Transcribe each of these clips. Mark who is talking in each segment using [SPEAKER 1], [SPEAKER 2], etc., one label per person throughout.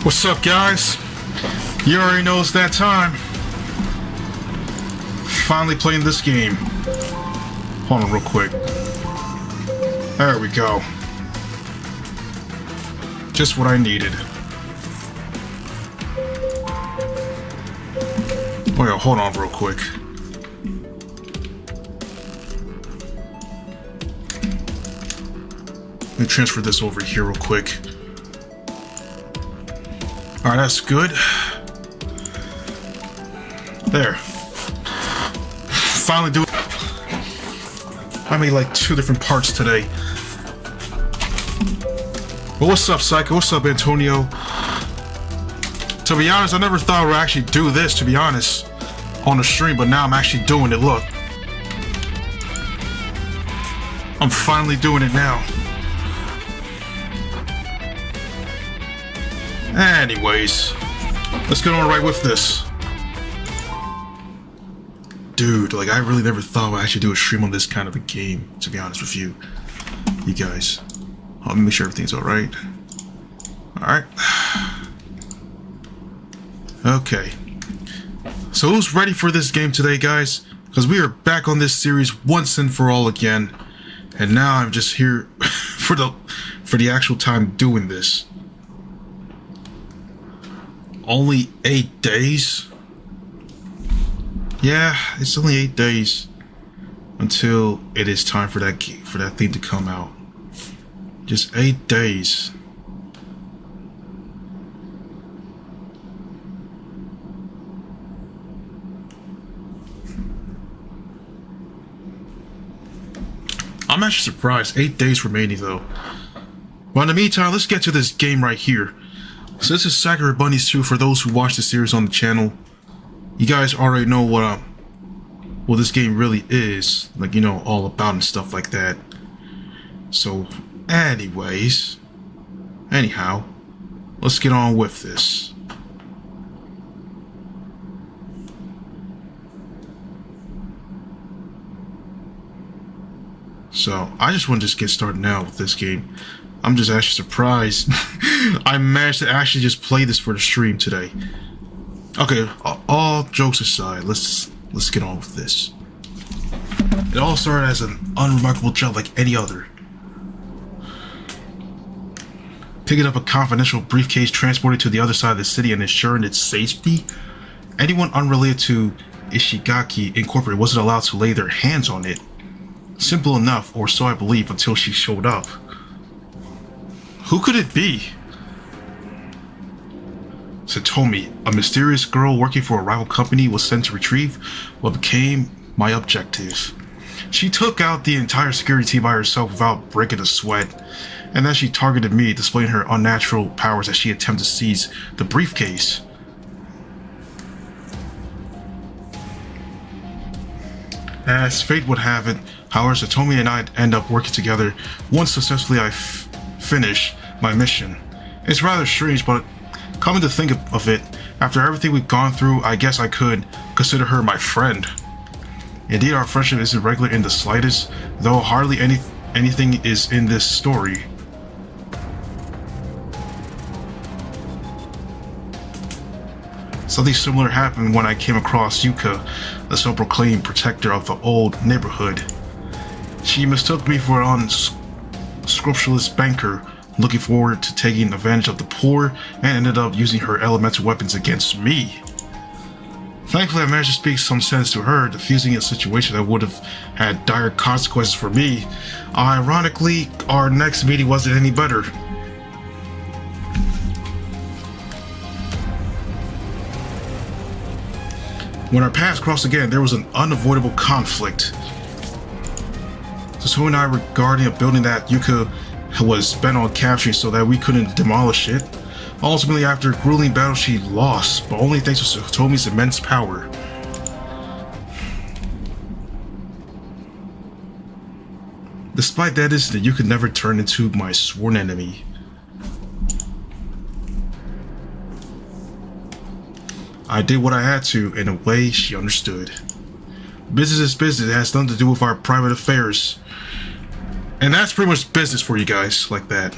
[SPEAKER 1] What's up, guys? You already know it's that time. Finally playing this game. Hold on real quick. There we go. Just what I needed. Oh yeah, hold on real quick. Let me transfer this over here real quick. Alright, that's good. There. Finally do it. I made like 2 different parts today. Well, what's up, Psycho? What's up, Antonio? To be honest, I never thought I would actually do this, to be honest, on the stream, but now I'm actually doing it. Look. I'm finally doing it now. Anyways, let's get on right with this. Dude, like, I really never thought I would actually do a stream on this kind of a game, to be honest with you. You guys. Let me make sure everything's alright. Alright. Okay. So who's ready for this game today, guys? Because we are back on this series once and for all again. And now I'm just here for the actual time doing this. Only 8 days? Yeah, it's only 8 days until it is time for that thing to come out. Just 8 days. I'm actually surprised. 8 days remaining though. Well, in the meantime, let's get to this game right here. So this is Sakura Bunnies 2 for those who watch the series on the channel. You guys already know what this game really is, like, you know, all about and stuff like that. So, anyhow, let's get on with this. So, I just want to get started now with this game. I'm just actually surprised I managed to actually just play this for the stream today. Okay, all jokes aside, let's get on with this. It all started as an unremarkable job like any other. Picking up a confidential briefcase transported to the other side of the city and ensuring its safety. Anyone unrelated to Ishigaki Incorporated wasn't allowed to lay their hands on it. Simple enough, or so I believe, until she showed up. Who could it be? Satomi, a mysterious girl working for a rival company, was sent to retrieve what became my objective. She took out the entire security team by herself without breaking a sweat, and then she targeted me, displaying her unnatural powers as she attempted to seize the briefcase. As fate would have it, however, Satomi and I end up working together once successfully I finish my mission. It's rather strange, but coming to think of it, after everything we've gone through, I guess I could consider her my friend. Indeed, our friendship isn't regular in the slightest, though hardly anything is in this story. Something similar happened when I came across Yuka, the self-proclaimed protector of the old neighborhood. She mistook me for an unscrupulous banker looking forward to taking advantage of the poor, and ended up using her elemental weapons against me. Thankfully, I managed to speak some sense to her, diffusing a situation that would have had dire consequences for me. Ironically, our next meeting wasn't any better. When our paths crossed again, there was an unavoidable conflict. Satomi and I were guarding a building that Yuka was bent on capturing so that we couldn't demolish it. Ultimately, after a grueling battle, she lost, but only thanks to Satomi's immense power. Despite that incident, Yuka never turned into my sworn enemy. I did what I had to in a way she understood. Business is business. It has nothing to do with our private affairs. And that's pretty much business for you guys, like that.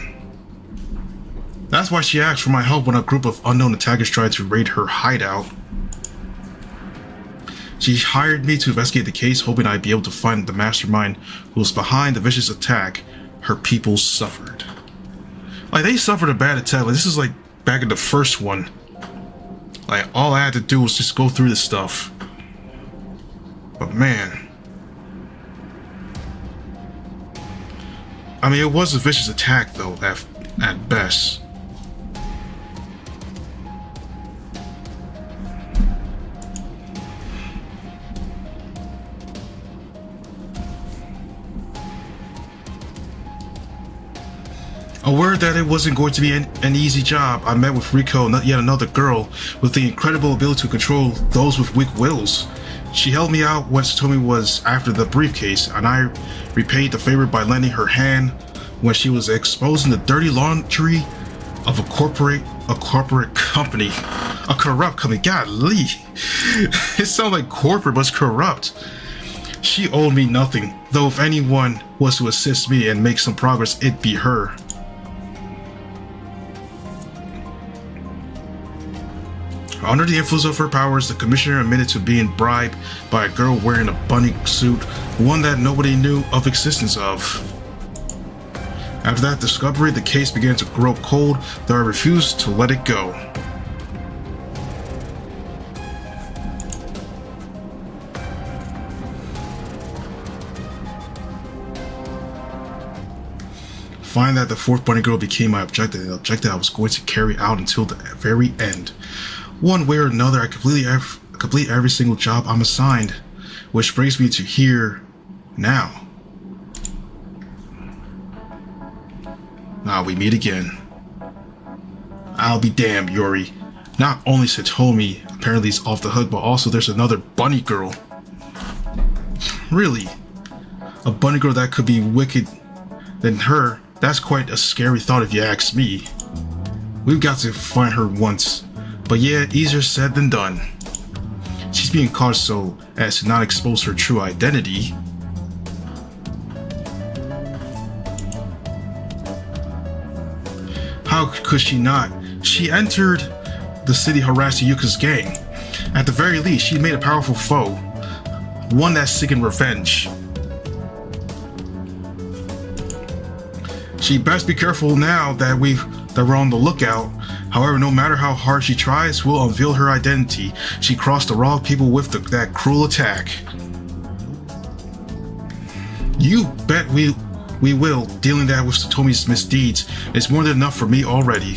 [SPEAKER 1] That's why she asked for my help when a group of unknown attackers tried to raid her hideout. She hired me to investigate the case, hoping I'd be able to find the mastermind who was behind the vicious attack her people suffered. Like, they suffered a bad attack. Like, this is like back in the first one. Like, all I had to do was just go through this stuff. But man, I mean, it was a vicious attack though, at best. Aware that it wasn't going to be an easy job, I met with Riko, yet another girl, with the incredible ability to control those with weak wills. She helped me out when Satomi was after the briefcase, and I repaid the favor by lending her hand when she was exposing the dirty laundry of a corporate company. A corrupt company. Golly. It sounds like corporate, but it's corrupt. She owed me nothing, though if anyone was to assist me and make some progress, it'd be her. Under the influence of her powers, the commissioner admitted to being bribed by a girl wearing a bunny suit, one that nobody knew of existence of. After that discovery, the case began to grow cold, though I refused to let it go. Find that the fourth bunny girl became my objective, an objective I was going to carry out until the very end. One way or another, I complete every single job I'm assigned, which brings me to here now. Now we meet again. I'll be damned, Yuri. Not only Satomi apparently is off the hook, but also there's another bunny girl. Really? A bunny girl that could be wicked than her? That's quite a scary thought if you ask me. We've got to find her once. But yeah, easier said than done. She's being cautious so as to not expose her true identity. How could she not? She entered the city harassing Yuka's gang. At the very least, she made a powerful foe. One that's seeking revenge. She best be careful now that we're on the lookout. However, no matter how hard she tries, we'll unveil her identity. She crossed the wrong people with that cruel attack. You bet we will. Dealing that with Satomi's misdeeds is more than enough for me already.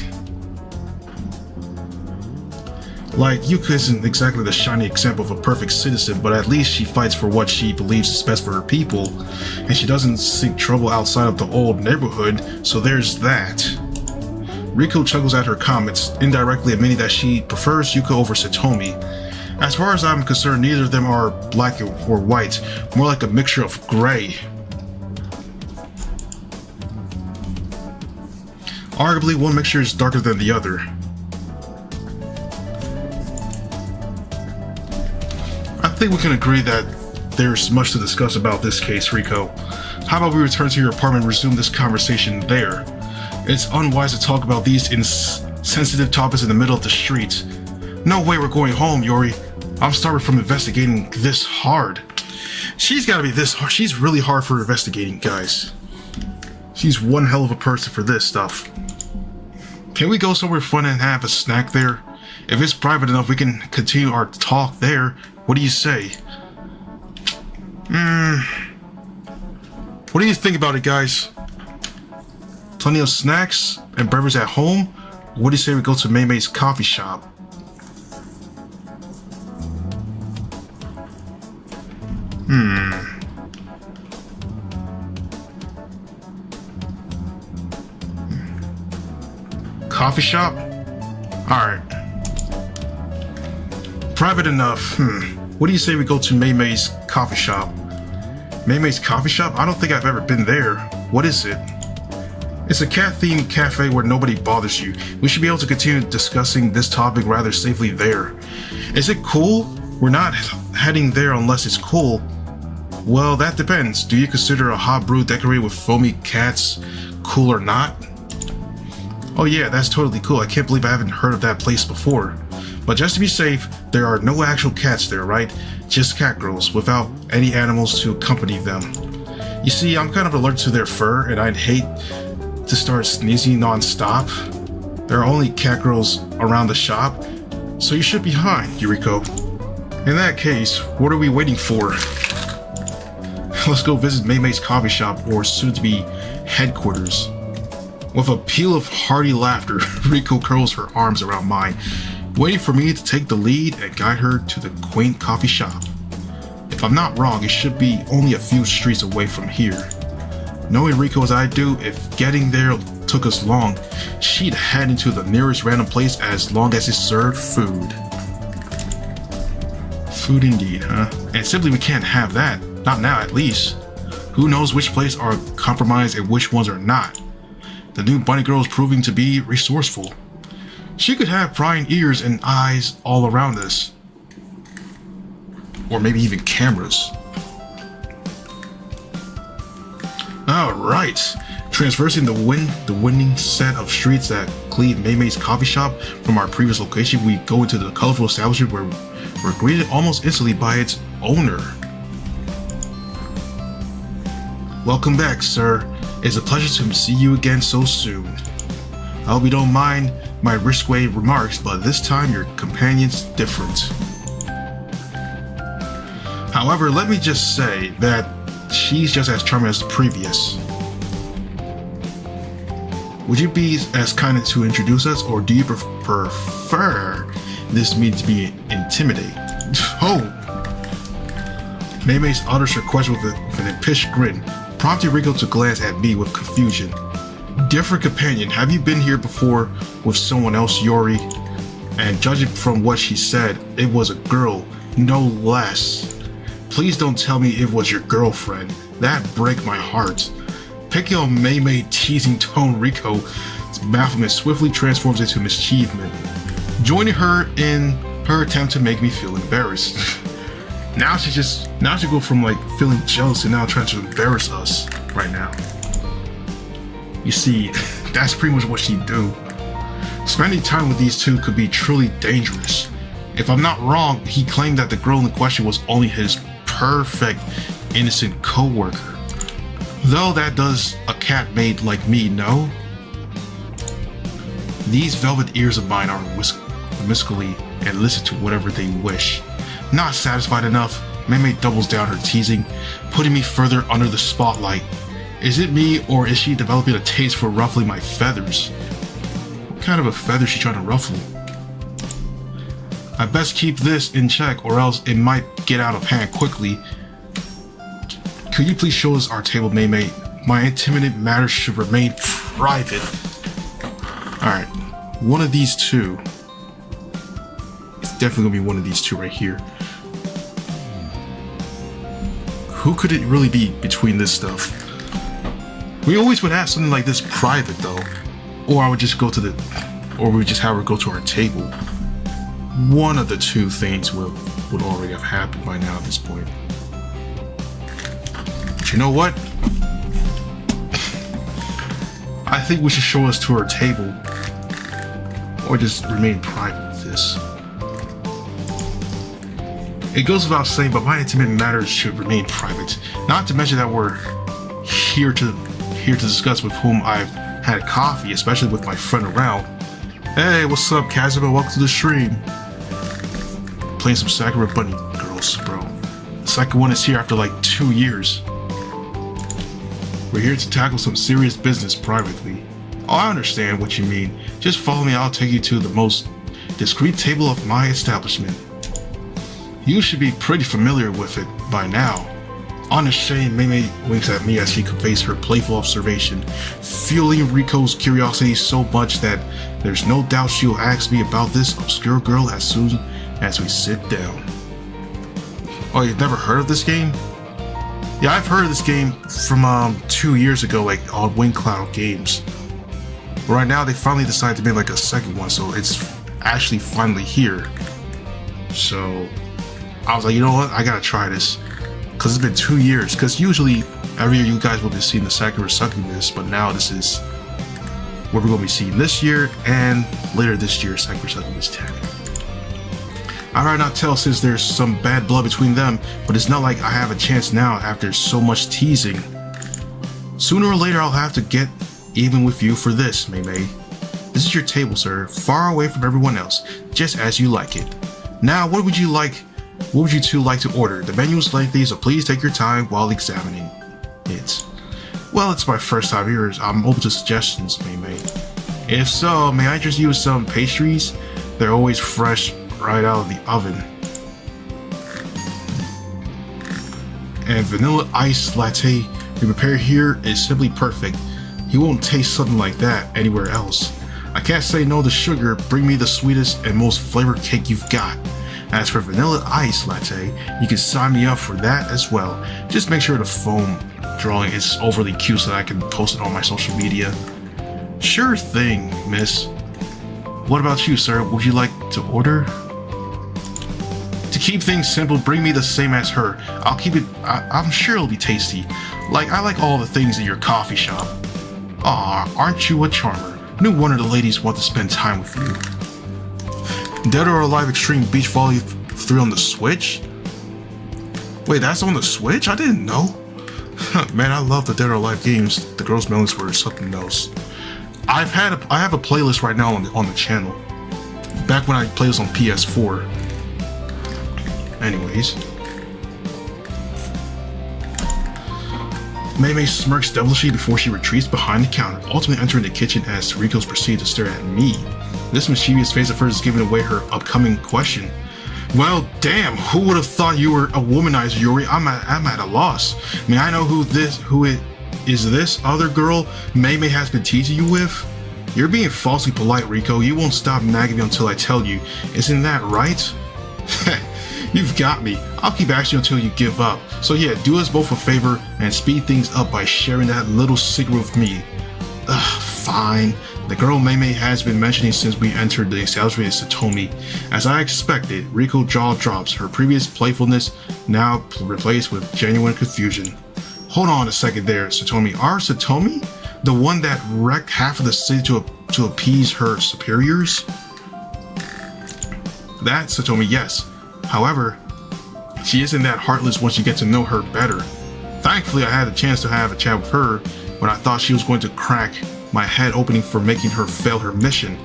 [SPEAKER 1] Like, Yuka isn't exactly the shining example of a perfect citizen, but at least she fights for what she believes is best for her people, and she doesn't seek trouble outside of the old neighborhood, so there's that. Riko chuckles at her comments, indirectly admitting that she prefers Yuka over Satomi. As far as I'm concerned, neither of them are black or white, more like a mixture of gray. Arguably, one mixture is darker than the other. I think we can agree that there's much to discuss about this case, Riko. How about we return to your apartment and resume this conversation there? It's unwise to talk about these sensitive topics in the middle of the street. No way we're going home, Yuri. I'm starving from investigating this hard. She's gotta be this hard. She's really hard for investigating, guys. She's one hell of a person for this stuff. Can we go somewhere fun and have a snack there? If it's private enough, we can continue our talk there. What do you say? What do you think about it, guys? Plenty of snacks and beverages at home? What do you say we go to May's coffee shop? Coffee shop? Alright. Private enough. What do you say we go to May's coffee shop? May's coffee shop? I don't think I've ever been there. What is it? It's a cat-themed cafe where nobody bothers you. We should be able to continue discussing this topic rather safely there. Is it cool? We're not heading there unless it's cool. Well, that depends. Do you consider a hot brew decorated with foamy cats cool or not? Oh yeah, that's totally cool. I can't believe I haven't heard of that place before. But just to be safe, there are no actual cats there, right? Just cat girls, without any animals to accompany them. You see, I'm kind of allergic to their fur, and I'd hate to start sneezing non-stop. There are only cat girls around the shop, so you should be fine, Yuriko. In that case, what are we waiting for? Let's go visit Mei-Mei's coffee shop, or soon-to-be headquarters. With a peal of hearty laughter, Riko curls her arms around mine, waiting for me to take the lead and guide her to the quaint coffee shop. If I'm not wrong, it should be only a few streets away from here. Knowing Riko as I do, if getting there took us long, she'd head into the nearest random place as long as it served food. Food indeed, huh? And simply we can't have that. Not now, at least. Who knows which places are compromised and which ones are not. The new bunny girl is proving to be resourceful. She could have prying ears and eyes all around us. Or maybe even cameras. Alright. Traversing the winning set of streets that cleave Mei-Mei's coffee shop from our previous location, we go into the colorful establishment where we're greeted almost instantly by its owner. Welcome back, sir. It's a pleasure to see you again so soon. I hope you don't mind my risque remarks, but this time your companion's different. However, let me just say that she's just as charming as the previous. Would you be as kind to introduce us, or do you prefer this meeting to be intimidating? Oh! Mei-Mei's utters her question with an impish grin, prompting Riko to glance at me with confusion. Different companion, have you been here before with someone else, Yori? And judging from what she said, it was a girl, no less. Please don't tell me it was your girlfriend. That'd break my heart. Picking on Mei-Mei teasing tone, Riko's bafflement swiftly transforms into mischievement, joining her in her attempt to make me feel embarrassed. Now she go from like feeling jealous to now trying to embarrass us right now. You see, that's pretty much what she'd do. Spending time with these two could be truly dangerous. If I'm not wrong, he claimed that the girl in question was only his perfect, innocent co-worker. Though that does a cat made like me know. These velvet ears of mine are whimsically and listen to whatever they wish. Not satisfied enough, Mei-Mei doubles down her teasing, putting me further under the spotlight. Is it me, or is she developing a taste for ruffling my feathers? What kind of a feather is she trying to ruffle? I best keep this in check, or else it might get out of hand quickly. Could you please show us our table, Mei-Mei? My intimate matters should remain private. Alright, one of these two. It's definitely gonna be one of these two right here. Who could it really be between this stuff? We always would have something like this private though. Or I would just go to or we would just have her go to our table. One of the two things would already have happened by now at this point. But you know what? I think we should show us to our table. Or just remain private with this. It goes without saying, but my intimate matters should remain private. Not to mention that we're here to discuss with whom I've had coffee, especially with my friend around. Hey, what's up, Kazuma? Welcome to the stream. Playing some Sakura bunny girls, bro. The second one is here after like 2 years. We're here to tackle some serious business privately. Oh, I understand what you mean. Just follow me, I'll take you to the most discreet table of my establishment. You should be pretty familiar with it by now. Unashamed, Mei-Mei winks at me as she conveys her playful observation, fueling Riko's curiosity so much that there's no doubt she'll ask me about this obscure girl as soon as we sit down. Oh, you've never heard of this game? Yeah, I've heard of this game from 2 years ago, like on WinCloud Games. But right now they finally decided to make like a second one, so it's actually finally here. So I was like, you know what, I gotta try this. Cause it's been 2 years, cause usually every year you guys will be seeing the Sakura sucking this, but now this is what we're going to be seeing this year and later this year, Sakura Satomi's 10. I'd rather not tell since there's some bad blood between them, but it's not like I have a chance now after so much teasing. Sooner or later I'll have to get even with you for this, Mei Mei. This is your table, sir, far away from everyone else, just as you like it. Now, what would you two like to order? The menu is lengthy, so please take your time while examining it. Well, it's my first time here. I'm open to suggestions, Mei Mei. If so, may I interest you in some pastries? They're always fresh right out of the oven. And vanilla ice latte we prepare here is simply perfect. You won't taste something like that anywhere else. I can't say no to sugar. Bring me the sweetest and most flavored cake you've got. As for vanilla ice latte, you can sign me up for that as well. Just make sure the foam drawing is overly cute so that I can post it on my social media. Sure thing, miss. What about you, sir? Would you like to order? To keep things simple, bring me the same as her. I'll keep it, I'm sure it'll be tasty. I like all the things in your coffee shop. Aw, aren't you a charmer? No wonder the ladies want to spend time with you. Dead or Alive Extreme Beach Volley 3 on the Switch? Wait, that's on the Switch? I didn't know. Man, I love the Dead or Alive games. The Gross Melons were something else. I have a playlist right now on the channel. Back when I played this on PS4. Anyways. Mei Mei smirks devilishly before she retreats behind the counter, ultimately entering the kitchen as Rico's proceeds to stare at me. This mischievous face of hers is giving away her upcoming question. Well, damn, who would have thought you were a womanizer, Yuri? I'm at a loss. May I know who it is this other girl Mei Mei has been teasing you with? You're being falsely polite, Rico. You won't stop nagging me until I tell you. Isn't that right? You've got me. I'll keep asking you until you give up. So yeah, do us both a favor and speed things up by sharing that little secret with me. Ugh, fine. The girl Mei Mei has been mentioning since we entered the establishment is Satomi. As I expected, Rico jaw drops, her previous playfulness now replaced with genuine confusion. Hold on a second there, Satomi. Our Satomi? The one that wrecked half of the city to appease her superiors? That Satomi, yes. However, she isn't that heartless once you get to know her better. Thankfully, I had a chance to have a chat with her when I thought she was going to crack my head opening for making her fail her mission.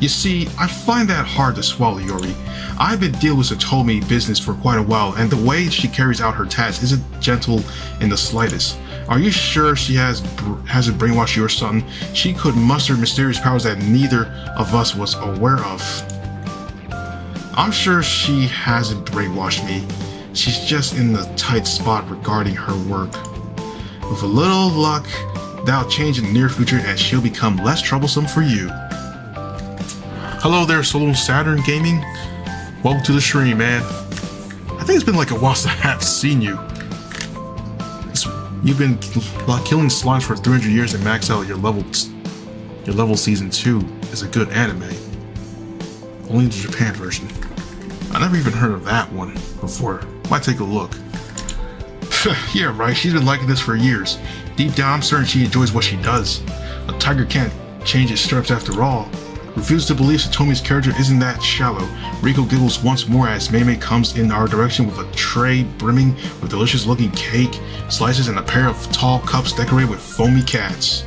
[SPEAKER 1] You see, I find that hard to swallow, Yuri. I've been dealing with Satomi business for quite a while, and the way she carries out her tasks isn't gentle in the slightest. Are you sure she hasn't brainwashed your son? She could muster mysterious powers that neither of us was aware of. I'm sure she hasn't brainwashed me. She's just in the tight spot regarding her work. With a little luck, that'll change in the near future and she'll become less troublesome for you. Hello there, Solo Saturn Gaming. Welcome to the stream, man. I think it's been like a while since I have seen you. You've been killing slimes for 300 years and maxed out your level season 2 is a good anime. Only the Japan version. I never even heard of that one before. Might take a look. Yeah, right, she's been liking this for years. Deep down, I'm certain she enjoys what she does. A tiger can't change its stripes after all. Refuses to believe Satomi's character isn't that shallow. Rico giggles once more as Mei Mei comes in our direction with a tray brimming with delicious looking cake, slices, and a pair of tall cups decorated with foamy cats.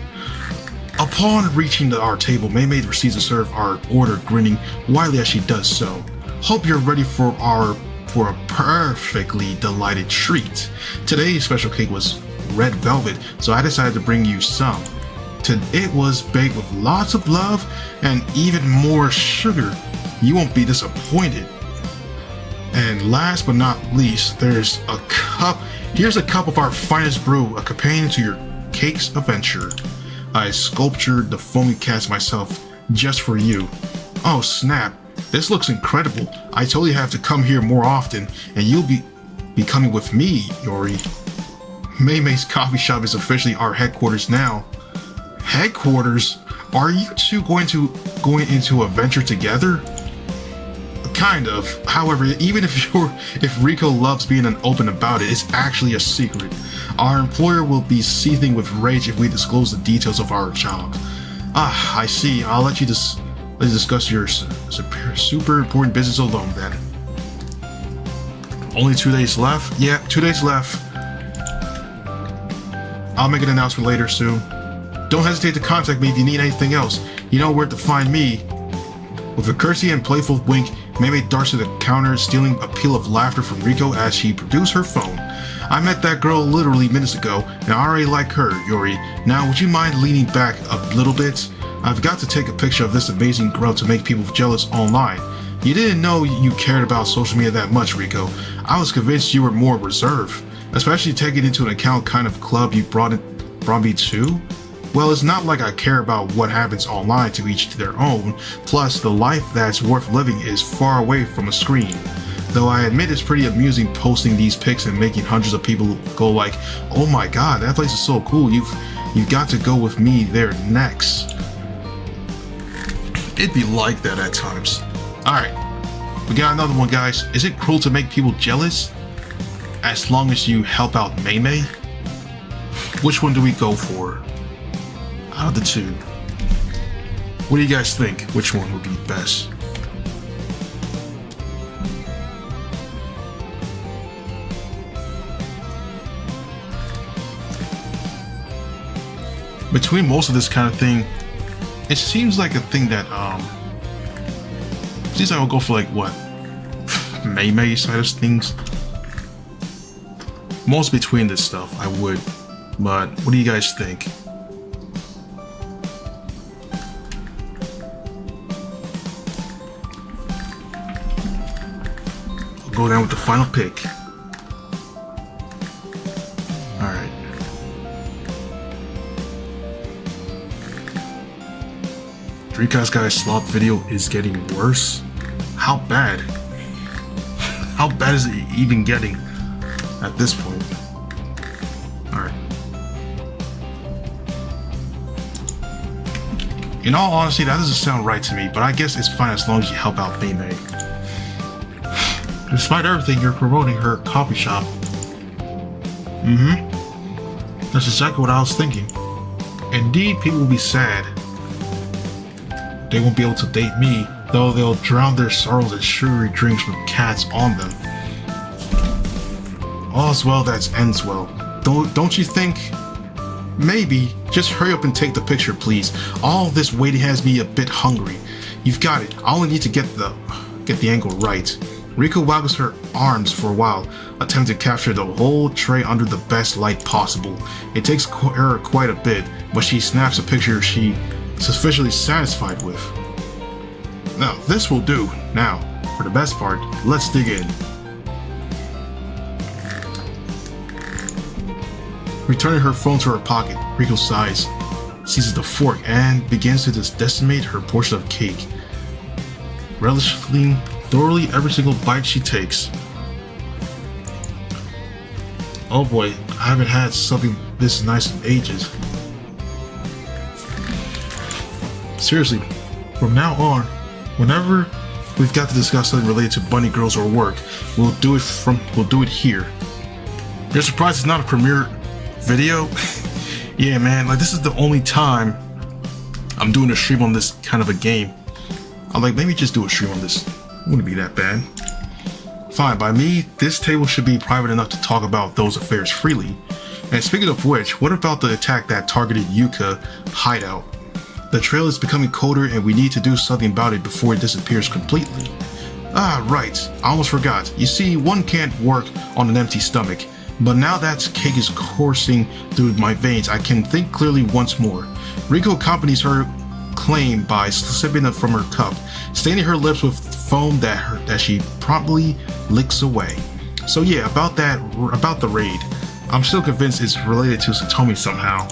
[SPEAKER 1] Upon reaching our table, Mei Mei proceeds to serve our order, grinning widely as she does so. Hope you're ready for a perfectly delighted treat. Today's special cake was red velvet, so I decided to bring you some. It was baked with lots of love and even more sugar. You won't be disappointed. And last but not least, there's a cup. Here's a cup of our finest brew, a companion to your cake's adventure. I sculptured the foamy cats myself just for you. Oh snap, this looks incredible. I totally have to come here more often, and you'll be coming with me, Yuri. Mei Mei's coffee shop is officially our headquarters now. Headquarters? Are you two going into a venture together? Kind of. However, even if Rico loves being open about it, it's actually a secret. Our employer will be seething with rage if we disclose the details of our job. Ah, I see. I'll let you let's discuss your super important business alone then. Only 2 days left? Yeah, 2 days left. I'll make an announcement later soon. Don't hesitate to contact me if you need anything else. You know where to find me. With a curtsy and playful wink, Mei darts to the counter, stealing a peal of laughter from Riko as she produced her phone. I met that girl literally minutes ago, and I already like her, Yuri. Now, would you mind leaning back a little bit? I've got to take a picture of this amazing girl to make people jealous online. You didn't know you cared about social media that much, Riko. I was convinced you were more reserved, especially taking into account kind of club you brought me to. Well, it's not like I care about what happens online, to each their own. Plus, the life that's worth living is far away from a screen. Though I admit it's pretty amusing posting these pics and making hundreds of people go like, oh my god, that place is so cool, you've got to go with me there next. It'd be like that at times. Alright, we got another one, guys. Is it cruel to make people jealous? As long as you help out Mei? Which one do we go for? Out of the two. What do you guys think? Which one would be best? Between most of this kind of thing, it seems like a thing that seems like I'll go for like what? Mei side of things. Most between this stuff I would, but what do you guys think? I'll go down with the final pick. Alright. Rika's guy's slop video is getting worse? How bad? How bad is it even getting at this point? Alright. In all honesty, that doesn't sound right to me, but I guess it's fine as long as you help out Mei. Despite everything, you're promoting her coffee shop. That's exactly what I was thinking. Indeed, people will be sad. They won't be able to date me, though they'll drown their sorrows in sugary drinks with cats on them. All's well that ends well. Don't you think? Maybe. Just hurry up and take the picture, please. All this waiting has me a bit hungry. You've got it. I only need to get the angle right. Riko waggles her arms for a while, attempting to capture the whole tray under the best light possible. It takes her quite a bit, but she snaps a picture she's sufficiently satisfied with. Now, this will do. Now, for the best part, let's dig in. Returning her phone to her pocket, Riko sighs, seizes the fork, and begins to decimate her portion of cake, relishing thoroughly every single bite she takes. Oh boy, I haven't had something this nice in ages. Seriously, from now on, whenever we've got to discuss something related to bunny girls or work, we'll do it here. You're surprised it's not a premiere video? Yeah, man, like this is the only time I'm doing a stream on this kind of a game. I'm like, maybe just do a stream on this. It wouldn't be that bad. Fine, by me, this table should be private enough to talk about those affairs freely. And speaking of which, what about the attack that targeted Yuka hideout? The trail is becoming colder and we need to do something about it before it disappears completely. Ah, right, I almost forgot. You see, one can't work on an empty stomach. But now that cake is coursing through my veins, I can think clearly once more. Riko accompanies her claim by sipping it from her cup, staining her lips with foam that she promptly licks away. So yeah, about the raid. I'm still convinced it's related to Satomi somehow.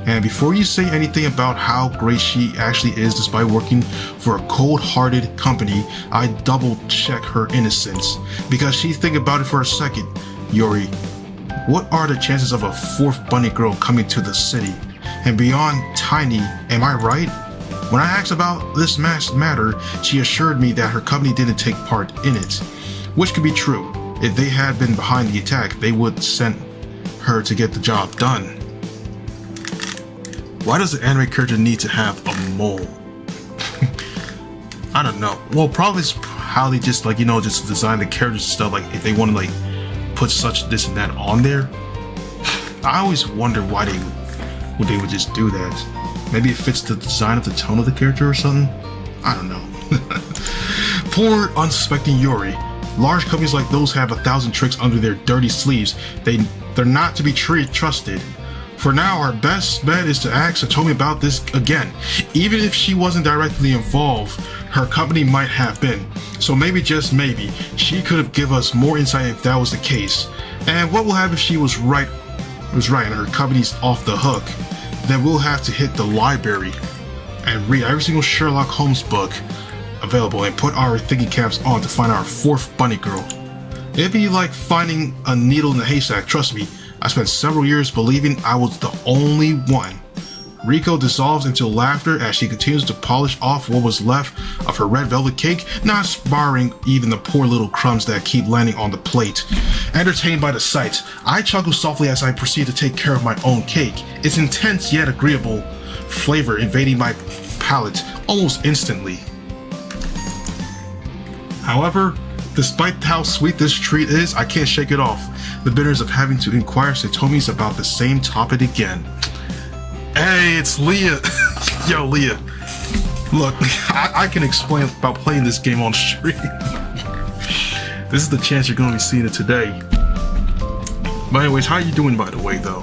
[SPEAKER 1] And before you say anything about how great she actually is despite working for a cold-hearted company, I double-check her innocence. Because she think about it for a second, Yuri. What are the chances of a fourth bunny girl coming to the city? And beyond tiny, am I right? When I asked about this matter, she assured me that her company didn't take part in it. Which could be true. If they had been behind the attack, they would send her to get the job done. Why does the anime character need to have a mole? I don't know. Well, probably it's how they just like, you know, just design the characters and stuff. Like if they want to like put such this and that on there. I always wonder why they would just do that. Maybe it fits the design of the tone of the character or something. I don't know. Poor unsuspecting Yuri. Large companies like those have 1,000 tricks under their dirty sleeves. They're not to be trusted. For now, our best bet is to ask Satomi about this again. Even if she wasn't directly involved, her company might have been. So maybe, just maybe, she could have given us more insight if that was the case. And what will happen if she was right and her company's off the hook? Then we'll have to hit the library and read every single Sherlock Holmes book available and put our thinking caps on to find our 4th bunny girl. It'd be like finding a needle in a haystack, trust me. I spent several years believing I was the only one. Riko dissolves into laughter as she continues to polish off what was left of her red velvet cake, not sparing even the poor little crumbs that keep landing on the plate. Entertained by the sight, I chuckle softly as I proceed to take care of my own cake. Its intense yet agreeable flavor invading my palate almost instantly. However, despite how sweet this treat is, I can't shake it off. The bitterness of having to inquire Satomi's about the same topic again. Hey, it's Leah. Yo, Leah. Look, I can explain about playing this game on stream. This is the chance you're going to be seeing it today. But anyways, how you doing, by the way, though?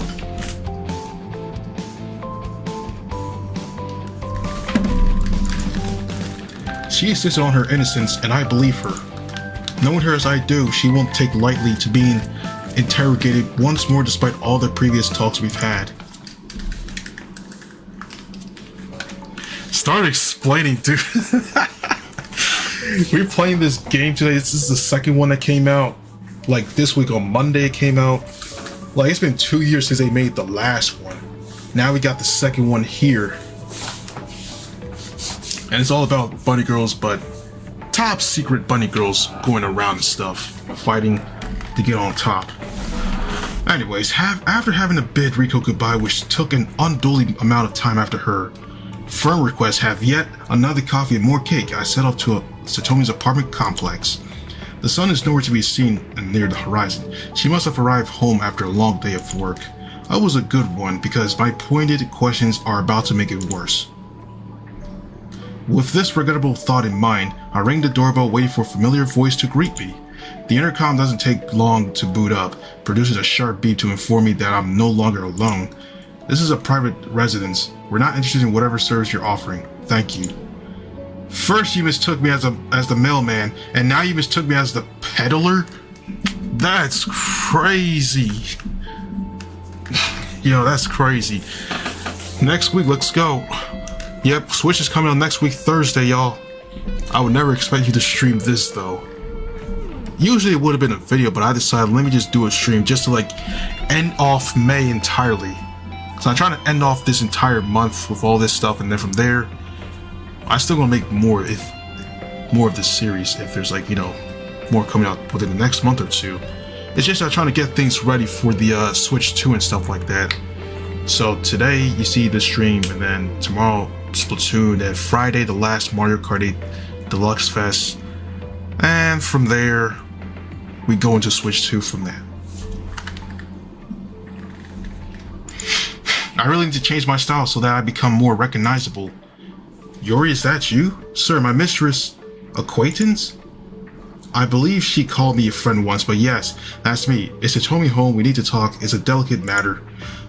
[SPEAKER 1] She insisted on her innocence, and I believe her. Knowing her as I do, she won't take lightly to being interrogated once more despite all the previous talks we've had. Start explaining, dude. We're playing this game today. This is the second one that came out. Like this week on Monday it came out. Like it's been 2 years since they made the last one. Now we got the second one here. And it's all about bunny girls, but top secret bunny girls going around and stuff, fighting to get on top. Anyways, after having to bid Riko goodbye, which took an unduly amount of time after her firm request have yet another coffee and more cake, I set off to Satomi's apartment complex. The sun is nowhere to be seen near the horizon. She must have arrived home after a long day of work. I was a good one because my pointed questions are about to make it worse. With this regrettable thought in mind, I rang the doorbell waiting for a familiar voice to greet me. The intercom doesn't take long to boot up, produces a sharp beep to inform me that I'm no longer alone. This is a private residence. We're not interested in whatever service you're offering. Thank you. First you mistook me as the mailman, and now you mistook me as the peddler? That's crazy. Yo, that's crazy. Next week, let's go. Yep, Switch is coming on next week, Thursday, y'all. I would never expect you to stream this, though. Usually it would have been a video, but I decided let me just do a stream just to like end off May entirely. So I'm trying to end off this entire month with all this stuff, and then from there, I'm still gonna make more of this series if there's like, you know, more coming out within the next month or two. It's just I'm trying to get things ready for the Switch 2 and stuff like that. So today you see the stream, and then tomorrow Splatoon, and Friday the last Mario Kart 8 Deluxe Fest, and from there we go into Switch 2 from that. I really need to change my style so that I become more recognizable. Yuri, is that you? Sir, my mistress. Acquaintance? I believe she called me a friend once, but yes, that's me. Is Satomi home? We need to talk. It's a delicate matter.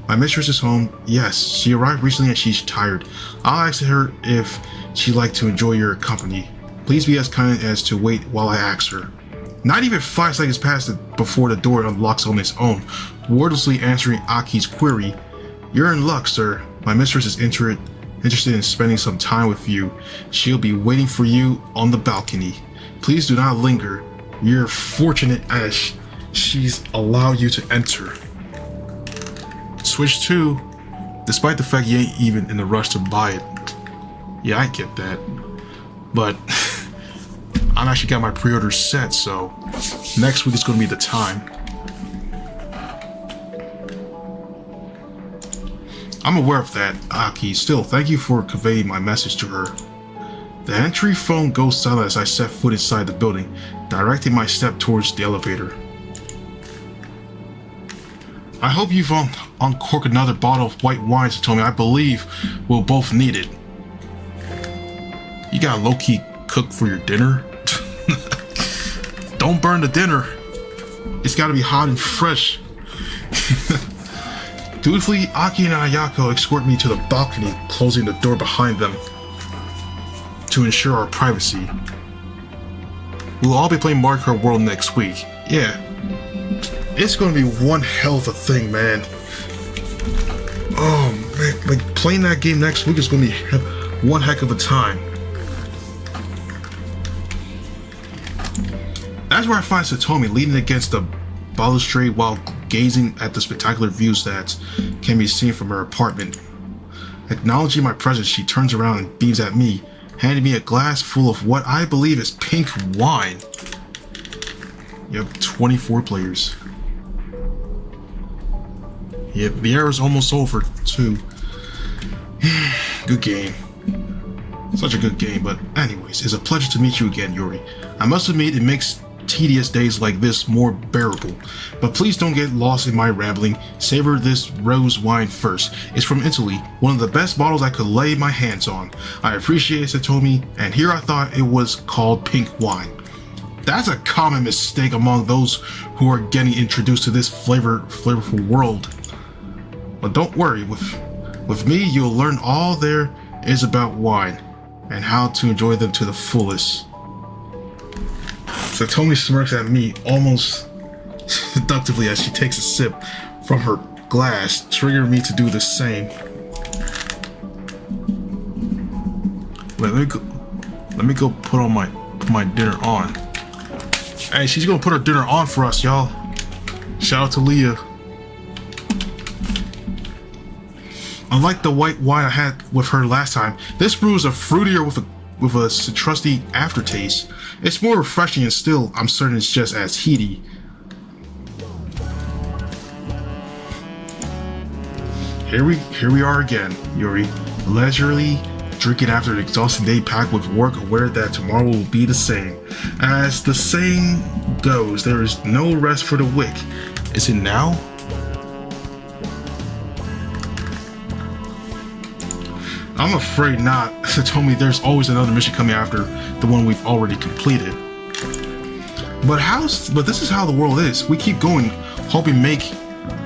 [SPEAKER 1] My mistress is home. Yes, she arrived recently and she's tired. I'll ask her if she'd like to enjoy your company. Please be as kind as to wait while I ask her. Not even 5 seconds passed before the door unlocks on its own, wordlessly answering Aki's query. You're in luck, sir. My mistress is interested in spending some time with you. She'll be waiting for you on the balcony. Please do not linger. You're fortunate as she's allowed you to enter. Switch 2, despite the fact you ain't even in a rush to buy it. Yeah, I get that. But I'm actually got my pre-order set, so next week is going to be the time. I'm aware of that, Aki. Still, thank you for conveying my message to her. The entry phone goes silent as I set foot inside the building, directing my step towards the elevator. I hope you've uncorked another bottle of white wine, Satomi. I believe we'll both need it. You got low-key cook for your dinner? Don't burn the dinner. It's gotta be hot and fresh. Dutifully, Aki and Ayako escort me to the balcony, closing the door behind them to ensure our privacy. We'll all be playing Mario Kart World next week. Yeah. It's gonna be one hell of a thing, man. Oh, man. Like, playing that game next week is gonna be one heck of a time. That's where I find Satomi leaning against the balustrade while gazing at the spectacular views that can be seen from her apartment. Acknowledging my presence, she turns around and beams at me, handing me a glass full of what I believe is pink wine. You have 24 players. Yep, the era's almost over, too. Good game. Such a good game, but anyways, it's a pleasure to meet you again, Yuri. I must admit, it makes tedious days like this more bearable. But please don't get lost in my rambling. Savor this rose wine first. It's from Italy, one of the best bottles I could lay my hands on. I appreciate it, Satomi, and here I thought it was called pink wine. That's a common mistake among those who are getting introduced to this flavorful world. But don't worry, with me you'll learn all there is about wine and how to enjoy them to the fullest. Satomi smirks at me almost seductively as she takes a sip from her glass, triggering me to do the same. Let me go put my dinner on. Hey, she's gonna put her dinner on for us, y'all. Shout out to Leah. Unlike the white wine I had with her last time, this brew is a fruitier with a citrusy aftertaste. It's more refreshing and still, I'm certain it's just as heaty. Here we are again, Yuri, leisurely drinking after an exhausting day packed with work, aware that tomorrow will be the same. As the saying goes, there is no rest for the wick. Is it now? I'm afraid not. Satomi, there's always another mission coming after the one we've already completed. But this is how the world is. We keep going, hoping to make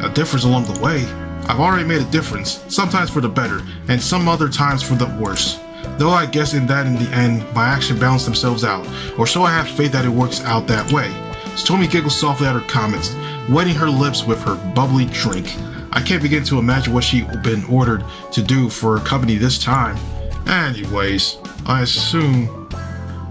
[SPEAKER 1] a difference along the way. I've already made a difference, sometimes for the better, and some other times for the worse. Though I guess in the end, my actions balance themselves out, or so I have faith that it works out that way. Satomi giggles softly at her comments, wetting her lips with her bubbly drink. I can't begin to imagine what she's been ordered to do for her company this time. Anyways, I assume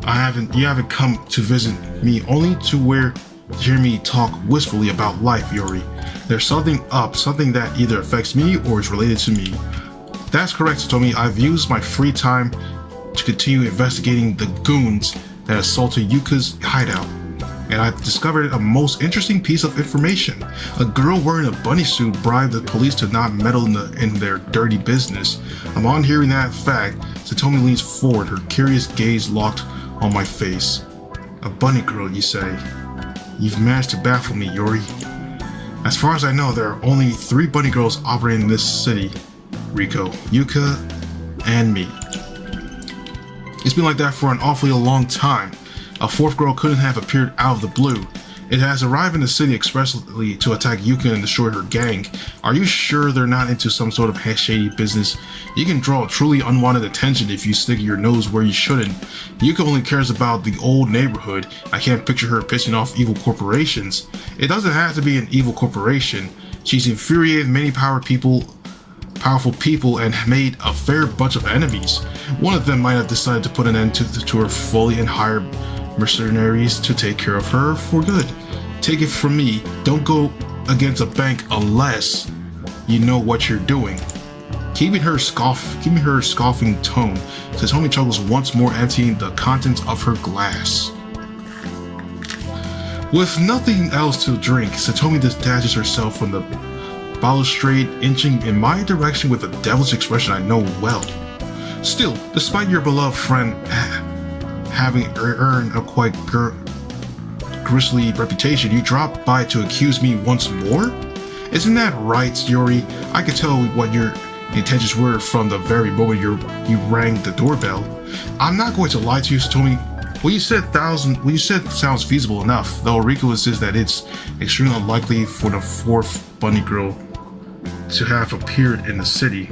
[SPEAKER 1] you haven't come to visit me only to hear me talk wistfully about life, Yuri. There's something that either affects me or is related to me. That's correct, Satomi. I've used my free time to continue investigating the goons that assaulted Yuka's hideout. And I've discovered a most interesting piece of information. A girl wearing a bunny suit bribed the police to not meddle in their dirty business. Upon hearing that fact, Satomi leans forward, her curious gaze locked on my face. A bunny girl, you say? You've managed to baffle me, Yuri. As far as I know, there are only 3 bunny girls operating in this city. Riko, Yuka, and me. It's been like that for an awfully long time. A 4th girl couldn't have appeared out of the blue. It has arrived in the city expressly to attack Yuka and destroy her gang. Are you sure they're not into some sort of shady business? You can draw truly unwanted attention if you stick your nose where you shouldn't. Yuka only cares about the old neighborhood. I can't picture her pissing off evil corporations. It doesn't have to be an evil corporation. She's infuriated many powerful people and made a fair bunch of enemies. One of them might have decided to put an end to her fully and hire mercenaries to take care of her for good. Take it from me, don't go against a bank unless you know what you're doing. Keeping her scoffing tone, Satomi chuckles once more, emptying the contents of her glass. With nothing else to drink, Satomi detaches herself from the balustrade, inching in my direction with a devilish expression I know well. Still, despite your beloved friend having earned a quite grisly reputation, you dropped by to accuse me once more? Isn't that right, Yuri? I could tell what your intentions were from the very moment you rang the doorbell. I'm not going to lie to you, Satomi. What you said sounds feasible enough, though Riko insists that it's extremely unlikely for the fourth bunny girl to have appeared in the city.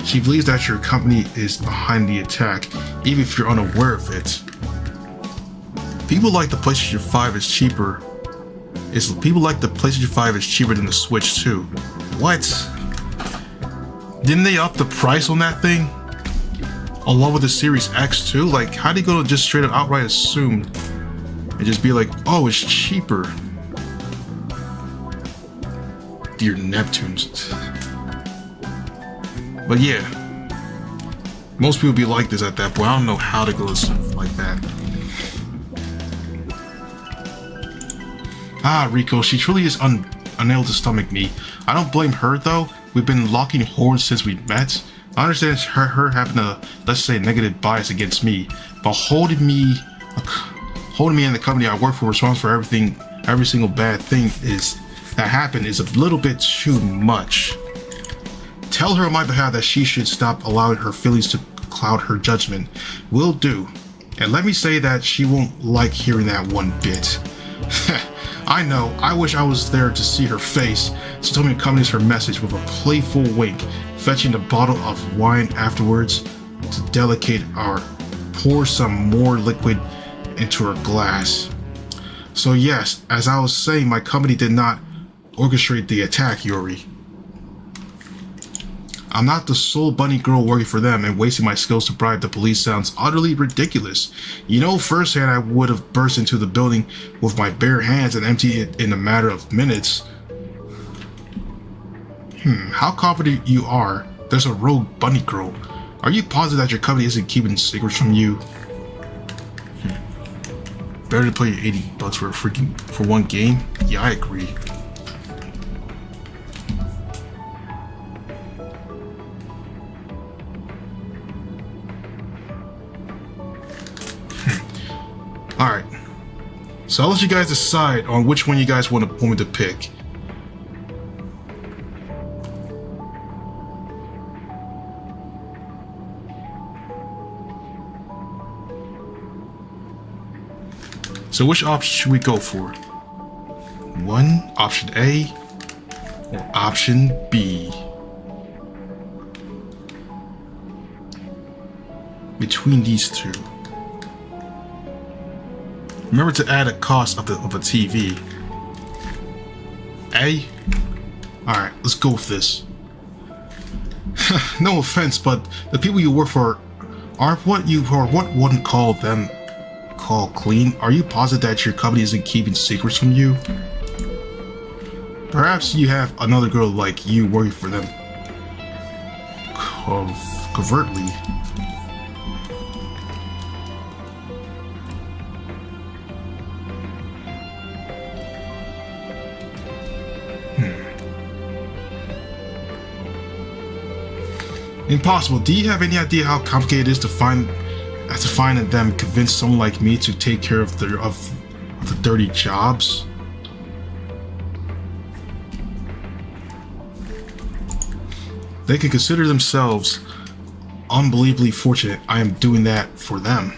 [SPEAKER 1] She believes that your company is behind the attack, even if you're unaware of it. People like the PlayStation 5 is cheaper. People like the PlayStation 5 is cheaper than the Switch too. What? Didn't they up the price on that thing? Along with the Series X too? Like, how do you go to just straight up outright assume and just be like, oh, it's cheaper? Dear Neptunes. But yeah, most people be like this at that point. I don't know how to go to stuff like that. Riko, she truly is unable to stomach me. I don't blame her though. We've been locking horns since we met. I understand her having a, let's say, negative bias against me, but holding me in the company I work for responsible for every single bad thing that happened is a little bit too much. Tell her on my behalf that she should stop allowing her feelings to cloud her judgment. Will do. And let me say that she won't like hearing that one bit. I know, I wish I was there to see her face. Satomi accompanies her message with a playful wink, fetching a bottle of wine afterwards to delicate or pour some more liquid into her glass. So yes, as I was saying, my company did not orchestrate the attack, Yuri. I'm not the sole bunny girl working for them, and wasting my skills to bribe the police sounds utterly ridiculous. You know firsthand I would have burst into the building with my bare hands and emptied it in a matter of minutes. How confident you are. There's a rogue bunny girl. Are you positive that your company isn't keeping secrets from you? Better to pay $80 for one game? Yeah, I agree. Alright, so I'll let you guys decide on which one you guys want me to pick. So which option should we go for? One, option A, or option B? Between these two. Remember to add a cost of a TV. A? Alright, let's go with this. No offense, but the people you work for aren't what one call clean. Are you positive that your company isn't keeping secrets from you? Perhaps you have another girl like you working for them covertly. Impossible. Do you have any idea how complicated it is to find and then convince someone like me to take care of the dirty jobs? They can consider themselves unbelievably fortunate I am doing that for them.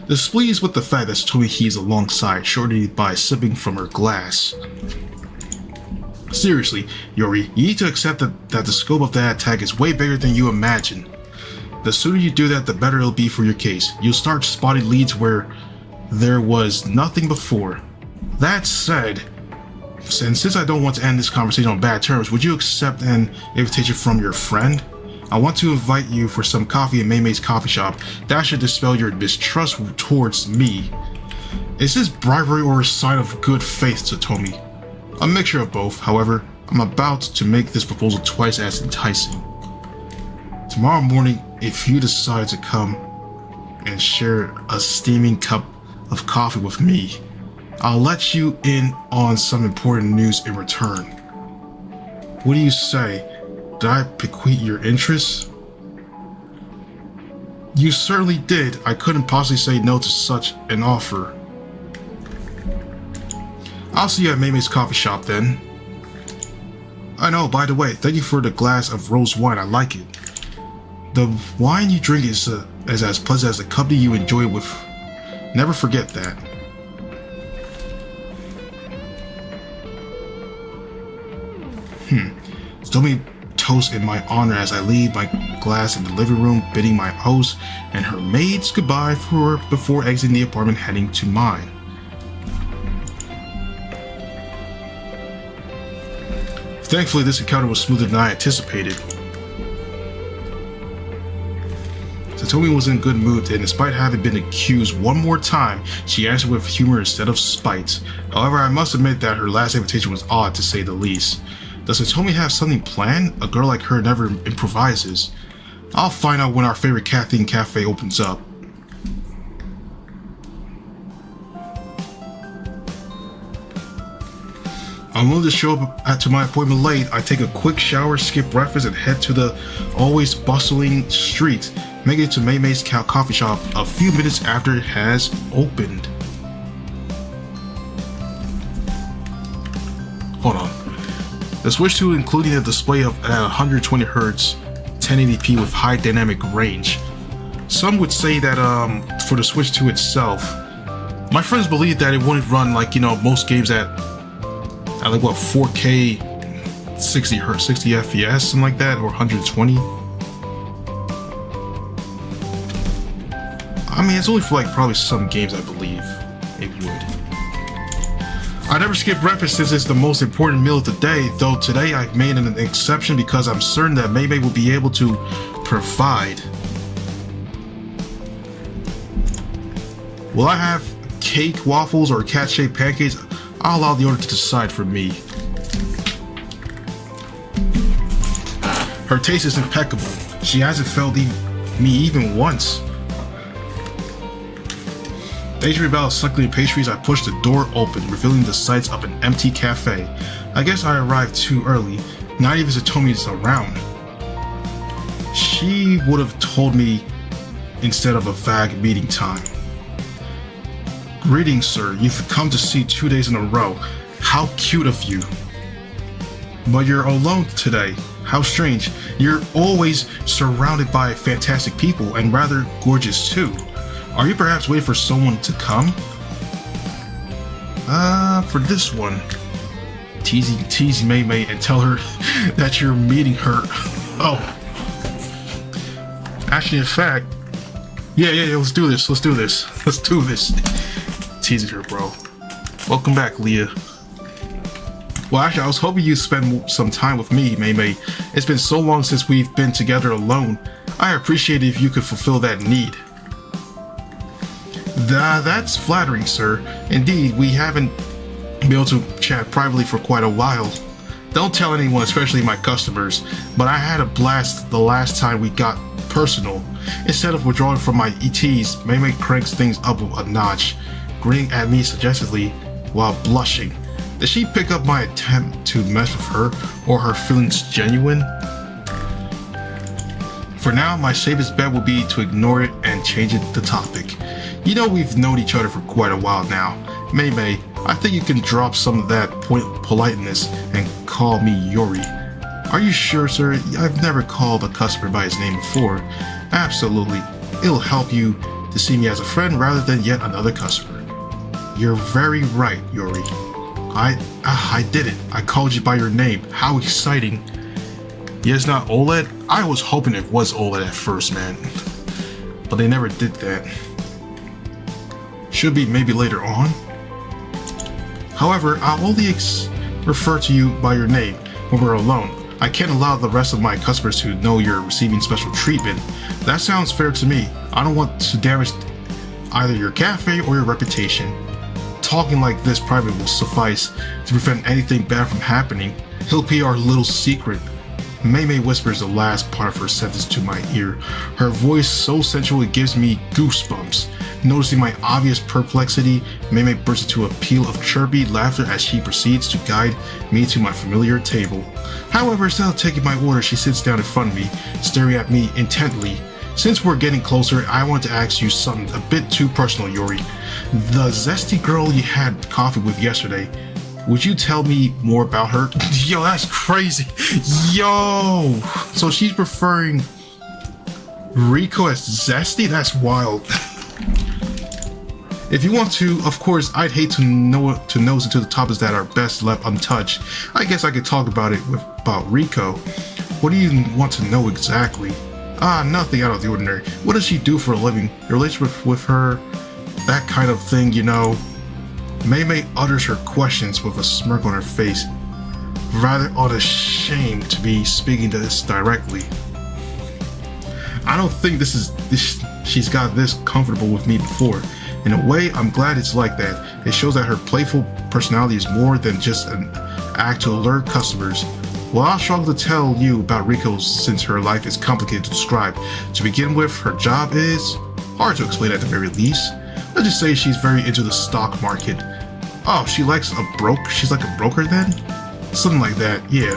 [SPEAKER 1] Displeased with the fact that Satomi heaves alongside, shortly by sipping from her glass. Seriously, Yuri, you need to accept that the scope of that attack is way bigger than you imagine. The sooner you do that, the better it'll be for your case. You'll start spotting leads where there was nothing before. That said, since I don't want to end this conversation on bad terms, would you accept an invitation from your friend? I want to invite you for some coffee at May's coffee shop. That should dispel your mistrust towards me. Is this bribery or a sign of good faith, Satomi? A mixture of both. However, I'm about to make this proposal twice as enticing. Tomorrow morning, if you decide to come and share a steaming cup of coffee with me, I'll let you in on some important news in return. What do you say? Did I pique your interest? You certainly did. I couldn't possibly say no to such an offer. I'll see you at Mei's coffee shop then. I know, by the way, thank you for the glass of rose wine. I like it. The wine you drink is as pleasant as the company you enjoy with. Never forget that. Satomi toast in my honor as I leave my glass in the living room, bidding my host and her maids goodbye before exiting the apartment, heading to mine. Thankfully, this encounter was smoother than I anticipated. Satomi was in a good mood, and despite having been accused one more time, she answered with humor instead of spite. However, I must admit that her last invitation was odd, to say the least. Does Satomi have something planned? A girl like her never improvises. I'll find out when our favorite caffeine cafe opens up. I'm willing to show up to my appointment late. I take a quick shower, skip breakfast, and head to the always bustling street, making it to Mei's coffee shop a few minutes after it has opened. Hold on. The Switch 2, including a display of 120Hz 1080p with high dynamic range. Some would say that for the Switch 2 itself, my friends believe that it wouldn't run like, most games at like what, 4K 60Hz, 60 FPS, something like that, or 120. I mean, it's only for like probably some games, I believe it would. I never skip breakfast since it's the most important meal of the day, though today I've made an exception because I'm certain that Mei will be able to provide. Will I have cake, waffles, or cat-shaped pancakes? I'll allow the order to decide for me. Her taste is impeccable. She hasn't failed me even once. Daydreaming about suckling pastries, I pushed the door open, revealing the sights of an empty cafe. I guess I arrived too early. Not even Satomi is around. She would have told me instead of a vague meeting time. Greetings, sir. You've come to see 2 days in a row. How cute of you. But you're alone today. How strange. You're always surrounded by fantastic people, and rather gorgeous too. Are you perhaps waiting for someone to come? For this one. Tease Mei and tell her that you're meeting her. Oh. Actually, in fact, yeah, let's do this. Teasing her, bro. Welcome back, Leah. Well, actually, I was hoping you'd spend some time with me, Mei. It's been so long since we've been together alone. I appreciate it if you could fulfill that need. That's flattering, sir. Indeed, we haven't been able to chat privately for quite a while. Don't tell anyone, especially my customers, but I had a blast the last time we got personal. Instead of withdrawing from my ETs, Mei cranks things up a notch, grinning at me suggestively while blushing. Did she pick up my attempt to mess with her, or her feelings genuine? For now, my safest bet will be to ignore it and change the topic. We've known each other for quite a while now. Mei, I think you can drop some of that politeness and call me Yori. Are you sure, sir? I've never called a customer by his name before. Absolutely. It'll help you to see me as a friend rather than yet another customer. You're very right, Yori. I did it. I called you by your name. How exciting. Yeah, it's not OLED? I was hoping it was OLED at first, man. But they never did that. Should be maybe later on. However, I'll only refer to you by your name when we're alone. I can't allow the rest of my customers to know you're receiving special treatment. That sounds fair to me. I don't want to damage either your cafe or your reputation. Talking like this private will suffice to prevent anything bad from happening. It'll be our little secret. Mei whispers the last part of her sentence to my ear, her voice so sensual it gives me goosebumps. Noticing my obvious perplexity, Mei bursts into a peal of chirpy laughter as she proceeds to guide me to my familiar table. However, instead of taking my order, she sits down in front of me, staring at me intently. Since we're getting closer, I want to ask you something a bit too personal, Yuri. The zesty girl you had coffee with yesterday, would you tell me more about her? Yo, that's crazy. Yo! So she's preferring Rico as zesty? That's wild. If you want to, of course, I'd hate to nose into the topics that are best left untouched. I guess I could talk about about Rico. What do you want to know exactly? Nothing out of the ordinary. What does she do for a living? Your relationship with her? That kind of thing, you know. Mei utters her questions with a smirk on her face, rather unashamed to be speaking to this directly. I don't think she's got this comfortable with me before. In a way, I'm glad it's like that. It shows that her playful personality is more than just an act to alert customers. Well, I'll struggle to tell you about Rico since her life is complicated to describe. To begin with, her job is hard to explain at the very least. Let's just say she's very into the stock market. Oh, she's like a broker then? Something like that, yeah.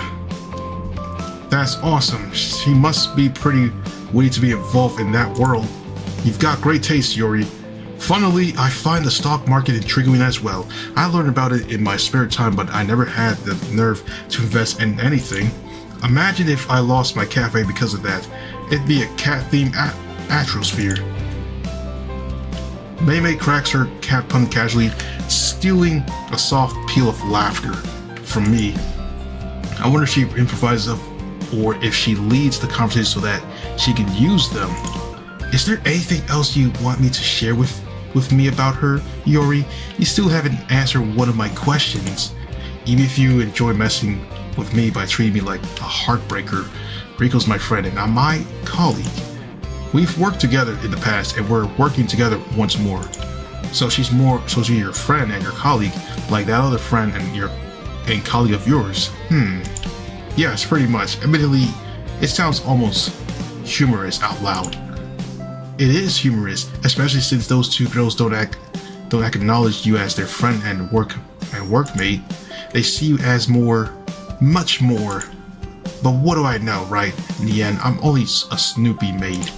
[SPEAKER 1] That's awesome. She must be pretty witty to be involved in that world. You've got great taste, Yuri. Funnily, I find the stock market intriguing as well. I learned about it in my spare time, but I never had the nerve to invest in anything. Imagine if I lost my cafe because of that. It'd be a cat-themed atmosphere. Mei cracks her cat pun casually, stealing a soft peal of laughter from me. I wonder if she improvises or if she leads the conversation so that she can use them. Is there anything else you want me to share with me about her, Yuri? You still haven't answered one of my questions. Even if you enjoy messing with me by treating me like a heartbreaker, Rico's my friend and not my colleague. We've worked together in the past and we're working together once more. So she's your friend and your colleague, like that other friend and colleague of yours. Yes, pretty much. Admittedly, it sounds almost humorous out loud. It is humorous, especially since those two girls don't acknowledge you as their friend and workmate. They see you as much more. But what do I know, right? In the end, I'm only a Snoopy maid.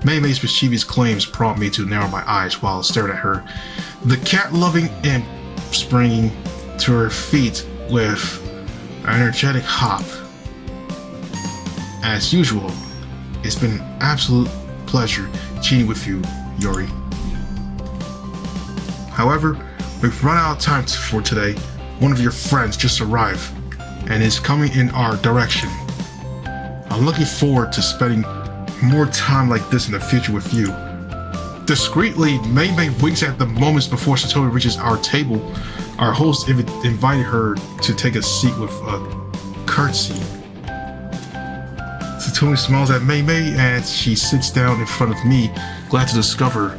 [SPEAKER 1] Mei's mischievous claims prompt me to narrow my eyes while staring at her. The cat-loving imp springing to her feet with an energetic hop. As usual, it's been an absolute pleasure cheating with you, Yuri. However, we've run out of time for today. One of your friends just arrived and is coming in our direction. I'm looking forward to spending more time like this in the future with you. Discreetly, Mei winks at the moments before Satomi reaches our table. Our host invited her to take a seat with a curtsy. Satomi smiles at Mei as she sits down in front of me, glad to discover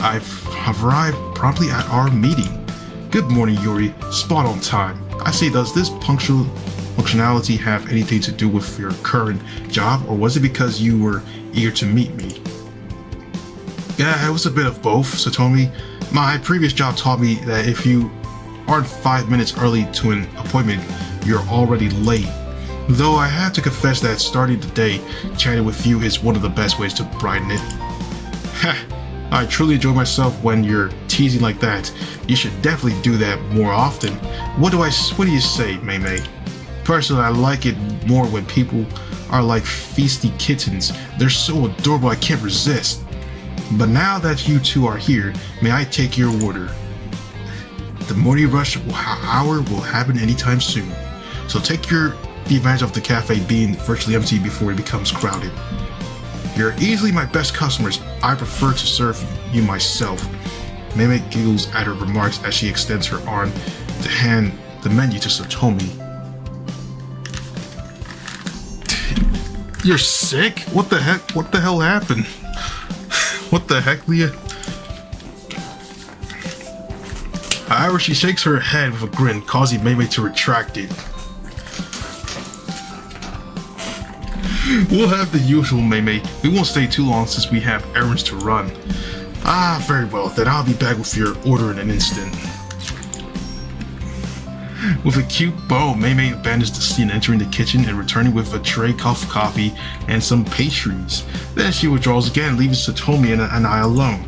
[SPEAKER 1] I've arrived promptly at our meeting. Good morning, Yuri. Spot on time. I say, does this functionality have anything to do with your current job, or was it because you were eager to meet me? Yeah, it was a bit of both, Satomi. My previous job taught me that if you aren't 5 minutes early to an appointment, you're already late. Though I have to confess that starting the day chatting with you is one of the best ways to brighten it. Heh, I truly enjoy myself when you're teasing like that. You should definitely do that more often. What do you say, Mei? Personally, I like it more when people are like feisty kittens. They're so adorable I can't resist. But now that you two are here, may I take your order? The morning rush hour will happen anytime soon. So take the advantage of the cafe being virtually empty before it becomes crowded. You're easily my best customers. I prefer to serve you myself. Mei giggles at her remarks as she extends her arm to hand the menu to Satomi. You're sick? What the heck? What the hell happened? What the heck, Leah? However, she shakes her head with a grin, causing Mei to retract it. We'll have the usual, Mei. We won't stay too long since we have errands to run. Ah, very well. Then I'll be back with your order in an instant. With a cute bow, Mei abandons the scene, entering the kitchen and returning with a tray of coffee and some pastries. Then she withdraws again, leaving Satomi and I alone.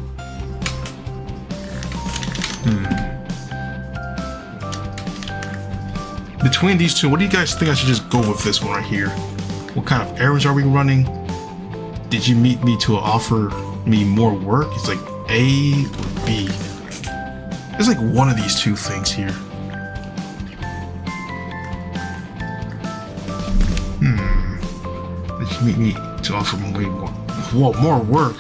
[SPEAKER 1] Between these two, what do you guys think I should just go with this one right here? What kind of errands are we running? Did you meet me to offer me more work? It's like A or B. It's like one of these two things here. Did you meet me to offer me more? Whoa, more work?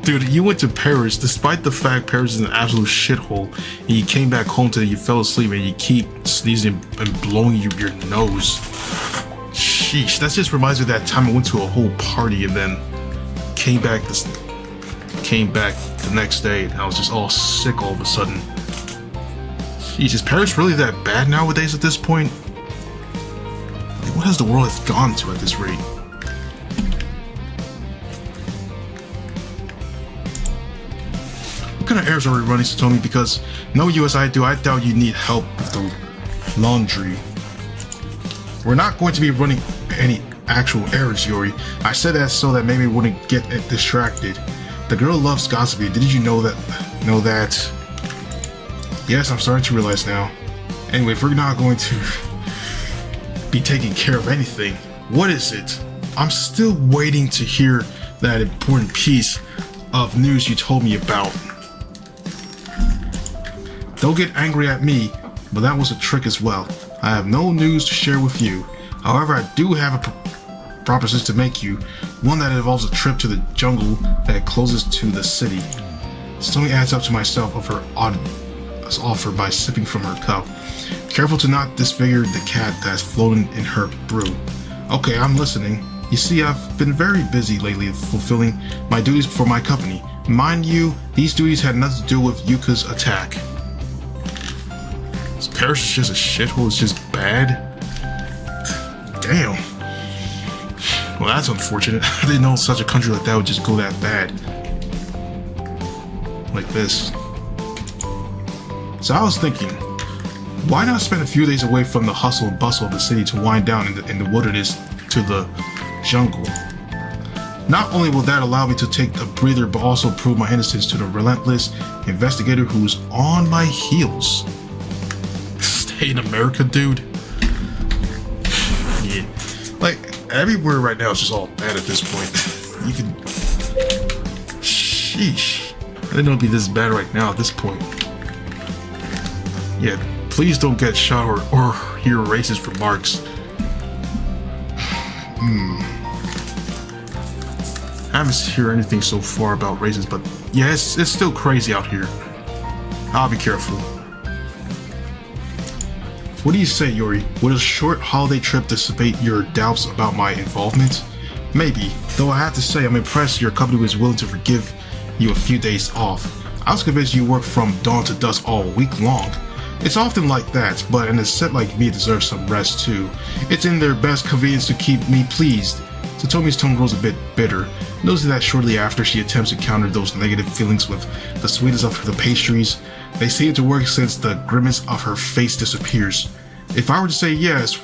[SPEAKER 1] Dude, you went to Paris despite the fact Paris is an absolute shithole, and you came back home today, you fell asleep, and you keep sneezing and blowing your nose. Sheesh, that just reminds me of that time I went to a whole party and then came back the next day, and I was just all sick all of a sudden. Jeez, is Paris really that bad nowadays at this point? Like, what has the world gone to at this rate? What kind of errands are we running, Satomi? Because knowing you as I do, I doubt you need help with the laundry. We're not going to be running any actual errands, Yuri. I said that so that maybe we wouldn't get distracted. The girl loves gossiping. Did you know that? Yes, I'm starting to realize now. Anyway, if we're not going to be taking care of anything, what is it? I'm still waiting to hear that important piece of news you told me about. Don't get angry at me, but that was a trick as well. I have no news to share with you. However, I do have a proposition to make you, one that involves a trip to the jungle that closes to the city. Satomi adds up to myself of her offer by sipping from her cup. Careful to not disfigure the cat that's floating in her brew. Okay, I'm listening. You see, I've been very busy lately fulfilling my duties for my company. Mind you, these duties had nothing to do with Yuka's attack. Is Paris just a shithole? It's just bad? Damn. Well, that's unfortunate. I didn't know such a country like that would just go that bad. Like this. So I was thinking, why not spend a few days away from the hustle and bustle of the city to wind down in the wilderness to the jungle? Not only will that allow me to take a breather, but also prove my innocence to the relentless investigator who's on my heels. Stay in America, dude? Yeah. Like, everywhere right now is just all bad at this point. You can... Sheesh. I didn't know it'd be this bad right now at this point. Yeah, please don't get shot or hear racist remarks. I haven't heard anything so far about racism, but yeah, it's still crazy out here. I'll be careful. What do you say, Yuri? Would a short holiday trip dissipate your doubts about my involvement? Maybe, though I have to say I'm impressed your company was willing to forgive you a few days off. I was convinced you worked from dawn to dusk all week long. It's often like that, but an asset like me deserves some rest too. It's in their best convenience to keep me pleased. Satomi's tone grows a bit bitter, noticing that shortly after she attempts to counter those negative feelings with the sweetness of the pastries. They seem to work since the grimace of her face disappears. If I were to say yes,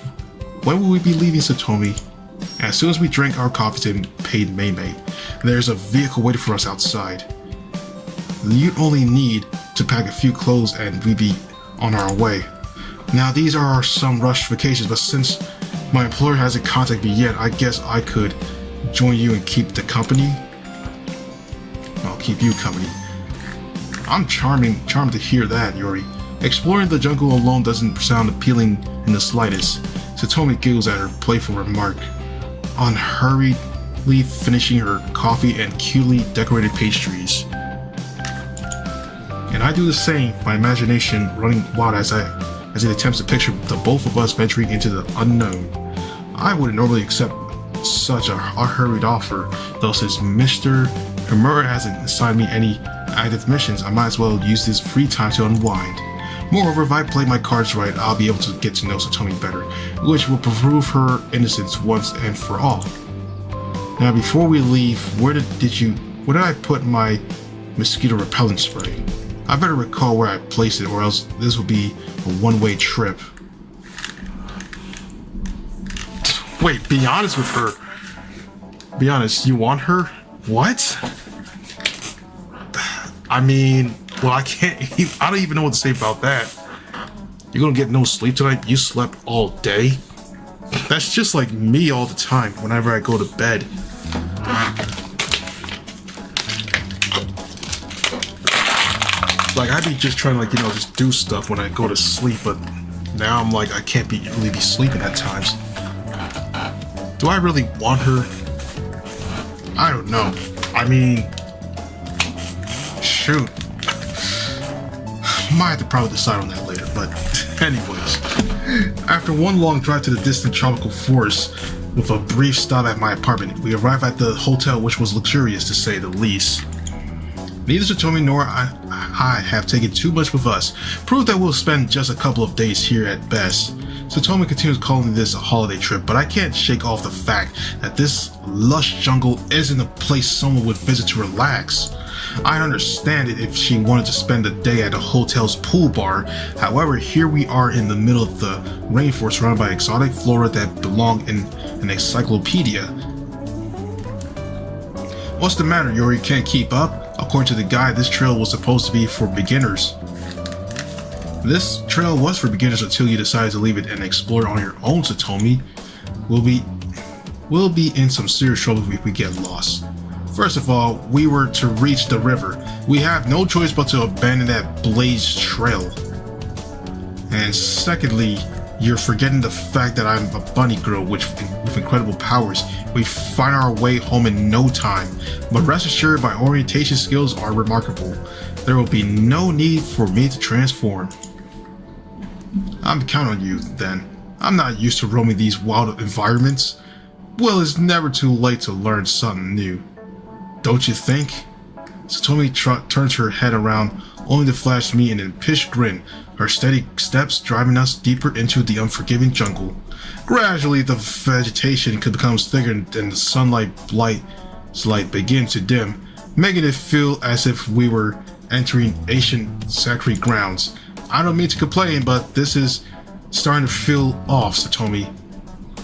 [SPEAKER 1] when will we be leaving, Satomi? As soon as we drank our coffee and paid Mei, there's a vehicle waiting for us outside. You only need to pack a few clothes and we'd be on our way. Now these are some rushed vacations, but since my employer hasn't contacted me yet, I guess I could join you and keep the company. I'll keep you company. I'm charmed to hear that, Yuri. Exploring the jungle alone doesn't sound appealing in the slightest. Satomi giggles at her playful remark, unhurriedly finishing her coffee and cutely decorated pastries. And I do the same, my imagination running wild as it attempts to picture the both of us venturing into the unknown. I wouldn't normally accept such a hurried offer, though since Mr. Himura hasn't assigned me any active missions, I might as well use this free time to unwind. Moreover, if I play my cards right, I'll be able to get to know Satomi better, which will prove her innocence once and for all. Now, before we leave, where did I put my mosquito repellent spray? I better recall where I placed it, or else this will be a one-way trip. Wait, be honest with her. Be honest, you want her? What? I mean, well, I don't even know what to say about that. You're gonna get no sleep tonight? You slept all day? That's just like me all the time whenever I go to bed. Like, I'd be just trying to, like, just do stuff when I go to sleep, but now I'm like, I can't really be sleeping at times. Do I really want her? I don't know. I mean, shoot. Might have to probably decide on that later, but anyways. After one long drive to the distant tropical forest, with a brief stop at my apartment, we arrived at the hotel, which was luxurious to say the least. Neither Satomi nor I have taken too much with us, proof that we'll spend just a couple of days here at best. Satomi continues calling this a holiday trip, but I can't shake off the fact that this lush jungle isn't a place someone would visit to relax. I'd understand it if she wanted to spend a day at a hotel's pool bar. However, here we are in the middle of the rainforest surrounded by exotic flora that belong in an encyclopedia. What's the matter, Yuri? Can't keep up? According to the guide, this trail was supposed to be for beginners. This trail was for beginners until you decide to leave it and explore on your own, Satomi. We'll be in some serious trouble if we get lost. First of all, we were to reach the river. We have no choice but to abandon that blazed trail. And secondly, you're forgetting the fact that I'm a bunny girl with incredible powers. We find our way home in no time, but rest assured my orientation skills are remarkable. There will be no need for me to transform. I'm counting on you, then. I'm not used to roaming these wild environments. Well, it's never too late to learn something new. Don't you think? Satomi turns her head around, only to flash me an impish grin, her steady steps driving us deeper into the unforgiving jungle. Gradually, the vegetation becomes thicker and the sunlight light begins to dim, making it feel as if we were entering ancient sacred grounds. I don't mean to complain, but this is starting to feel off, Satomi.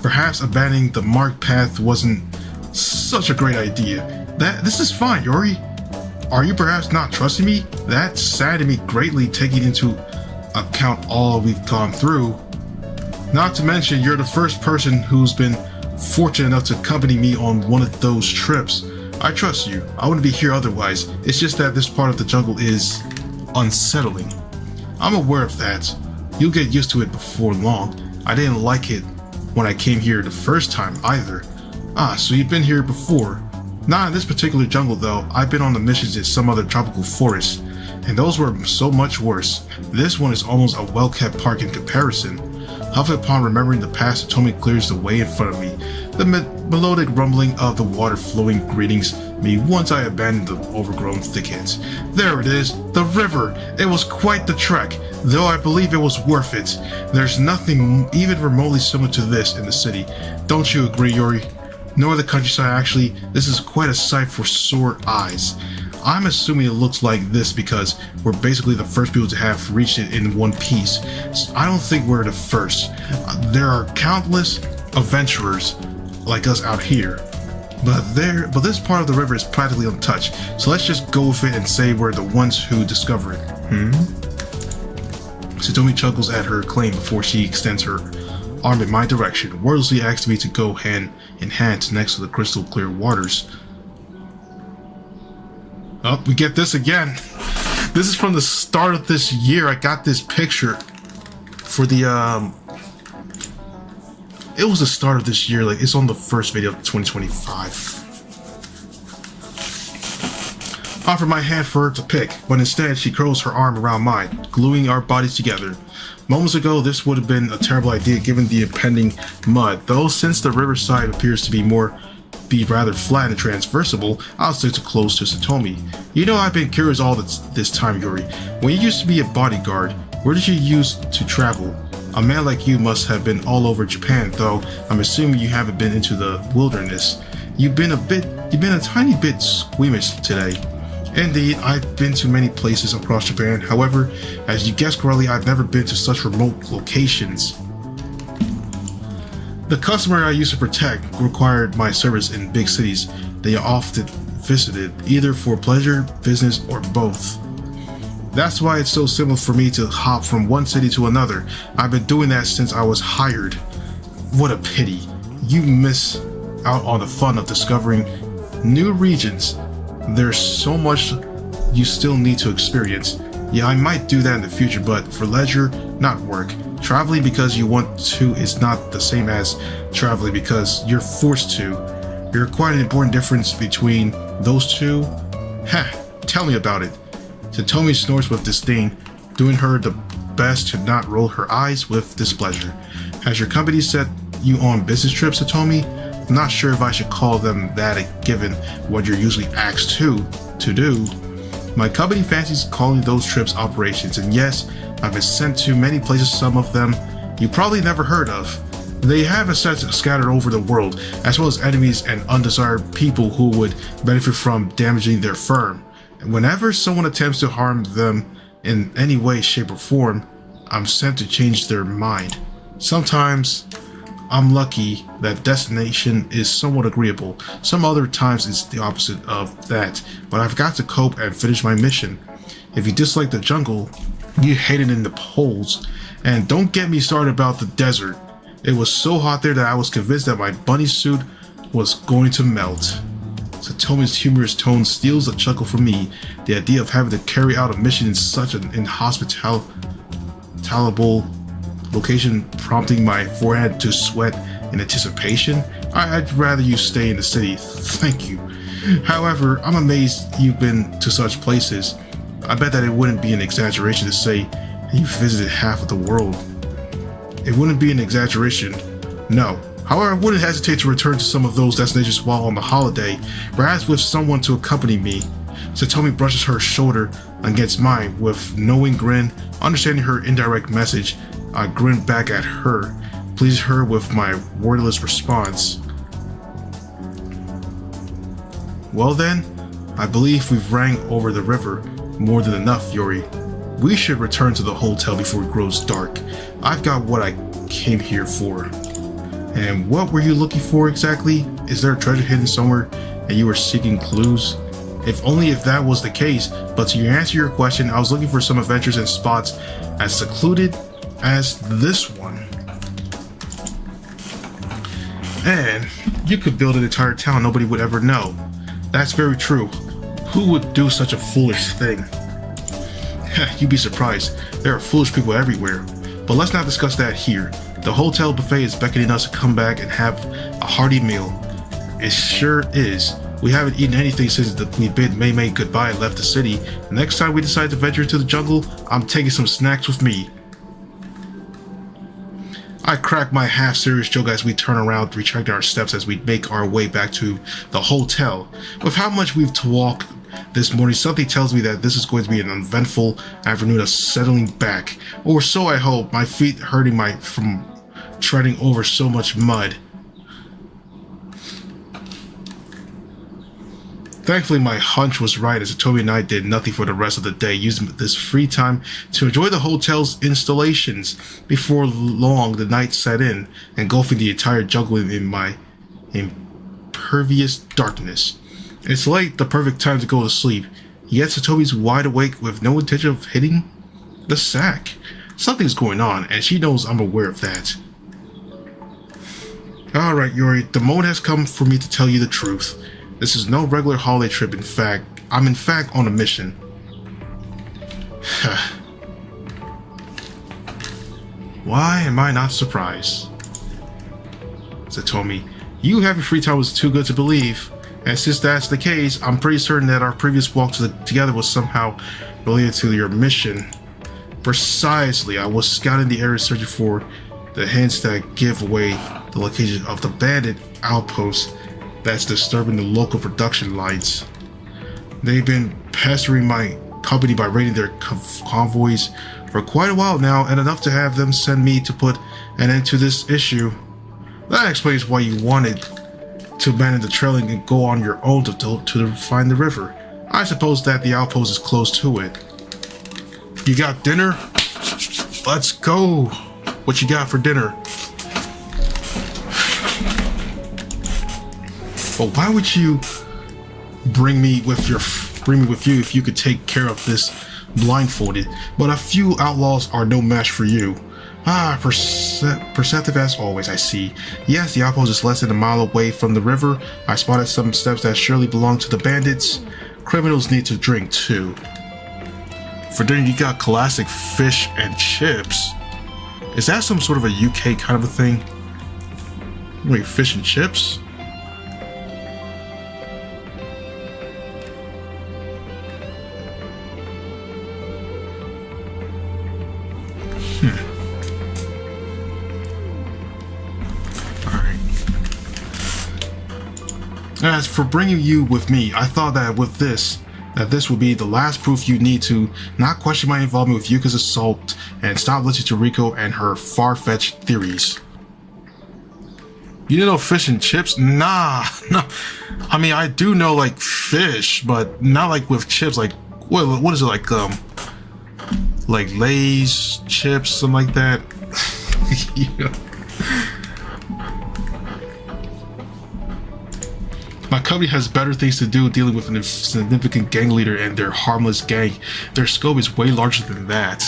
[SPEAKER 1] Perhaps abandoning the marked path wasn't such a great idea. This is fine, Yuri. Are you perhaps not trusting me? That saddened me greatly, taking into account all we've gone through. Not to mention, you're the first person who's been fortunate enough to accompany me on one of those trips. I trust you. I wouldn't be here otherwise. It's just that this part of the jungle is unsettling. I'm aware of that. You'll get used to it before long. I didn't like it when I came here the first time either. Ah, so you've been here before. Not in this particular jungle though. I've been on the missions in some other tropical forests, and those were so much worse. This one is almost a well-kept park in comparison. Huffing upon remembering the past, Satomi clears the way in front of me. The melodic rumbling of the water flowing greetings me once I abandoned the overgrown thickets. There it is, the river. It was quite the trek, though I believe it was worth it. There's nothing even remotely similar to this in the city. Don't you agree, Yuri? Nor the countryside. Actually, this is quite a sight for sore eyes. I'm assuming it looks like this because we're basically the first people to have reached it in one piece. I don't think we're the first. There are countless adventurers like us out here, but this part of the river is practically untouched. So let's just go with it and say we're the ones who discover it. Satomi chuckles at her claim before she extends her arm in my direction, wordlessly asks me to go hand in hand next to the crystal clear waters. Oh, we get this again. This is from the start of this year. I got this picture for the it was the start of this year. Like, it's on the first video of 2025. I offer my hand for her to pick, but instead she curls her arm around mine, gluing our bodies together. Moments ago, this would have been a terrible idea given the impending mud, though since the riverside appears to be rather flat and transversible, I'll stick to close to Satomi. You know, I've been curious all this time, Yuri. When you used to be a bodyguard, Where did you use to travel? A man like you must have been all over Japan, though I'm assuming you haven't been into the wilderness. You've been a tiny bit squeamish today. Indeed, I've been to many places across Japan. However, as you guessed correctly, I've never been to such remote locations. The customer I used to protect required my service in big cities they often visited, either for pleasure, business, or both. That's why it's so simple for me to hop from one city to another. I've been doing that since I was hired. What a pity. You miss out on the fun of discovering new regions. There's so much you still need to experience. Yeah, I might do that in the future, but for leisure, not work. Traveling because you want to is not the same as traveling because you're forced to. There's quite an important difference between those two. Tell me about it. Satomi snorts with disdain, doing her the best to not roll her eyes with displeasure. Has your company set you on business trips, Satomi? I'm not sure if I should call them that given what you're usually asked to do. My company fancies calling those trips operations, and yes, I've been sent to many places, some of them you probably never heard of. They have assets scattered over the world, as well as enemies and undesired people who would benefit from damaging their firm. And whenever someone attempts to harm them in any way, shape, or form, I'm sent to change their mind. Sometimes I'm lucky that destination is somewhat agreeable. Some other times it's the opposite of that, but I've got to cope and finish my mission. If you dislike the jungle, you hate it in the poles. And don't get me started about the desert. It was so hot there that I was convinced that my bunny suit was going to melt. Satomi's humorous tone steals a chuckle from me. The idea of having to carry out a mission in such an inhospitable location prompting my forehead to sweat in anticipation. I'd rather you stay in the city, thank you. However, I'm amazed you've been to such places. I bet that it wouldn't be an exaggeration to say you visited half of the world. It wouldn't be an exaggeration, no. However, I wouldn't hesitate to return to some of those destinations while on the holiday, perhaps with someone to accompany me. Satomi brushes her shoulder against mine with knowing grin. Understanding her indirect message, I grin back at her, please her with my wordless response. Well then, I believe we've rang over the river more than enough, Yuri. We should return to the hotel before it grows dark. I've got what I came here for. And what were you looking for exactly? Is there a treasure hidden somewhere and you were seeking clues? If only if that was the case, but to answer your question, I was looking for some adventures and spots as secluded as this one. And you could build an entire town nobody would ever know. That's very true. Who would do such a foolish thing? You'd be surprised. There are foolish people everywhere. But let's not discuss that here. The hotel buffet is beckoning us to come back and have a hearty meal. It sure is. We haven't eaten anything since we bid Mei Mei goodbye and left the city. The next time we decide to venture into the jungle, I'm taking some snacks with me. I crack my half-serious joke as we turn around, retracting our steps as we make our way back to the hotel. With how much we've to walk this morning, something tells me that this is going to be an eventful afternoon of settling back. Or so I hope, my feet hurting from treading over so much mud. Thankfully, my hunch was right as Satomi and I did nothing for the rest of the day, using this free time to enjoy the hotel's installations. Before long, the night set in, engulfing the entire jungle in my impervious darkness. It's late, the perfect time to go to sleep, yet Satomi's wide awake with no intention of hitting the sack. Something's going on, and she knows I'm aware of that. Alright, Yuri, the moment has come for me to tell you the truth. This is no regular holiday trip, I'm in fact on a mission. Why am I not surprised? Satomi, you having free time was too good to believe. And since that's the case, I'm pretty certain that our previous walk together was somehow related to your mission. Precisely, I was scouting the area searching for the hints that give away the location of the bandit outpost that's disturbing the local production lines. They've been pestering my company by raiding their convoys for quite a while now, and enough to have them send me to put an end to this issue. That explains why you wanted to abandon the trailing and go on your own to find the river. I suppose that the outpost is close to it. You got dinner? Let's go. What you got for dinner? But why would you bring me with you if you could take care of this blindfolded? But a few outlaws are no match for you. Perceptive as always, I see. Yes, the outpost is less than a mile away from the river. I spotted some steps that surely belong to the bandits. Criminals need to drink too. For dinner, you got classic fish and chips. Is that some sort of a UK kind of a thing? Wait, fish and chips? As for bringing you with me, I thought that this would be the last proof you need to not question my involvement with Yuka's assault and stop listening to Riko and her far-fetched theories. You didn't know fish and chips? Nah, no. I mean, I do know like fish, but not like with chips. Like what is it like Lay's chips, something like that. Yeah. My company has better things to do dealing with an significant gang leader and their harmless gang. Their scope is way larger than that.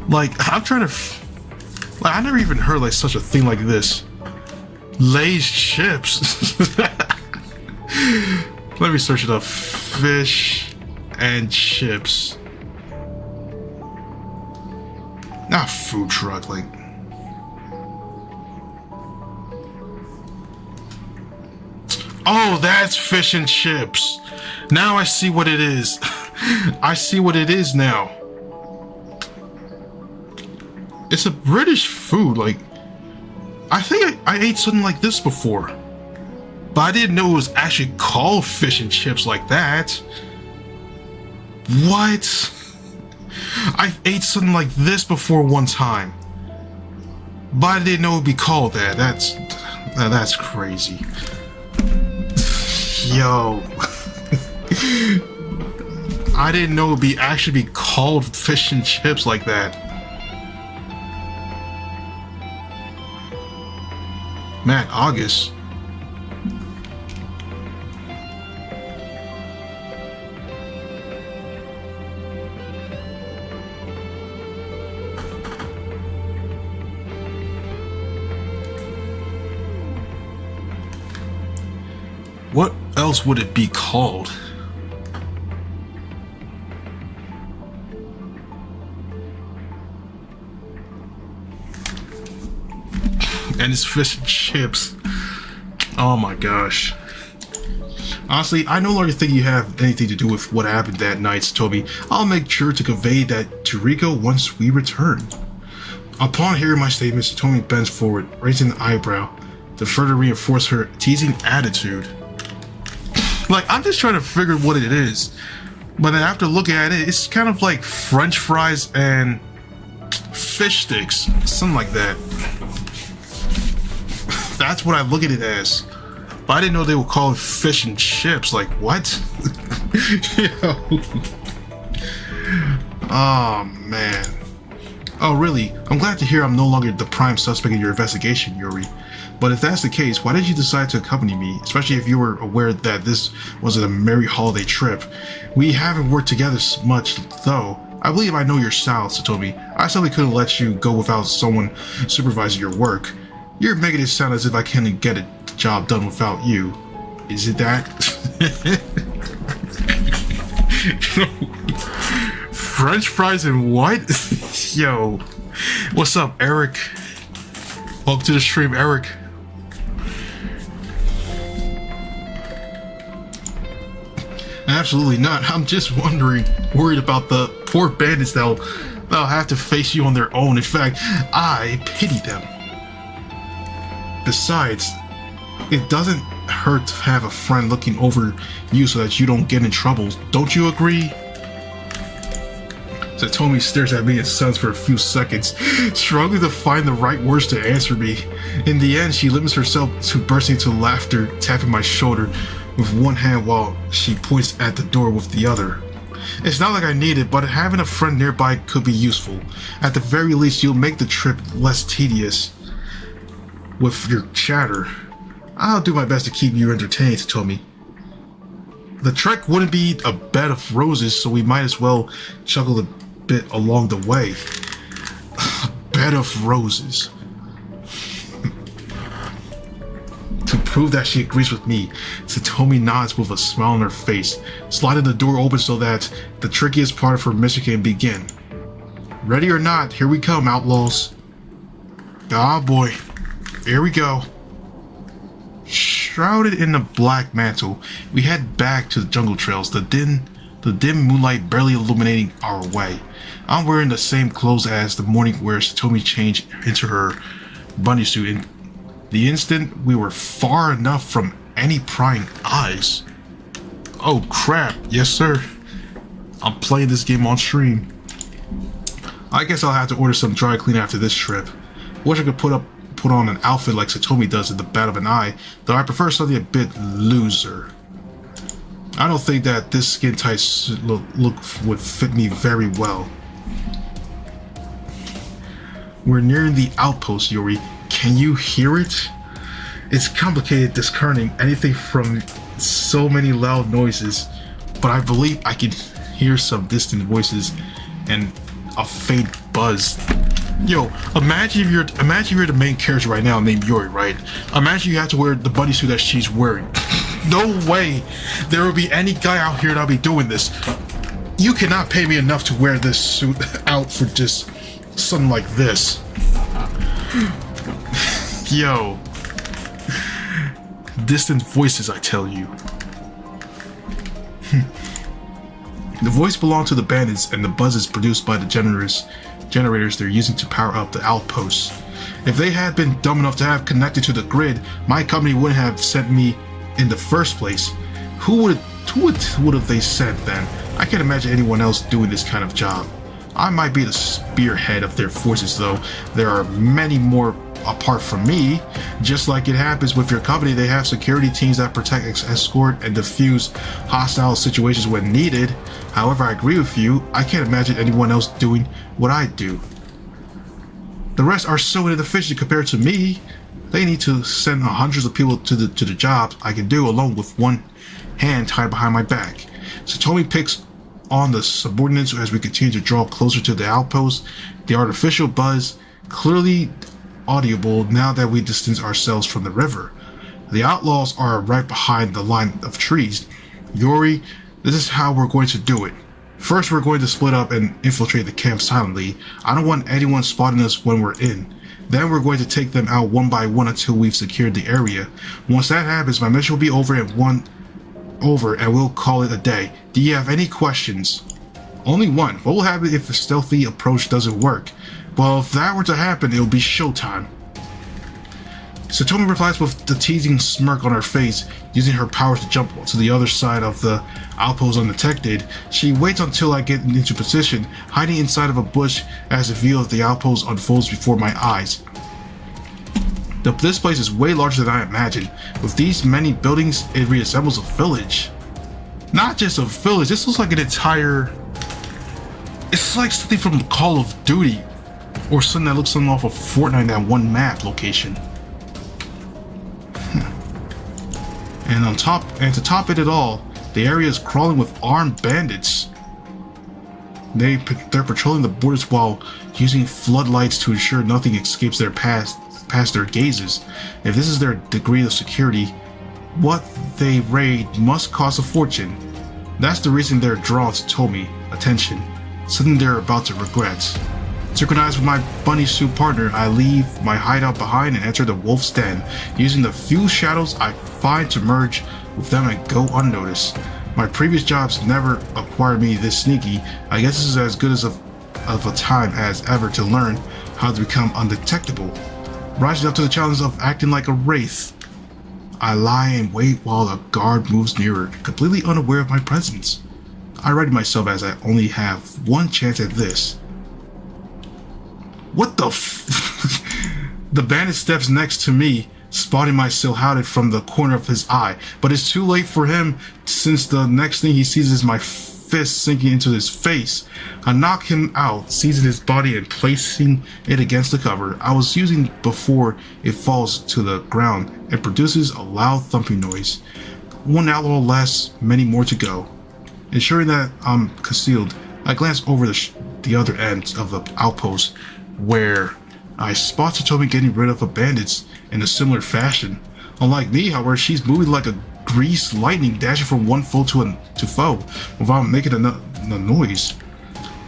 [SPEAKER 1] Like, I'm trying to... Like, I never even heard like such a thing like this. Lay's chips. Let me search it up. Fish and chips. Not food truck, like... Oh, that's fish and chips. Now I see what it is. I see what it is now. It's a British food, like... I think I ate something like this before. But I didn't know it was actually called fish and chips like that. What? I ate something like this before one time. But I didn't know it would be called that. That's crazy. Yo. I didn't know it would actually be called fish and chips like that. Man, August. What else would it be called? And it's fish and chips. Oh my gosh. Honestly, I no longer think you have anything to do with what happened that night, Satomi. I'll make sure to convey that to Riko once we return. Upon hearing my statement, Satomi bends forward, raising an eyebrow to further reinforce her teasing attitude. Like, I'm just trying to figure what it is. But then after looking at it, it's kind of like French fries and fish sticks. Something like that. That's what I look at it as. But I didn't know they would call it fish and chips. Like, what? Oh, man. Oh, really? I'm glad to hear I'm no longer the prime suspect in your investigation, Yuri. But if that's the case, why did you decide to accompany me? Especially if you were aware that this wasn't a merry holiday trip. We haven't worked together much, though. I believe I know your style, Satomi. I simply couldn't let you go without someone supervising your work. You're making it sound as if I can't get a job done without you. Is it that? French fries and what? Yo. What's up, Eric? Welcome to the stream, Eric. Absolutely not. I'm just worried about the poor bandits that'll have to face you on their own. In fact, I pity them. Besides, it doesn't hurt to have a friend looking over you so that you don't get in trouble. Don't you agree? Satomi stares at me in silence for a few seconds, struggling to find the right words to answer me. In the end, she limits herself to bursting into laughter, tapping my shoulder with one hand while she points at the door with the other. It's not like I need it, but having a friend nearby could be useful. At the very least, you'll make the trip less tedious with your chatter. I'll do my best to keep you entertained, Satomi. The trek wouldn't be a bed of roses, so we might as well chuckle a bit along the way. A bed of roses. To prove that she agrees with me, Satomi nods with a smile on her face, sliding the door open so that the trickiest part of her mission can begin. Ready or not, here we come, outlaws. Ah boy, here we go. Shrouded in a black mantle, we head back to the jungle trails, the dim moonlight barely illuminating our way. I'm wearing the same clothes as the morning where Satomi changed into her bunny suit in the instant we were far enough from any prying eyes. Oh crap, yes sir. I'm playing this game on stream. I guess I'll have to order some dry clean after this trip. Wish I could put on an outfit like Satomi does in the bat of an eye, though I prefer something a bit looser. I don't think that this skin tight look would fit me very well. We're nearing the outpost, Yuri. Can you hear it? It's complicated discerning anything from so many loud noises, but I believe I can hear some distant voices and a faint buzz. Yo, imagine if you're the main character right now named Yuri, right? Imagine you have to wear the bunny suit that she's wearing. No way there will be any guy out here that'll be doing this. You cannot pay me enough to wear this suit out for just something like this. Yo. Distant voices, I tell you. The voice belonged to the bandits, and the buzz is produced by the generators they're using to power up the outposts. If they had been dumb enough to have connected to the grid, my company wouldn't have sent me in the first place. Who would have they sent then? I can't imagine anyone else doing this kind of job. I might be the spearhead of their forces, though. There are many more apart from me. Just like it happens with your company, they have security teams that protect, escort, and defuse hostile situations when needed. However, I agree with you. I can't imagine anyone else doing what I do. The rest are so inefficient compared to me. They need to send hundreds of people to the jobs I can do alone with one hand tied behind my back. Satomi picks on the subordinates as we continue to draw closer to the outpost. The artificial buzz clearly audible now that we distance ourselves from the river. The outlaws are right behind the line of trees. Yuri, this is how we're going to do it. First, we're going to split up and infiltrate the camp silently. I don't want anyone spotting us when we're in. Then we're going to take them out one by one until we've secured the area. Once that happens, my mission will be over and we'll call it a day. Do you have any questions? Only one. What will happen if the stealthy approach doesn't work? Well, if that were to happen, it'll be showtime. Satomi replies with the teasing smirk on her face, using her powers to jump to the other side of the outpost undetected. She waits until I get into position, hiding inside of a bush as the view of the outpost unfolds before my eyes. This place is way larger than I imagined. With these many buildings, it resembles a village. Not just a village, this looks like an entire... It's like something from Call of Duty, or something that looks something off of Fortnite, that one map location. And to top it all, the area is crawling with armed bandits. They're patrolling the borders while using floodlights to ensure nothing escapes their past their gazes. If this is their degree of security, what they raid must cost a fortune. That's the reason they're drawn to Satomi attention, something they're about to regret. Synchronized with my bunny suit partner, I leave my hideout behind and enter the wolf's den, using the few shadows I find to merge with them and go unnoticed. My previous jobs never acquired me this sneaky. I guess this is as good as of a time as ever to learn how to become undetectable. Rising up to the challenge of acting like a wraith, I lie and wait while a guard moves nearer, completely unaware of my presence. I ready myself as I only have one chance at this. What the The bandit steps next to me, spotting my silhouette from the corner of his eye, but it's too late for him since the next thing he sees is my fist sinking into his face. I knock him out, seizing his body and placing it against the cover I was using before it falls to the ground and produces a loud thumping noise. One outlaw less, many more to go. Ensuring that I'm concealed, I glance over the other end of the outpost where I spot Satomi getting rid of the bandits in a similar fashion. Unlike me, however, she's moving like a greased lightning, dashing from one foe to foe without making a noise.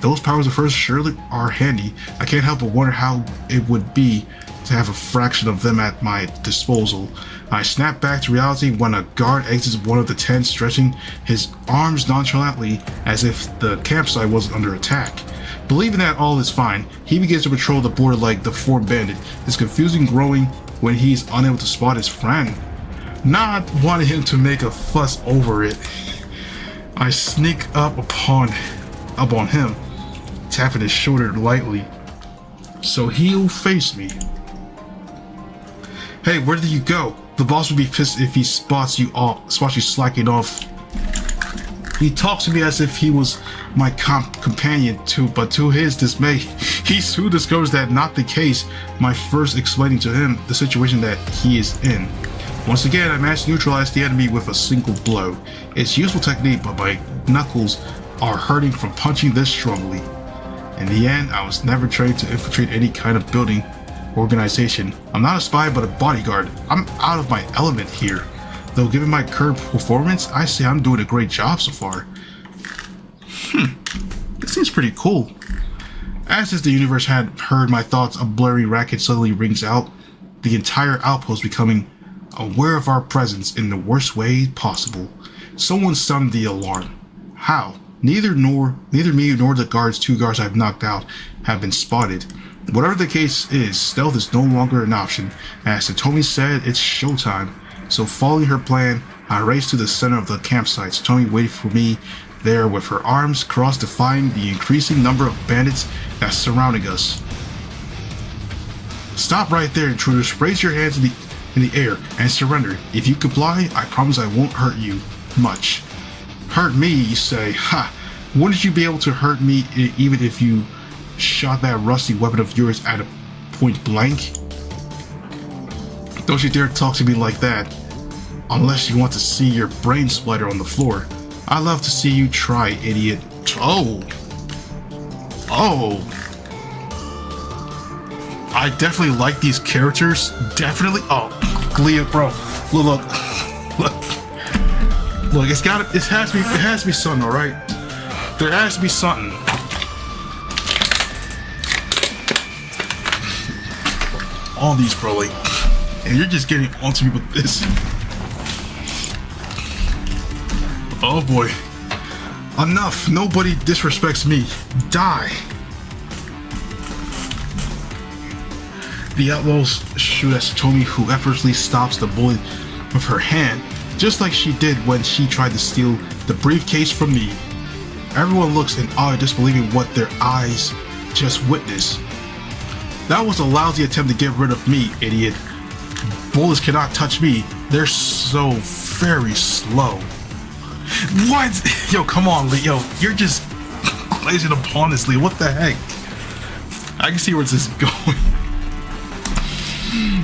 [SPEAKER 1] Those powers of hers surely are handy. I can't help but wonder how it would be to have a fraction of them at my disposal. I snap back to reality when a guard exits one of the tents, stretching his arms nonchalantly as if the campsite wasn't under attack. Believing that all is fine, he begins to patrol the border like the fourth bandit, his confusion growing when he's unable to spot his friend. Not wanting him to make a fuss over it, I sneak up on him, tapping his shoulder lightly so he'll face me. Hey, where did you go? The boss would be pissed if he spots you slacking off. He talks to me as if he was my companion too, but to his dismay, he soon discovers that not the case. My first explaining to him the situation that he is in. Once again, I managed to neutralize the enemy with a single blow. It's useful technique, but my knuckles are hurting from punching this strongly. In the end, I was never trained to infiltrate any kind of building organization. I'm not a spy, but a bodyguard. I'm out of my element here. Though given my current performance, I say I'm doing a great job so far. This seems pretty cool. As if the universe had heard my thoughts, a blurry racket suddenly rings out, the entire outpost becoming aware of our presence in the worst way possible. Someone sounded the alarm. How? Neither me nor the two guards I've knocked out have been spotted. Whatever the case is, stealth is no longer an option. As Satomi said, it's showtime. So following her plan, I race to the center of the campsite. Satomi waited for me there with her arms crossed, defying the increasing number of bandits that's surrounding us. Stop right there, intruders. Raise your hands in the air and surrender. If you comply, I promise I won't hurt you much. Hurt me, you say? Ha! Wouldn't you be able to hurt me even if you shot that rusty weapon of yours at a point blank? Don't you dare talk to me like that, unless you want to see your brain splatter on the floor. I love to see you try, idiot. Oh! I definitely like these characters. Definitely. Oh, Glee, bro. Look. Look, it has to be something, alright? There has to be something. All these, bro, like, and you're just getting onto me with this. Oh boy. Enough. Nobody disrespects me. Die. The outlaws shoot at Satomi, who effortlessly stops the bullet with her hand, just like she did when she tried to steal the briefcase from me. Everyone looks in awe, disbelieving what their eyes just witnessed. That was a lousy attempt to get rid of me, idiot. Bullets cannot touch me. They're so very slow. What? Yo, come on, Lee. Yo, you're just glazing upon this, Lee. What the heck? I can see where this is going.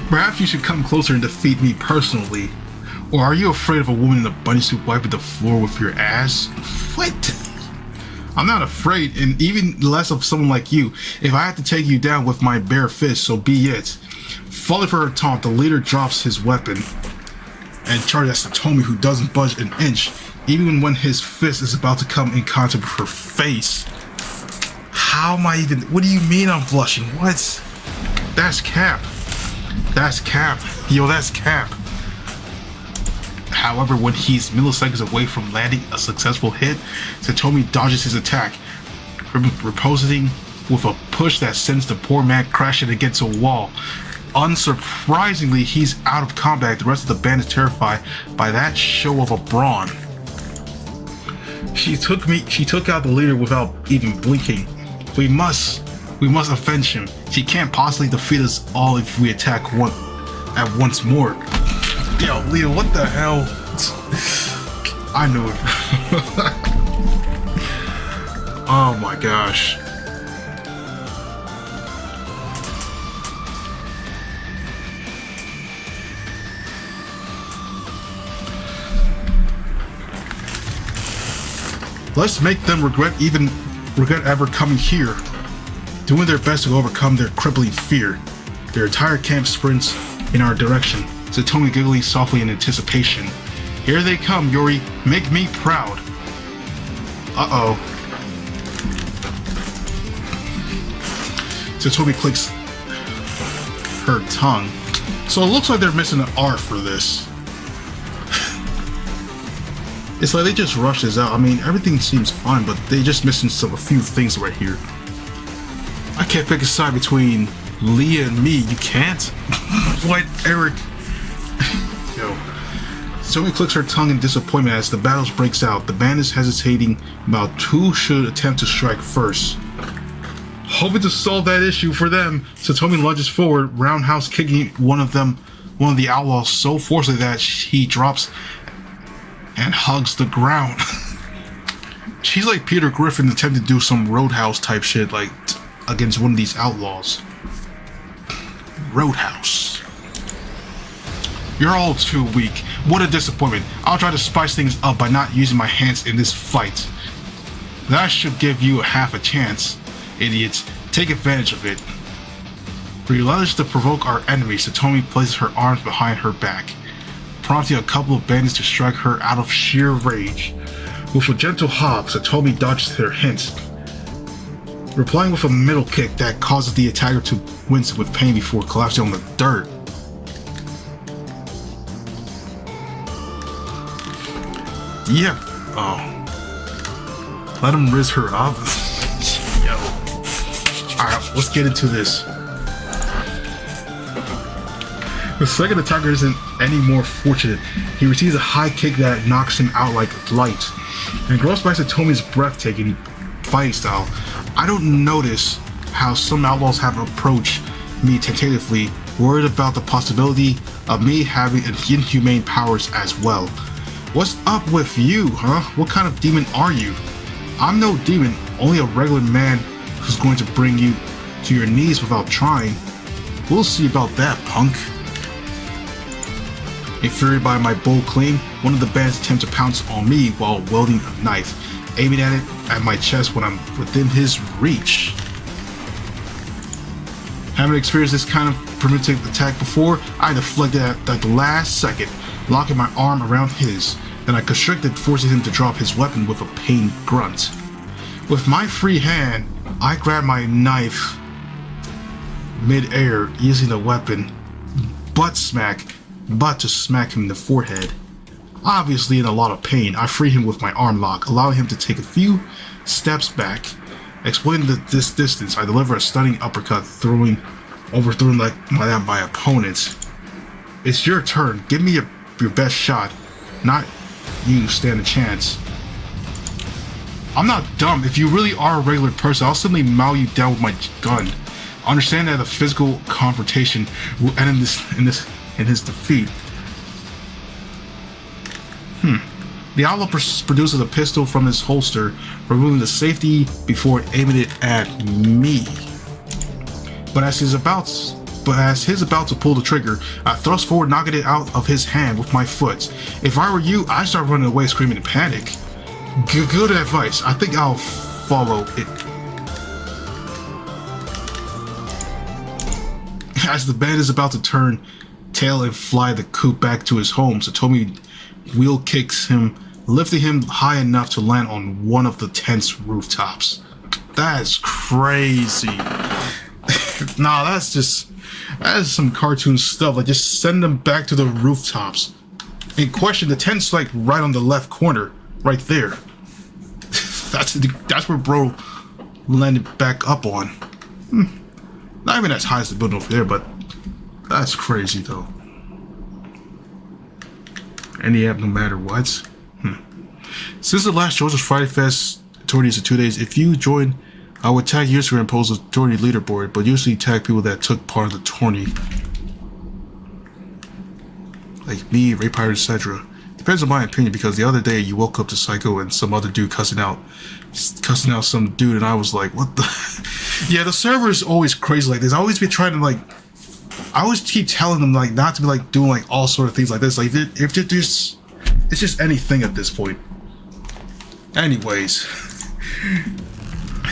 [SPEAKER 1] Perhaps you should come closer and defeat me personally. Or are you afraid of a woman in a bunny suit wiping the floor with your ass? What? I'm not afraid, and even less of someone like you. If I have to take you down with my bare fist, so be it. Falling for her taunt, the leader drops his weapon and charges at Satomi, who doesn't budge an inch, even when his fist is about to come in contact with her face. How am I even... What do you mean I'm blushing? What? That's cap. That's cap. Yo, that's cap. However, when he's milliseconds away from landing a successful hit, Satomi dodges his attack, reposing with a push that sends the poor man crashing against a wall. Unsurprisingly, he's out of combat. The rest of the band is terrified by that show of a brawn. She took out the leader without even blinking. We must avenge him. She can't possibly defeat us all if we attack one at once more. Yo, Leo, what the hell? I knew it. Oh my gosh. Let's make them regret ever coming here. Doing their best to overcome their crippling fear. Their entire camp sprints in our direction. Satomi giggling softly in anticipation. Here they come, Yuri. Make me proud. Uh-oh. Satomi clicks her tongue. So it looks like they're missing an R for this. It's like they just rushed this out. I mean, everything seems fine, but they just missing a few things right here. I can't pick a side between Leah and me. You can't? What, Eric? Yo. Satomi clicks her tongue in disappointment as the battle breaks out. The band is hesitating about who should attempt to strike first. Hoping to solve that issue for them, Satomi lunges forward, roundhouse kicking one of the outlaws so forcefully that he drops and hugs the ground. She's like Peter Griffin attempting to do some Roadhouse type shit, like against one of these outlaws. Roadhouse. You're all too weak. What a disappointment. I'll try to spice things up by not using my hands in this fight. That should give you half a chance. Idiots, take advantage of it. Relentless to provoke our enemy, Satomi places her arms behind her back, prompting a couple of bandits to strike her out of sheer rage. With a gentle hop, Satomi dodges their hints, replying with a middle kick that causes the attacker to wince with pain before collapsing on the dirt. Yeah. Oh. Let him riz her up. Yo. Alright, let's get into this. The second attacker isn't any more fortunate. He receives a high kick that knocks him out like light. Engrossed by Satomi's breathtaking fighting style, I don't notice how some outlaws have approached me tentatively, worried about the possibility of me having inhumane powers as well. What's up with you, huh? What kind of demon are you? I'm no demon, only a regular man who's going to bring you to your knees without trying. We'll see about that, punk. Infuriated by my bold claim, one of the bandits attempts to pounce on me while wielding a knife, aiming at it at my chest when I'm within his reach. Having experienced this kind of primitive attack before, I deflected at the last second, locking my arm around his. Then I constricted, forcing him to drop his weapon with a pained grunt. With my free hand, I grabbed my knife mid-air, using the weapon butt to smack him in the forehead. Obviously in a lot of pain, I freed him with my arm lock, allowing him to take a few steps back. Exploiting this distance, I deliver a stunning uppercut, overthrowing my opponent. It's your turn. Give me your best shot. Not you stand a chance. I'm not dumb. If you really are a regular person, I'll simply mow you down with my gun. Understand that a physical confrontation will end in his defeat. The outlaw produces a pistol from his holster, removing the safety before aiming it at me. But as he's about to pull the trigger, I thrust forward, knocking it out of his hand with my foot. If I were you, I'd start running away screaming in panic. Good advice. I think I'll follow it. As the band is about to turn tail and fly the coop back to his home, Satomi wheel kicks him, lifting him high enough to land on one of the tent's rooftops. That is crazy. Nah, that is some cartoon stuff. Like, just send them back to the rooftops. In question, the tent's like right on the left corner, right there. That's where bro landed back up on. Not even as high as the building over there, but that's crazy though. And yeah, no matter what. Since the last Georgia's Friday Fest tourney is in 2 days, if you join, I would tag user and post a tourney leaderboard, but usually tag people that took part of the tourney. Like me, Ray Pirate, etc. Depends on my opinion, because the other day you woke up to Psycho and some other dude cussing out some dude, and I was like, what the? Yeah, the server is always crazy like this. I always be trying to like, I always keep telling them like not to be like doing like all sort of things like this. Like if there's, it's just anything at this point. Anyways,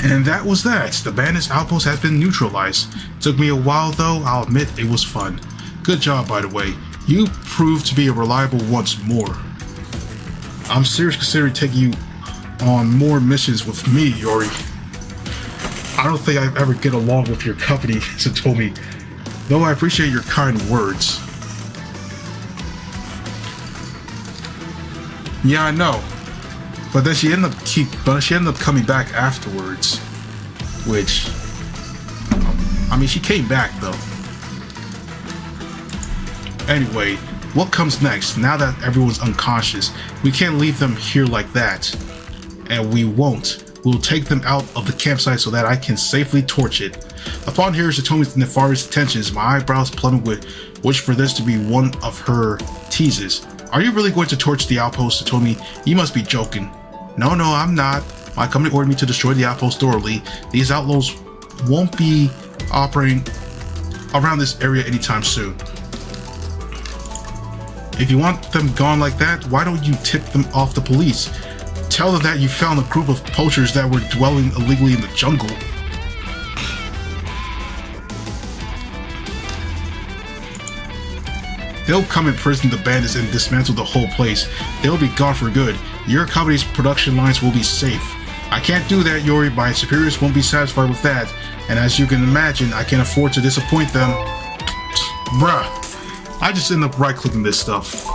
[SPEAKER 1] and that was that. The bandit's outpost has been neutralized. Took me a while though. I'll admit it was fun. Good job, by the way. You proved to be a reliable once more. I'm seriously considering taking you on more missions with me, Yori. I don't think I'd ever get along with your company, Satomi, though I appreciate your kind words. Yeah, I know. But then she ended up coming back afterwards. Which, I mean, she came back though. Anyway, what comes next? Now that everyone's unconscious, we can't leave them here like that. And we won't. We'll take them out of the campsite so that I can safely torch it. Upon hearing Satomi's nefarious intentions, my eyebrows plummeted with wish for this to be one of her teases. Are you really going to torch the outpost, Satomi? You must be joking. No, I'm not. My company ordered me to destroy the outpost thoroughly. These outlaws won't be operating around this area anytime soon. If you want them gone like that, why don't you tip them off the police? Tell them that you found a group of poachers that were dwelling illegally in the jungle. They'll come imprison the bandits and dismantle the whole place. They'll be gone for good. Your company's production lines will be safe. I can't do that, Yori. My superiors won't be satisfied with that. And as you can imagine, I can't afford to disappoint them. Bruh. I just end up right-clicking this stuff.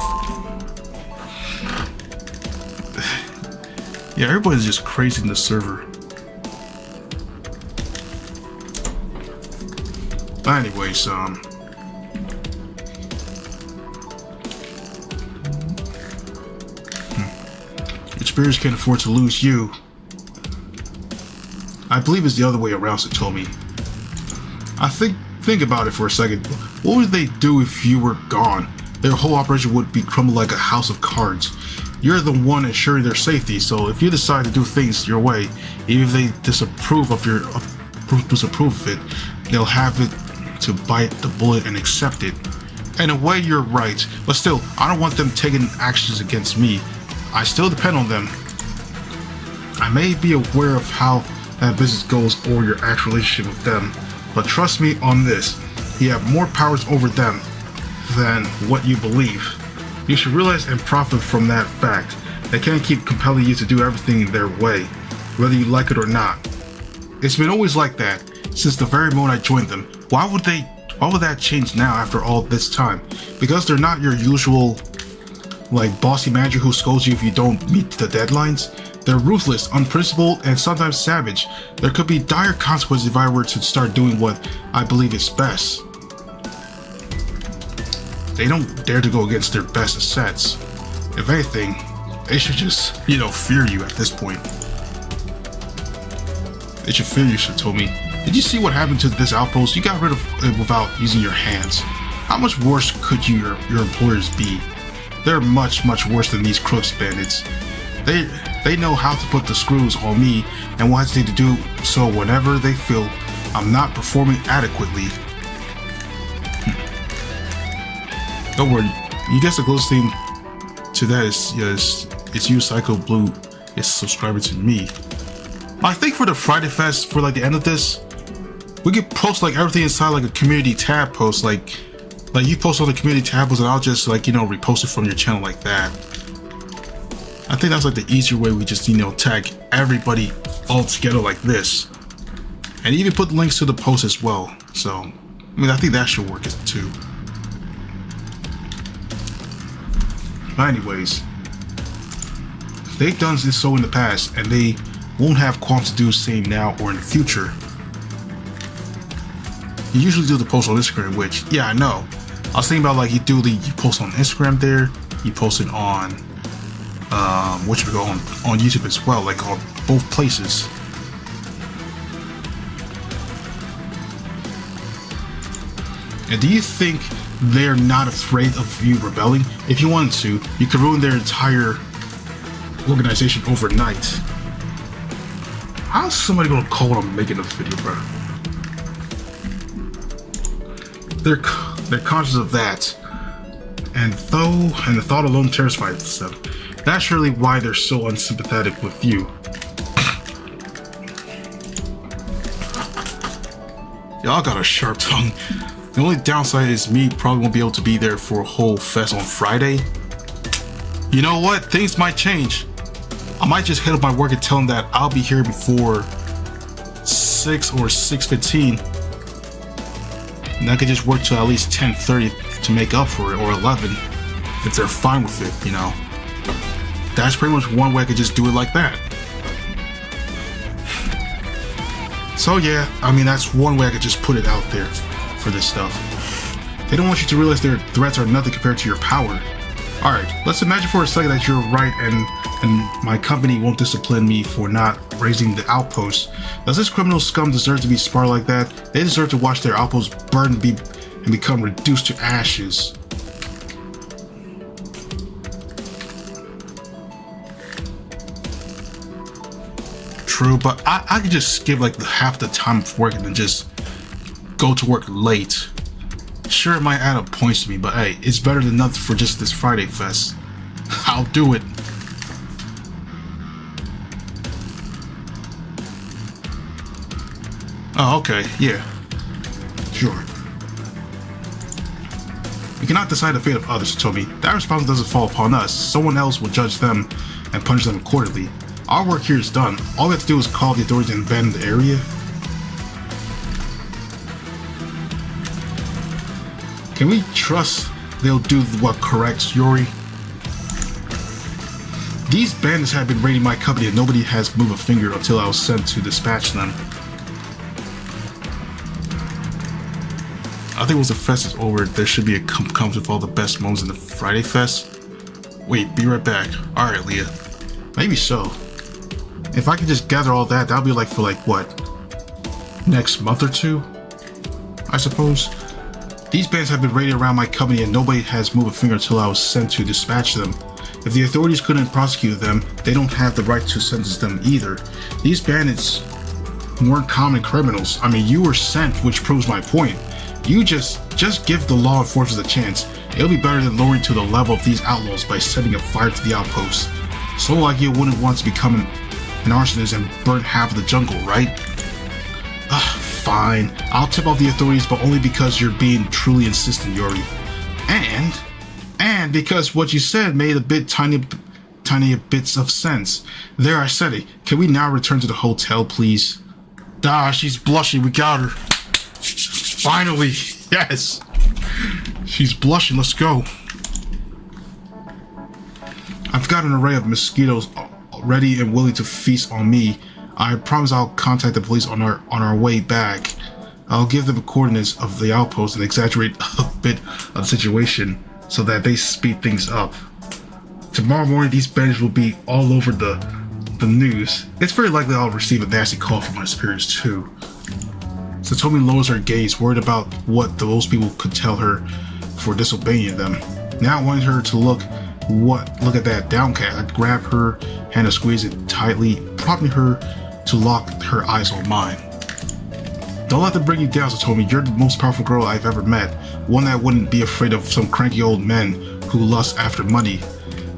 [SPEAKER 1] Yeah, everybody's just crazy in the server. Anyways, your superiors can't afford to lose you. I believe it's the other way around, Satomi. Think about it for a second. What would they do if you were gone? Their whole operation would be crumbled like a house of cards. You're the one ensuring their safety, so if you decide to do things your way, even if they disapprove of it, they'll have it to bite the bullet and accept it. In a way, you're right, but still, I don't want them taking actions against me. I still depend on them. I may be aware of how that business goes or your actual relationship with them, but trust me on this, you have more powers over them than what you believe. You should realize and profit from that fact. They can't keep compelling you to do everything their way, whether you like it or not. It's been always like that, since the very moment I joined them. Why would that change now after all this time? Because they're not your usual, like, bossy manager who scolds you if you don't meet the deadlines. They're ruthless, unprincipled, and sometimes savage. There could be dire consequences if I were to start doing what I believe is best. They don't dare to go against their best assets. If anything, they should just, fear you at this point. They should fear you, Satomi. Did you see what happened to this outpost? You got rid of it without using your hands. How much worse could your employers be? They're much worse than these crooks bandits. They know how to put the screws on me and will hesitate to do so whenever they feel I'm not performing adequately. Don't worry, you guess the closest thing to that is it's you, Psycho Blue, is subscribing to me. I think for the Friday Fest, for like the end of this, we could post like everything inside like a community tab post, like you post on the community tab post and I'll just repost it from your channel like that. I think that's like the easier way. We just tag everybody all together like this, and even put links to the post as well. So I think that should work too. But anyways, they've done this so in the past, and they won't have qualms to do the same now or in the future. You usually do the post on Instagram, which, yeah, I know. I was thinking about like you post on Instagram there, you post it on which we go on YouTube as well, like on both places. And do you think they're not afraid of you rebelling? If you wanted to, you could ruin their entire organization overnight. How's somebody gonna call on making a video, bro? They're conscious of that, and the thought alone terrifies them. That's really why they're so unsympathetic with you. Y'all got a sharp tongue. The only downside is me probably won't be able to be there for a whole fest on Friday. You know what? Things might change. I might just hit up my work and tell them that I'll be here before 6 or 6:15. And I could just work till at least 10:30 to make up for it, or 11, if they're fine with it, you know. That's pretty much one way I could just do it like that. So yeah, I mean, that's one way I could just put it out there for this stuff. They don't want you to realize their threats are nothing compared to your power. Alright, let's imagine for a second that you're right and my company won't discipline me for not raising the outpost. Does this criminal scum deserve to be sparred like that? They deserve to watch their outpost burn and become reduced to ashes. True, but I could just skip like half the time of work and then just go to work late. Sure, it might add up points to me, but hey, it's better than nothing for just this Friday fest. I'll do it. Oh, okay, yeah. Sure. We cannot decide the fate of others, Satomi. That responsibility doesn't fall upon us. Someone else will judge them and punish them accordingly. Our work here is done. All we have to do is call the authorities and abandon the area. Can we trust they'll do what corrects, Yuri? These bandits have been raiding my company and nobody has moved a finger until I was sent to dispatch them. I think once the fest is over, there should be a comes with all the best moments in the Friday fest. Wait, be right back. Alright, Leah. Maybe so. If I could just gather all that, that'll be like for what? Next month or two? I suppose. These bands have been raiding around my company and nobody has moved a finger until I was sent to dispatch them. If the authorities couldn't prosecute them, they don't have the right to sentence them either. These bandits weren't common criminals. I mean, you were sent, which proves my point. You just give the law enforcement a chance. It'll be better than lowering to the level of these outlaws by setting a fire to the outpost. Someone like you wouldn't want to become an arsonist and burn half of the jungle, right? Fine. I'll tip off the authorities, but only because you're being truly insistent, Yuri. And because what you said made tiny bits of sense. There, I said it. Can we now return to the hotel, please? She's blushing. We got her. Finally. Yes. She's blushing. Let's go. I've got an array of mosquitoes ready and willing to feast on me. I promise I'll contact the police on our way back. I'll give them the coordinates of the outpost and exaggerate a bit of the situation so that they speed things up. Tomorrow morning, these bandits will be all over the news. It's very likely I'll receive a nasty call from my superiors too. Satomi lowers her gaze, worried about what those people could tell her for disobeying them. Now I wanted her to look at that downcast. I grab her hand and squeeze it tightly, prompting her to lock her eyes on mine. Don't let them bring you down, Satomi. You're the most powerful girl I've ever met. One that wouldn't be afraid of some cranky old men who lust after money.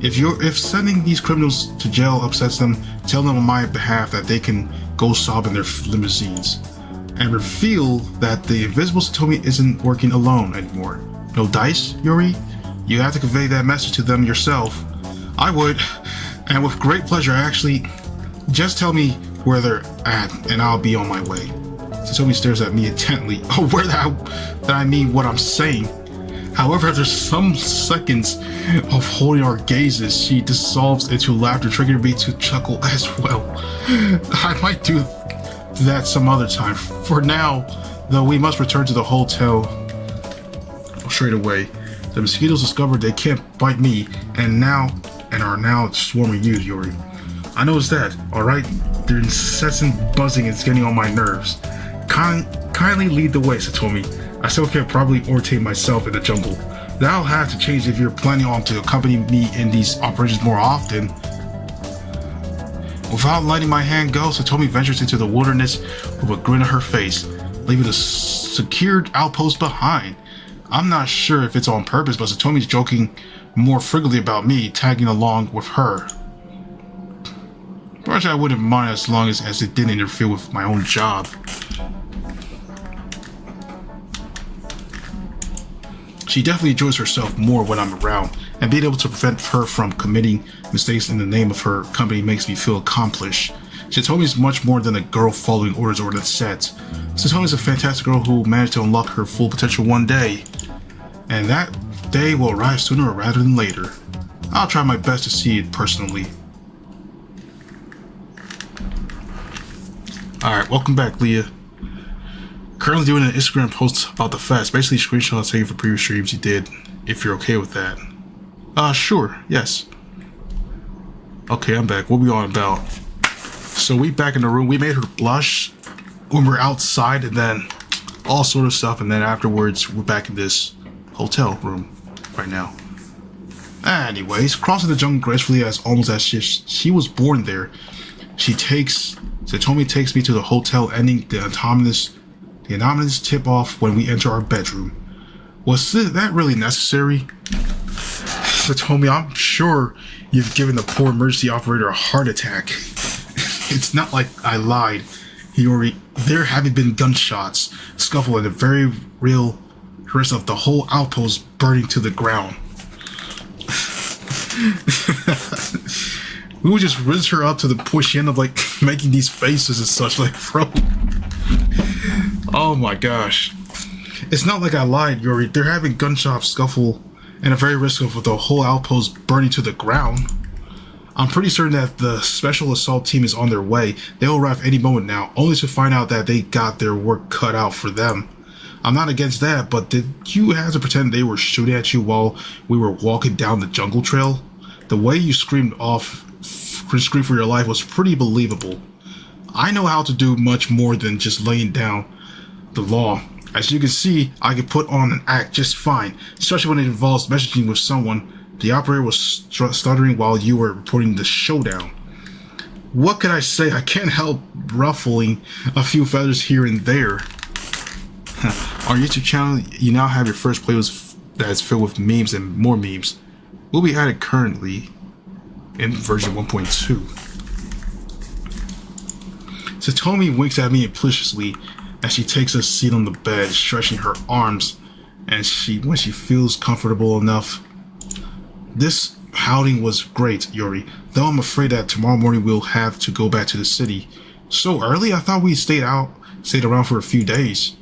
[SPEAKER 1] If sending these criminals to jail upsets them, tell them on my behalf that they can go sob in their limousines. And reveal that the invisible Satomi isn't working alone anymore. No dice, Yuri? You have to convey that message to them yourself. I would, and with great pleasure. Actually, just tell me where they're at and I'll be on my way. Satomi stares at me intently. Aware that I mean what I'm saying. However, after some seconds of holding our gazes, she dissolves into laughter, triggering me to chuckle as well. I might do that some other time. For now, though, we must return to the hotel straight away. The mosquitoes discovered they can't bite me, and and are now swarming you, Yuri. I noticed that, alright? Their incessant buzzing is getting on my nerves. Kindly lead the way, Satomi. I still can't properly orientate myself in the jungle. That'll have to change if you're planning on to accompany me in these operations more often. Without letting my hand go, Satomi ventures into the wilderness with a grin on her face, leaving the secured outpost behind. I'm not sure if it's on purpose, but Satomi's joking more frequently about me tagging along with her. Perhaps I wouldn't mind as long as it didn't interfere with my own job. She definitely enjoys herself more when I'm around, and being able to prevent her from committing mistakes in the name of her company makes me feel accomplished. Satomi is much more than a girl following orders or a set. Satomi is a fantastic girl who managed to unlock her full potential one day, and that day will arrive sooner rather than later. I'll try my best to see it personally. Alright, welcome back, Leah. Currently doing an Instagram post about the fest, basically screenshots taken from previous streams you did, if you're okay with that. Sure, yes. Okay, I'm back. What we on about? So we back in the room, we made her blush when we're outside and then all sort of stuff, and then afterwards we're back in this hotel room right now. Anyways, crossing the jungle gracefully almost as she was born there. Satomi takes me to the hotel, ending the anonymous tip-off when we enter our bedroom. Was that really necessary? Satomi, I'm sure you've given the poor emergency operator a heart attack. It's not like I lied. There having been gunshots, scuffle, and a very real risk of the whole outpost burning to the ground. We would just rinse her up to the point she ended up like making these faces and such, like, bro. Oh my gosh. It's not like I lied, Yuri. They're having gunshot scuffle and a very risk of the whole outpost burning to the ground. I'm pretty certain that the special assault team is on their way. They'll arrive any moment now, only to find out that they got their work cut out for them. I'm not against that, but did you have to pretend they were shooting at you while we were walking down the jungle trail? The way you screamed for your life was pretty believable. I know how to do much more than just laying down the law. As you can see, I can put on an act just fine, especially when it involves messaging with someone. The operator was stuttering while you were reporting the showdown. What could I say? I can't help ruffling a few feathers here and there. On your YouTube channel, you now have your first playlist that is filled with memes and more memes. Will be added currently in version 1.2. Satomi winks at me implicitly as she takes a seat on the bed, stretching her arms, and when she feels comfortable enough. This outing was great, Yuri, though I'm afraid that tomorrow morning we'll have to go back to the city. So early? I thought we stayed around for a few days.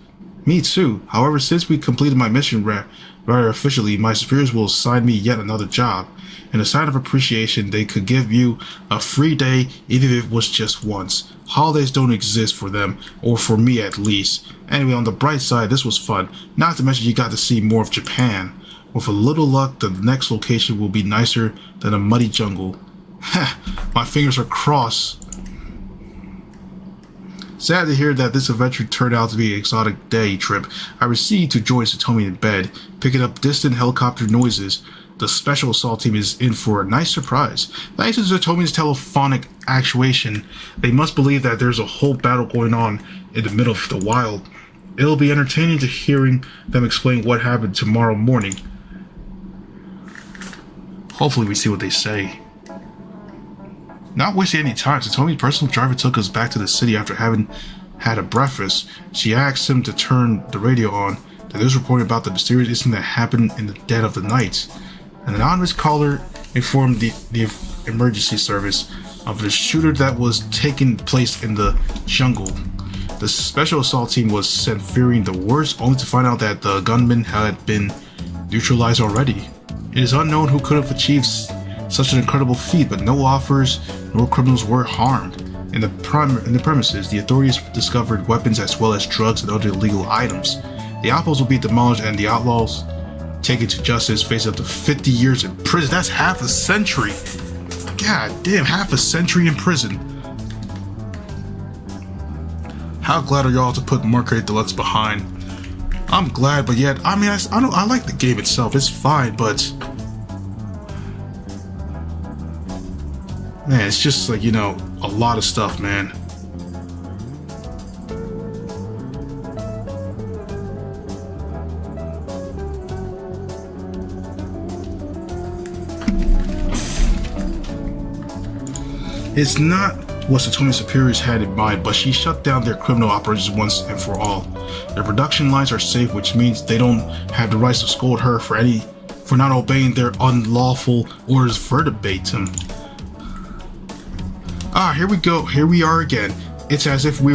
[SPEAKER 1] Me too. However, since we completed my mission rather officially, my superiors will assign me yet another job. In a sign of appreciation, they could give you a free day, even if it was just once. Holidays don't exist for them, or for me at least. Anyway, on the bright side, this was fun. Not to mention you got to see more of Japan. With a little luck, the next location will be nicer than a muddy jungle. Ha! My fingers are crossed. Sad to hear that this adventure turned out to be an exotic day trip. I proceeded to join Satomi in bed, picking up distant helicopter noises. The special assault team is in for a nice surprise. Thanks to Satomi's telephonic actuation, they must believe that there's a whole battle going on in the middle of the wild. It'll be entertaining to hearing them explain what happened tomorrow morning. Hopefully we see what they say. Not wasting any time, Satomi's personal driver took us back to the city after having had a breakfast. She asked him to turn the radio on. That there was reporting about the mysterious incident that happened in the dead of the night. An anonymous caller informed the emergency service of the shooter that was taking place in the jungle. The special assault team was sent fearing the worst, only to find out that the gunman had been neutralized already. It is unknown who could have achieved such an incredible feat, but no offers nor criminals were harmed. In the premises, the authorities discovered weapons as well as drugs and other illegal items. The outpost will be demolished and the outlaws taken to justice, facing up to 50 years in prison. That's half a century. God damn, half a century in prison. How glad are y'all to put Market Deluxe behind? I'm glad, but yet, I mean, I like the game itself. It's fine, but man, it's just like, you know, a lot of stuff, man. It's not what Satomi's superiors had in mind, but she shut down their criminal operations once and for all. Their production lines are safe, which means they don't have the rights to scold her for not obeying their unlawful orders verbatim. Ah, here we go. Here we are again. It's as if we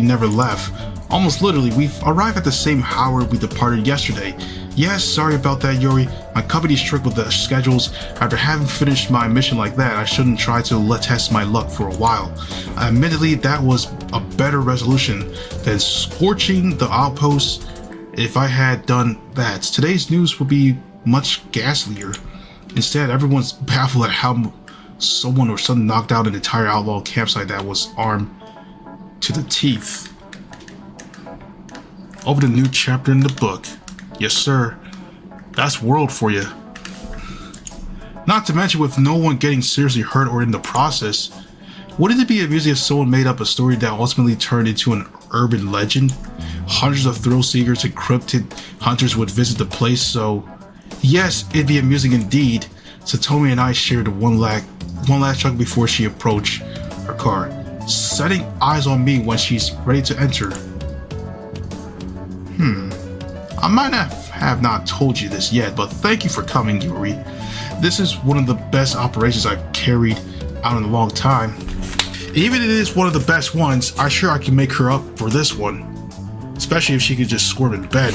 [SPEAKER 1] never left. Almost literally, we've arrived at the same hour we departed yesterday. Yes, sorry about that, Yuri. My company's strict with the schedules. After having finished my mission like that, I shouldn't try to test my luck for a while. Admittedly, that was a better resolution than scorching the outpost. If I had done that, today's news would be much ghastlier. Instead, everyone's baffled at how someone or something knocked out an entire outlaw campsite that was armed to the teeth. Open a new chapter in the book. Yes, sir. That's world for you. Not to mention with no one getting seriously hurt or in the process. Wouldn't it be amusing if someone made up a story that ultimately turned into an urban legend? Hundreds of thrill seekers and cryptid hunters would visit the place, so yes, it'd be amusing indeed. Satomi and I shared one last chunk before she approached her car, setting eyes on me when she's ready to enter. I might have not told you this yet, but thank you for coming, Yuri. This is one of the best operations I've carried out in a long time. Even if it is one of the best ones, I'm sure I can make her up for this one. Especially if she could just squirm in bed.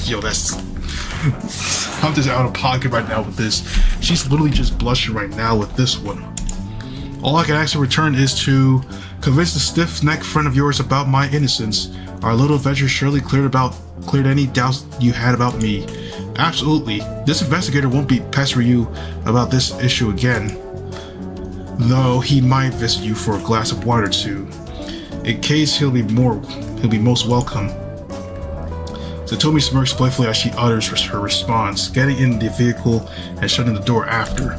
[SPEAKER 1] Yo, I'm just out of pocket right now with this. She's literally just blushing right now with this one. All I can ask in return is to convince the stiff-necked friend of yours about my innocence. Our little adventure surely cleared any doubts you had about me. Absolutely. This investigator won't be pestering you about this issue again. Though he might visit you for a glass of water too. In case he'll be most welcome. Satomi smirks playfully as she utters her response, getting in the vehicle and shutting the door after.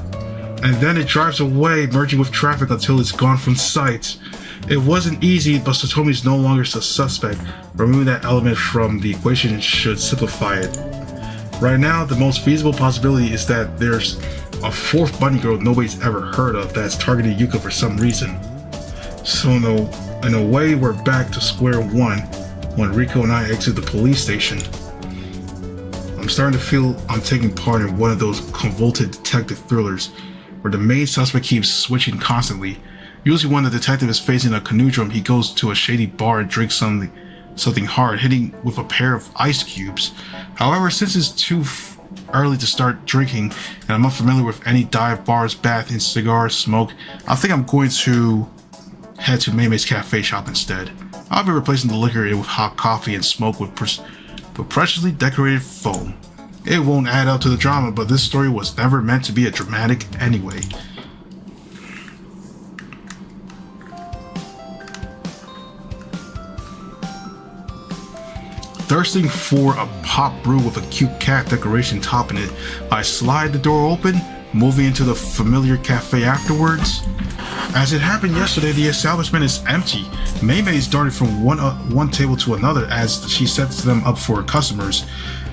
[SPEAKER 1] And then it drives away, merging with traffic until it's gone from sight. It wasn't easy, but Satomi's no longer a suspect. Removing that element from the equation should simplify it. Right now, the most feasible possibility is that there's a fourth bunny girl nobody's ever heard of that's targeting Yuka for some reason. So in a way, we're back to square one when Rico and I exit the police station. I'm starting to feel I'm taking part in one of those convoluted detective thrillers where the main suspect keeps switching constantly. Usually when the detective is facing a conundrum, he goes to a shady bar and drinks something hard, hitting with a pair of ice cubes. However, since it's too early to start drinking and I'm unfamiliar with any dive bars, bath in cigar smoke, I think I'm going to head to Maymay's Cafe shop instead. I'll be replacing the liquor with hot coffee and smoke with preciously decorated foam. It won't add up to the drama, but this story was never meant to be a dramatic anyway. Thirsting for a pop brew with a cute cat decoration topping it, I slide the door open, moving into the familiar cafe afterwards. As it happened yesterday, the establishment is empty. Maymay's darted from one table to another as she sets them up for customers.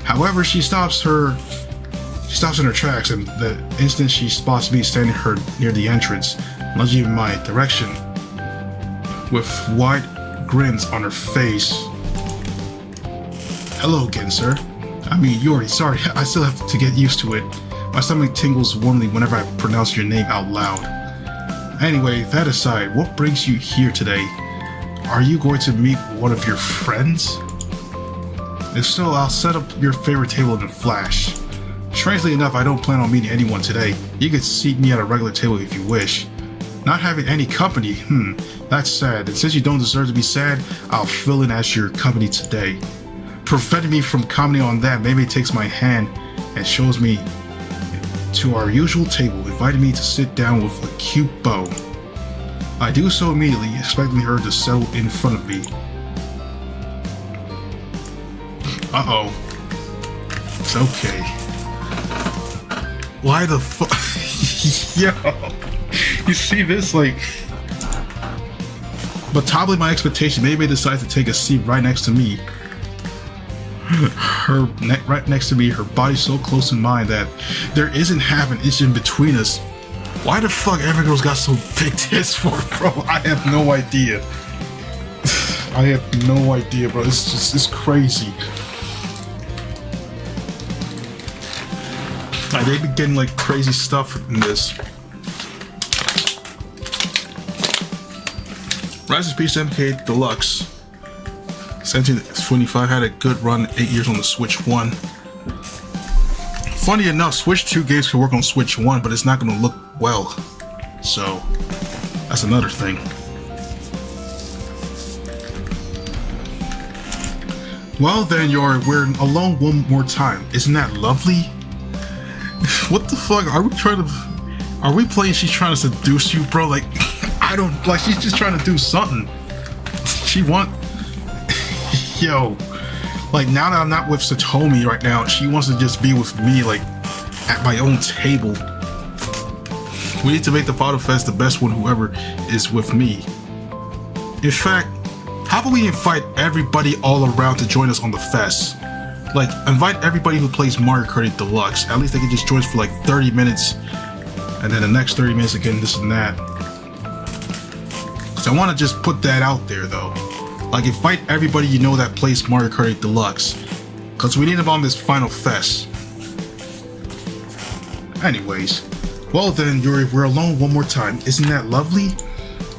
[SPEAKER 1] However, she stops in her tracks, and the instant she spots me standing near the entrance, lunging in my direction, with wide grins on her face. Hello again, sir. I mean, Yuri, sorry, I still have to get used to it. My stomach tingles warmly whenever I pronounce your name out loud. Anyway, that aside, what brings you here today? Are you going to meet one of your friends? If so, I'll set up your favorite table in a flash. Strangely enough, I don't plan on meeting anyone today. You could seat me at a regular table if you wish. Not having any company, that's sad. And since you don't deserve to be sad, I'll fill in as your company today. preventing me from commenting on that, Mei takes my hand and shows me to our usual table, inviting me to sit down with a cute bow. I do so immediately, expecting her to settle in front of me. Uh-oh. It's okay. Why the fuck? Yo, you see this, like... But toppling my expectation, Mei decides to take a seat right next to me. Right next to me, her body so close in mine that there isn't half an inch in between us. Why the fuck every girl's got so big tits for, bro? I have no idea. I have no idea, bro. It's crazy. Like, they be getting like crazy stuff in this. Rise of Peace MK Deluxe 1725 had a good run, 8 years on the Switch 1. Funny enough, Switch 2 games can work on Switch 1, but it's not going to look well. So, that's another thing. Well then, we're alone one more time. Isn't that lovely? What the fuck? Are we playing she's trying to seduce you, bro? Like, I don't, like, she's just trying to do something. Yo, like, now that I'm not with Satomi right now, she wants to just be with me, like, at my own table. We need to make the Father Fest the best one, whoever is with me. In fact, how about we invite everybody all around to join us on the fest? Like, invite everybody who plays Mario Kart Deluxe. At least they can just join us for like 30 minutes, and then the next 30 minutes again, this and that. So I want to just put that out there, though. Like, invite everybody you know that plays Mario Kart Deluxe, because we need them on this final fest. Anyways, well then, Yuri, we're alone one more time. Isn't that lovely?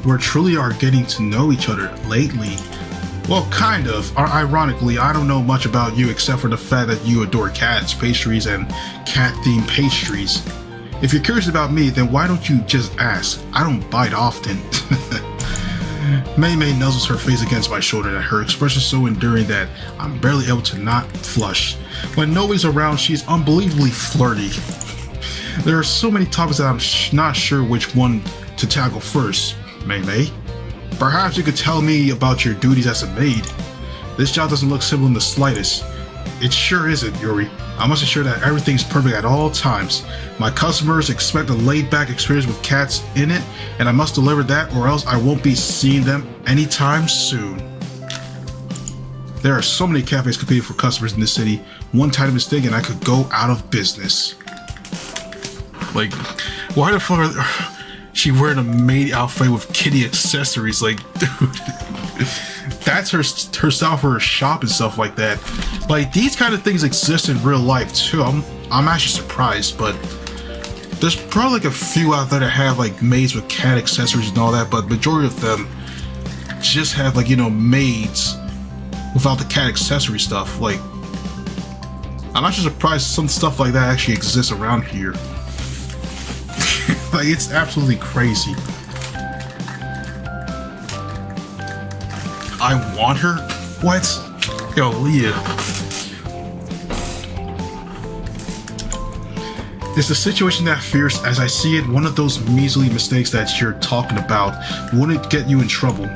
[SPEAKER 1] We truly are getting to know each other lately. Well, kind of. Ironically, I don't know much about you except for the fact that you adore cats, pastries, and cat-themed pastries. If you're curious about me, then why don't you just ask? I don't bite often. Mei nuzzles her face against my shoulder, and her expression is so enduring that I'm barely able to not flush. When nobody's around, she's unbelievably flirty. There are so many topics that I'm not sure which one to tackle first. Mei, perhaps you could tell me about your duties as a maid. This job doesn't look simple in the slightest. It sure isn't, Yuri. I must ensure that everything's perfect at all times. My customers expect a laid-back experience with cats in it, and I must deliver that or else I won't be seeing them anytime soon. There are so many cafes competing for customers in this city. One tiny mistake and I could go out of business. Like, why the fuck are she wearing a maid outfit with kitty accessories? Like, dude, that's her style for her shop and stuff like that. Like, these kind of things exist in real life too. I'm actually surprised, but there's probably like a few out there that have like maids with cat accessories and all that, but majority of them just have, like, you know, maids without the cat accessory stuff. Like, I'm actually surprised some stuff like that actually exists around here. Like, it's absolutely crazy. I want her? What? Yo, Leah. Is the situation that fierce? As I see it, one of those measly mistakes that you're talking about wouldn't get you in trouble.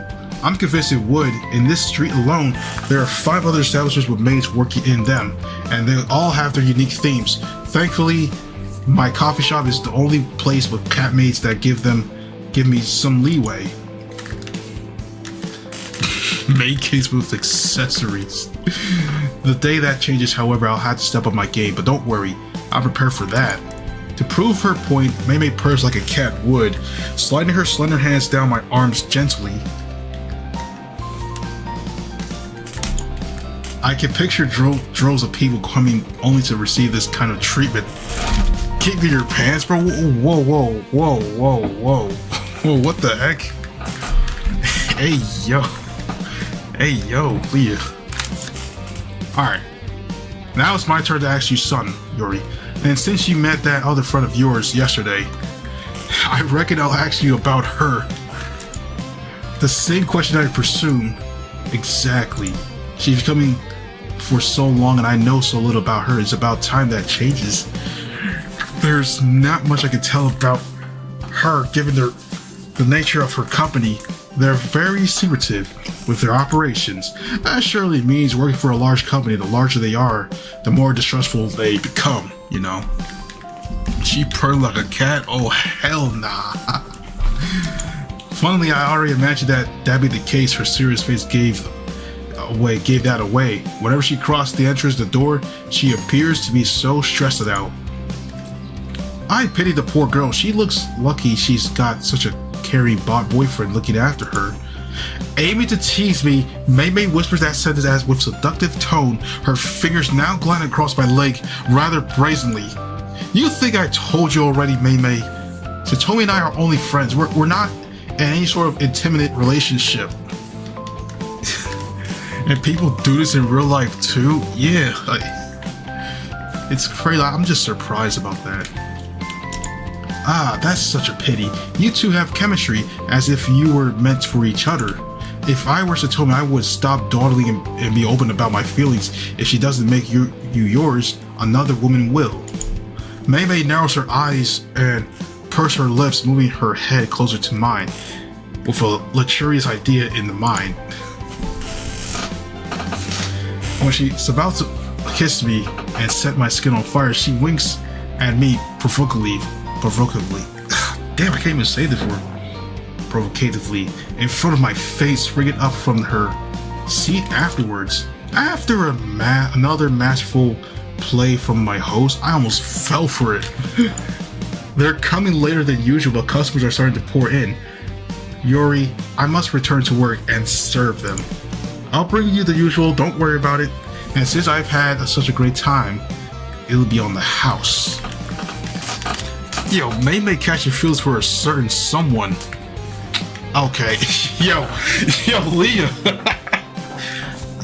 [SPEAKER 1] I'm convinced it would. In this street alone, there are 5 other establishments with maids working in them, and they all have their unique themes. Thankfully, my coffee shop is the only place with cat maids that give me some leeway. Maid case with accessories. The day that changes, however, I'll have to step up my game, but don't worry, I'm prepared for that. To prove her point, Mei purrs like a cat would, sliding her slender hands down my arms gently. I can picture droves of people coming only to receive this kind of treatment. Kick to your pants, bro? Whoa, whoa, whoa, whoa, whoa. Whoa, what the heck? Hey, yo. Hey, yo, Leah. Alright. Now it's my turn to ask you something, Yuri. And since you met that other friend of yours yesterday, I reckon I'll ask you about her. The same question I presume. Exactly. She's becoming for so long and I know so little about her. It's about time that changes. There's not much I can tell about her given the nature of her company. They're very secretive with their operations. That surely means working for a large company, the larger they are, the more distrustful they become, you know. She purred like a cat? Oh, hell nah. Funnily, I already imagined that'd be the case. Her serious face gave that away. Whenever she crossed the entrance, the door, she appears to be so stressed out. I pity the poor girl. She looks lucky she's got such a caring boyfriend looking after her. Aiming to tease me, Mei Mei whispers that sentence as with seductive tone, her fingers now gliding across my leg rather brazenly. You think I told you already, Mei Mei? Satomi and I are only friends. We're not in any sort of intimate relationship. And people do this in real life too? Yeah, it's crazy. I'm just surprised about that. Ah, that's such a pity. You two have chemistry, as if you were meant for each other. If I were Satomi, I would stop dawdling and be open about my feelings. If she doesn't make you yours, another woman will. Mei Mei narrows her eyes and purses her lips, moving her head closer to mine, with a luxurious idea in the mind. When she's about to kiss me and set my skin on fire, she winks at me provocatively. Damn, I can't even say this word. Provocatively, in front of my face, springing up from her seat afterwards. After another masterful play from my host, I almost fell for it. They're coming later than usual, but customers are starting to pour in. Yuri, I must return to work and serve them. I'll bring you the usual, don't worry about it. And since I've had such a great time, it'll be on the house. Yo, Mei Mei catching feels for a certain someone. Okay, yo, Leah.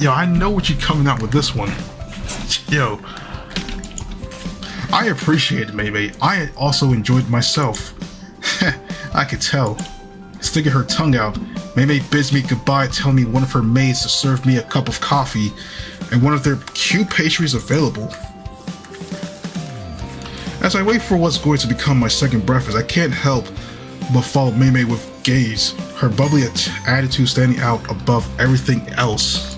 [SPEAKER 1] Yo, I know what you're coming out with this one. Yo, I appreciate it, Mei Mei. I also enjoyed myself. I could tell. Sticking her tongue out, Mei Mei bids me goodbye, telling me one of her maids to serve me a cup of coffee and one of their cute pastries available. As I wait for what's going to become my second breakfast, I can't help but follow Mei Mei with gaze, her bubbly attitude standing out above everything else.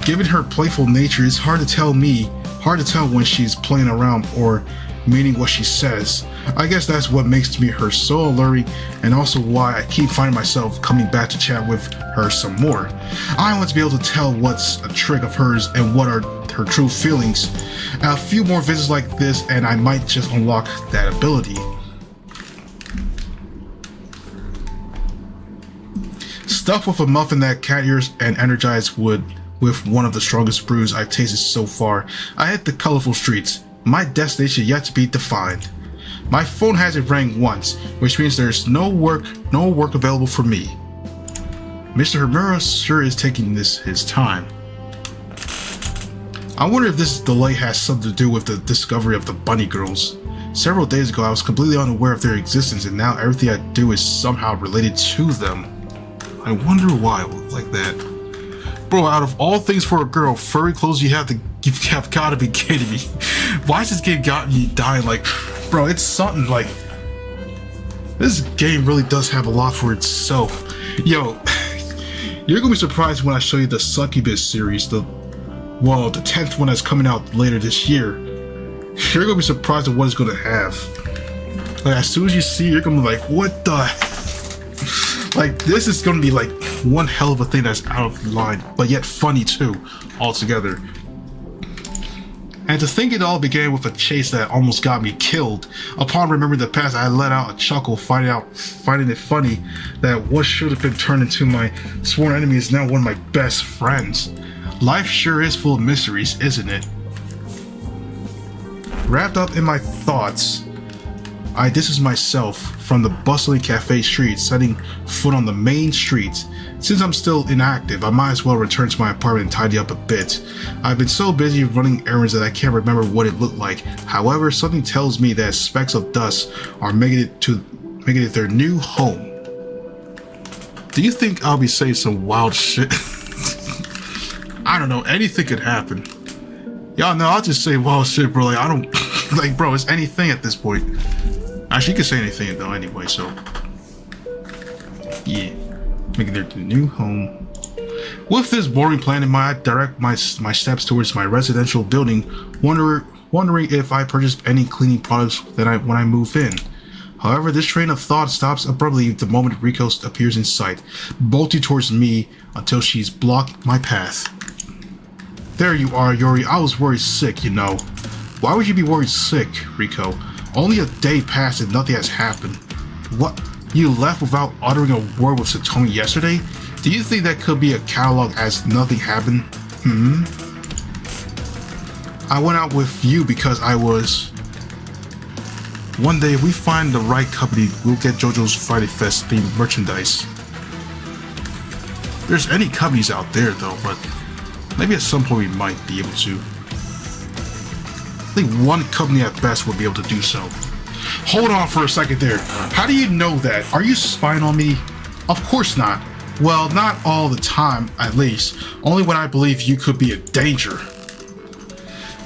[SPEAKER 1] Given her playful nature, it's hard to tell when she's playing around or meaning what she says. I guess that's what makes her so alluring, and also why I keep finding myself coming back to chat with her some more. I want to be able to tell what's a trick of hers and what are her true feelings. A few more visits like this and I might just unlock that ability. Stuffed with a muffin that cat ears and energized wood with one of the strongest brews I've tasted so far, I hit the colorful streets. My destination yet to be defined. My phone hasn't rang once, which means there's no work available for me. Mr. Himura sure is taking his time. I wonder if this delay has something to do with the discovery of the bunny girls. Several days ago I was completely unaware of their existence, and now everything I do is somehow related to them. I wonder why it looks like that. Bro, out of all things for a girl, furry clothes, you've gotta be kidding me. Why has this game got me dying? Like, bro, it's something like... This game really does have a lot for itself. Yo, you're gonna be surprised when I show you the Succubus series, the 10th one that's coming out later this year. You're gonna be surprised at what it's gonna have. Like, as soon as you see it, you're gonna be like, what the... Like, this is gonna be like one hell of a thing that's out of line, but yet funny too, altogether. And to think it all began with a chase that almost got me killed. Upon remembering the past, I let out a chuckle, finding it funny that what should have been turned into my sworn enemy is now one of my best friends. Life sure is full of mysteries, isn't it? Wrapped up in my thoughts, I distance myself from the bustling cafe streets, setting foot on the main street. Since I'm still inactive, I might as well return to my apartment and tidy up a bit. I've been so busy running errands that I can't remember what it looked like. However, something tells me that specks of dust are making it their new home. Do you think I'll be saying some wild shit? I don't know, anything could happen. Y'all know, I'll just say, well, shit, bro, like, I don't, like, bro, it's anything at this point. Actually, you can say anything, though, anyway, so. Yeah. Making their new home. With this boring plan in mind, I direct my steps towards my residential building, wondering if I purchased any cleaning products when I move in. However, this train of thought stops abruptly the moment Riko appears in sight, bolting towards me until she's blocked my path. There you are, Yuri. I was worried sick, you know. Why would you be worried sick, Riko? Only a day passed and nothing has happened. What? You left without uttering a word with Satomi yesterday? Do you think that could be a catalog as nothing happened? I went out with you because I was... One day, if we find the right company, we'll get JoJo's Friday Fest themed merchandise. There's any companies out there though, but maybe at some point we might be able to. I think one company at best would be able to do so. Hold on for a second there. How do you know that? Are you spying on me? Of course not. Well, not all the time, at least. Only when I believe you could be a danger.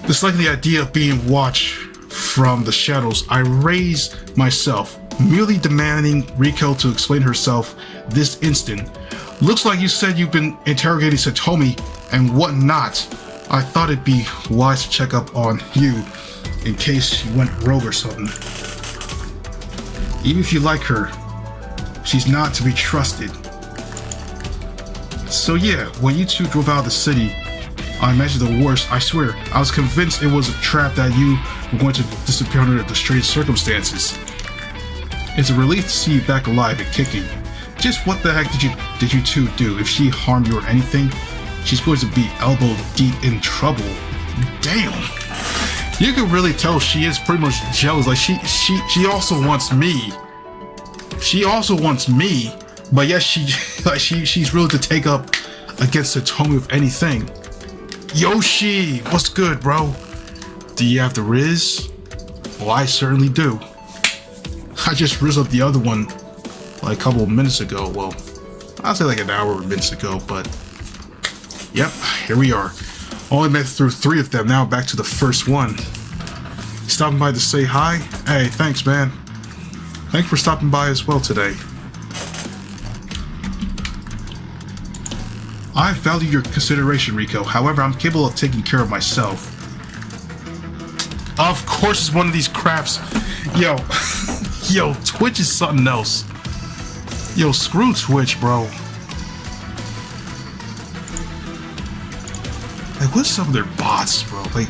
[SPEAKER 1] Disliking the idea of being watched from the shadows, I raise myself, merely demanding Riko to explain herself this instant. Looks like you said you've been interrogating Satomi and whatnot. I thought it'd be wise to check up on you in case you went rogue or something. Even if you like her, she's not to be trusted. So yeah, when you two drove out of the city, I imagined the worst. I swear, I was convinced it was a trap that you were going to disappear under the strange circumstances. It's a relief to see you back alive and kicking. Just what the heck did you two do? If she harmed you or anything, she's going to be elbow deep in trouble. Damn. You can really tell she is pretty much jealous. Like she also wants me. She also wants me, but yes, she's willing to take up against Satomi with anything. Yoshi, what's good, bro? Do you have the Riz? Well, I certainly do. I just rizzed up the other one like a couple of minutes ago. Well, I'll say like an hour or minutes ago, but yep, here we are. Only met through 3 of them, now back to the first one. Stopping by to say hi? Hey, thanks, man. Thanks for stopping by as well today. I value your consideration, Riko. However, I'm capable of taking care of myself. Of course it's one of these craps. Yo, yo, Twitch is something else. Yo, screw Twitch, bro. Like, what's some of their bots, bro? Like,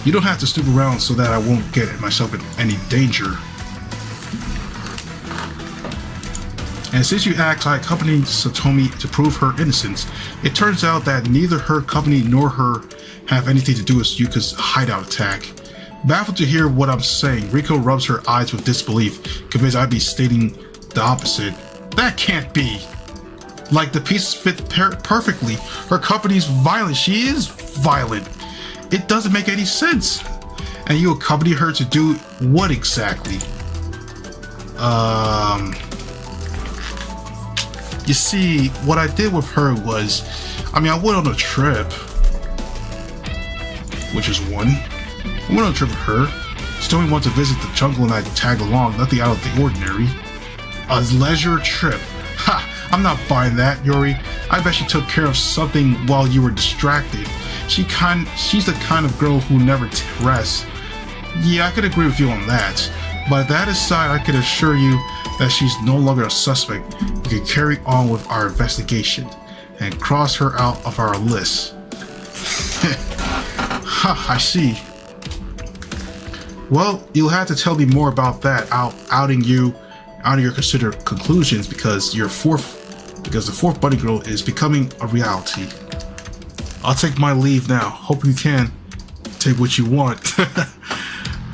[SPEAKER 1] you don't have to snoop around so that I won't get myself in any danger. And since you asked, I accompanied Satomi to prove her innocence. It turns out that neither her company nor her have anything to do with Yuka's hideout attack. Baffled to hear what I'm saying, Riko rubs her eyes with disbelief, convinced I'd be stating the opposite. That can't be. Like, the pieces fit perfectly. Her company's violent. She is violent. It doesn't make any sense. And you accompany her to do what exactly? You see, what I did with her was, I went on a trip, which is one. I went on a trip with her. Satomi wanted to visit the jungle and I tagged along, nothing out of the ordinary. A leisure trip. Ha! I'm not buying that, Yuri. I bet she took care of something while you were distracted. She's the kind of girl who never rests. Yeah, I could agree with you on that. But that aside, I can assure you that she's no longer a suspect. We can carry on with our investigation and cross her out of our list. Ha, I see. Well, you'll have to tell me more about that, outing your considered conclusions because the fourth bunny girl is becoming a reality. I'll take my leave now. Hope you can take what you want.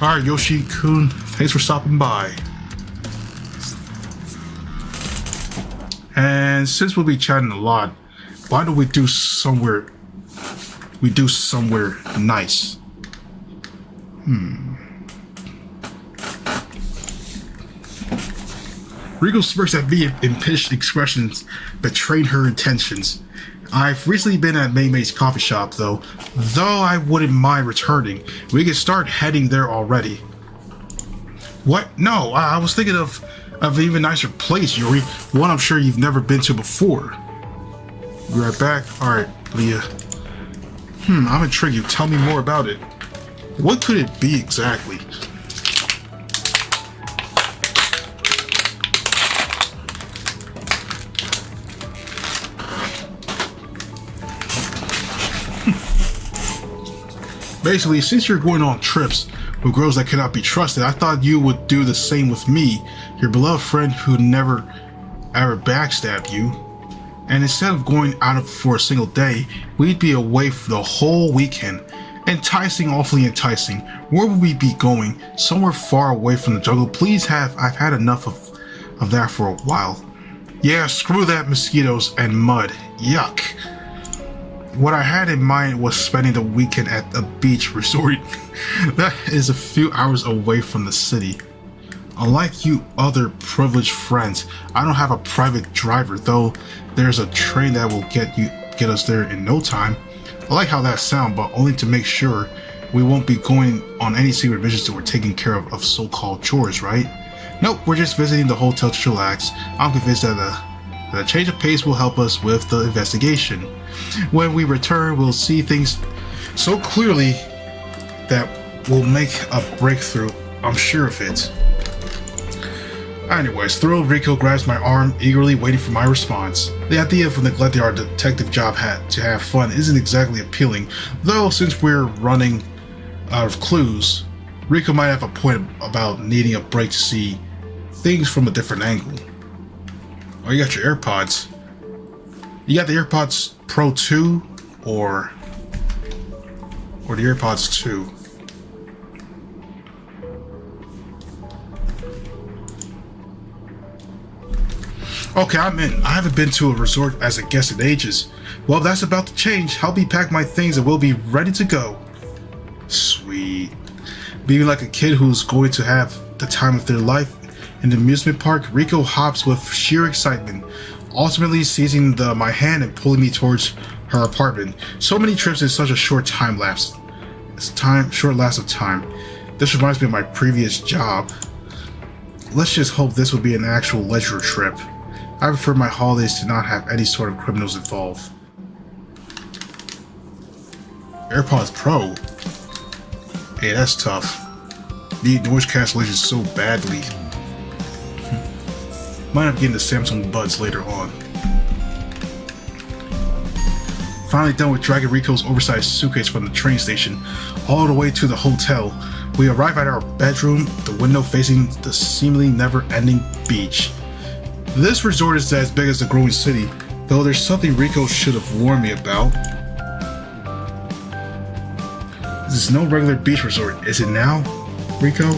[SPEAKER 1] Alright, Yoshi-kun, thanks for stopping by. And since we'll be chatting a lot, why don't we do somewhere nice? Riko smirks at me in pinched expressions, betraying her intentions. I've recently been at Mei Mei's coffee shop, though I wouldn't mind returning. We could start heading there already. What? No, I was thinking of an even nicer place, Yuri. One I'm sure you've never been to before. Be right back. Alright, Leah. I'm intrigued. Tell me more about it. What could it be exactly? Basically, since you're going on trips with girls that cannot be trusted, I thought you would do the same with me, your beloved friend who never ever backstabbed you. And instead of going out for a single day, we'd be away for the whole weekend. Enticing, awfully enticing. Where would we be going? Somewhere far away from the jungle. I've had enough of that for a while. Yeah, screw that, mosquitoes and mud. Yuck. What I had in mind was spending the weekend at a beach resort that is a few hours away from the city. Unlike you other privileged friends, I don't have a private driver, though there's a train that will get us there in no time. I like how that sounds, but only to make sure we won't be going on any secret missions that we're taking care of so-called chores, right? Nope, we're just visiting the hotel to relax. I'm convinced that a change of pace will help us with the investigation. When we return, we'll see things so clearly that we'll make a breakthrough. I'm sure of it. Anyways, thrilled, Rico grabs my arm, eagerly waiting for my response. The idea of neglecting our detective job to have fun isn't exactly appealing, though since we're running out of clues, Rico might have a point about needing a break to see things from a different angle. Oh, you got your AirPods. You got the AirPods Pro 2 or the AirPods 2? Okay, I'm in. I haven't been to a resort as a guest in ages. Well, that's about to change. Help me pack my things and we'll be ready to go. Sweet. Being like a kid who's going to have the time of their life in the amusement park, Rico hops with sheer excitement, ultimately seizing my hand and pulling me towards her apartment. So many trips in such a short short lapse of time. This reminds me of my previous job. Let's just hope this will be an actual leisure trip. I prefer my holidays to not have any sort of criminals involved. AirPods Pro? Hey, that's tough. Need noise cancellation so badly. Might have getting the Samsung Buds later on. Finally done with dragging Rico's oversized suitcase from the train station all the way to the hotel. We arrive at our bedroom, the window facing the seemingly never-ending beach. This resort is as big as the growing city, though there's something Rico should have warned me about. This is no regular beach resort, is it now, Rico?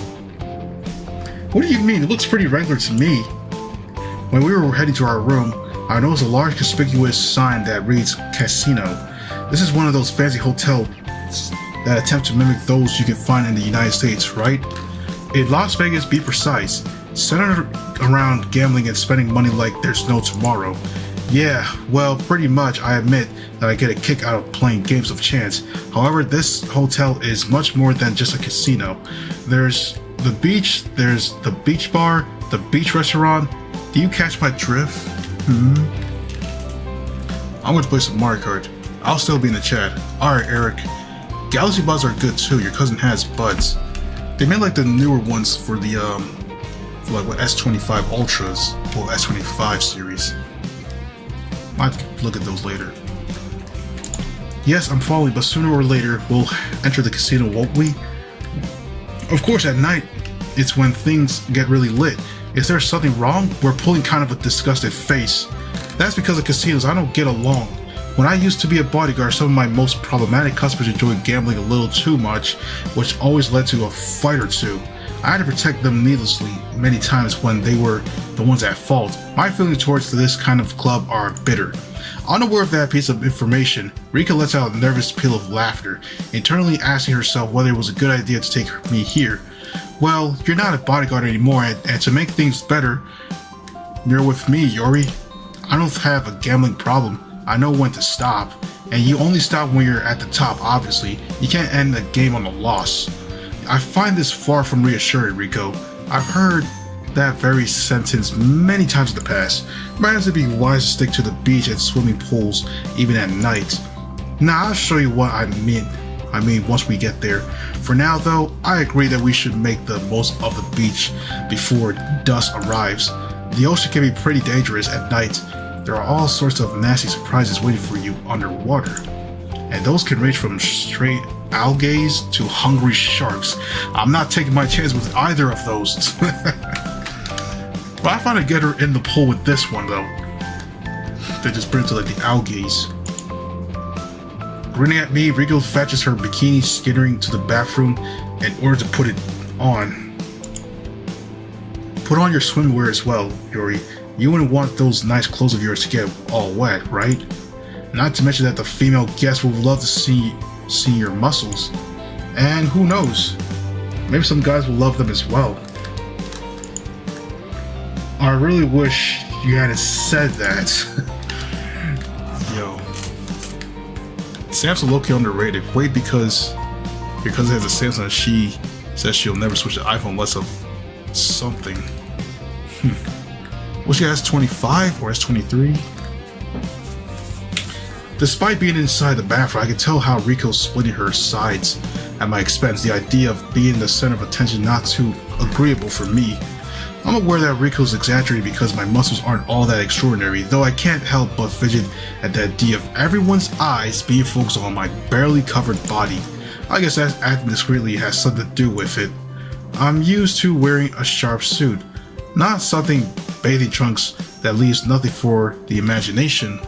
[SPEAKER 1] What do you mean? It looks pretty regular to me. When we were heading to our room, I noticed a large conspicuous sign that reads Casino. This is one of those fancy hotels that attempt to mimic those you can find in the United States, right? In Las Vegas, be precise, centered around gambling and spending money like there's no tomorrow. Yeah, well, pretty much I admit that I get a kick out of playing games of chance. However, this hotel is much more than just a casino. There's the beach, there's the beach bar, the beach restaurant. Do you catch my drift? I'm going to play some Mario Kart. I'll still be in the chat. Alright, Eric. Galaxy Buds are good too. Your cousin has Buds. They made like the newer ones for the S25 Ultras or S25 series. Might have to look at those later. Yes, I'm following, but sooner or later we'll enter the casino, won't we? Of course, at night it's when things get really lit. Is there something wrong? We're pulling kind of a disgusted face. That's because of casinos I don't get along. When I used to be a bodyguard, some of my most problematic customers enjoyed gambling a little too much, which always led to a fight or two. I had to protect them needlessly many times when they were the ones at fault. My feelings towards this kind of club are bitter. Unaware of that piece of information, Rika lets out a nervous peal of laughter, internally asking herself whether it was a good idea to take me here. Well, you're not a bodyguard anymore, and to make things better, you're with me, Yori. I don't have a gambling problem. I know when to stop, and you only stop when you're at the top, obviously. You can't end the game on a loss. I find this far from reassuring, Rico. I've heard that very sentence many times in the past. Perhaps it'd be wise to stick to the beach and swimming pools even at night. Now I'll show you what I mean once we get there. For now though, I agree that we should make the most of the beach before dusk arrives. The ocean can be pretty dangerous at night. There are all sorts of nasty surprises waiting for you underwater. And those can range from straight algae to hungry sharks. I'm not taking my chance with either of those. But I found a getter in the pool with this one though. They just bring it to like the algae. Grinning at me, Rico fetches her bikini, skittering to the bathroom in order to put it on. Put on your swimwear as well, Yuri. You wouldn't want those nice clothes of yours to get all wet, right? Not to mention that the female guests would love to see your muscles. And who knows, maybe some guys will love them as well. I really wish you hadn't said that. Yo. Samsung low-key underrated. Wait, because it has a Samsung, she says she'll never switch to iPhone unless of something. Was she S25 or S23? Despite being inside the bathroom, I could tell how Rico's splitting her sides at my expense. The idea of being the center of attention not too agreeable for me. I'm aware that Rico's exaggerating because my muscles aren't all that extraordinary, though I can't help but fidget at the idea of everyone's eyes being focused on my barely covered body. I guess that acting discreetly has something to do with it. I'm used to wearing a sharp suit, not something bathing trunks that leaves nothing for the imagination.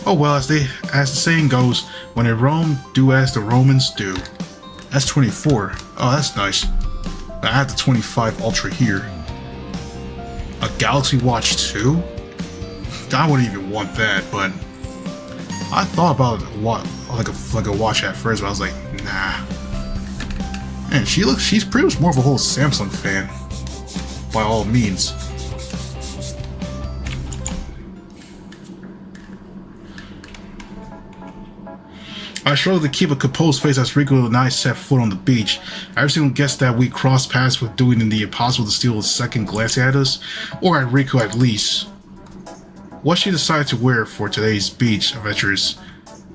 [SPEAKER 1] Oh well, as the saying goes, when in Rome, do as the Romans do. That's 24. Oh, that's nice. I have the 25 Ultra here. A Galaxy Watch 2? I wouldn't even want that, but I thought about like a watch at first, but I was like, nah. Man, she's pretty much more of a whole Samsung fan, by all means. I struggled to keep a composed face as Rico and I set foot on the beach. Every single guest that we crossed paths with doing the impossible to steal a second glance at us, or at Rico at least. What she decided to wear for today's beach adventures,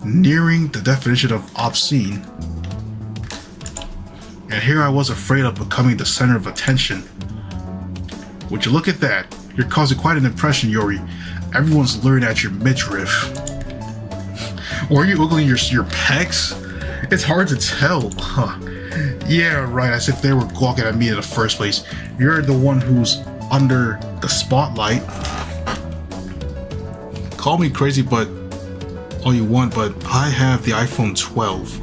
[SPEAKER 1] nearing the definition of obscene. And here I was afraid of becoming the center of attention. Would you look at that? You're causing quite an impression, Yuri. Everyone's leering at your midriff. Or are you oogling your pecs? It's hard to tell. Huh. Yeah, right, as if they were gawking at me in the first place. You're the one who's under the spotlight. Call me crazy, but all you want, but I have the iPhone 12.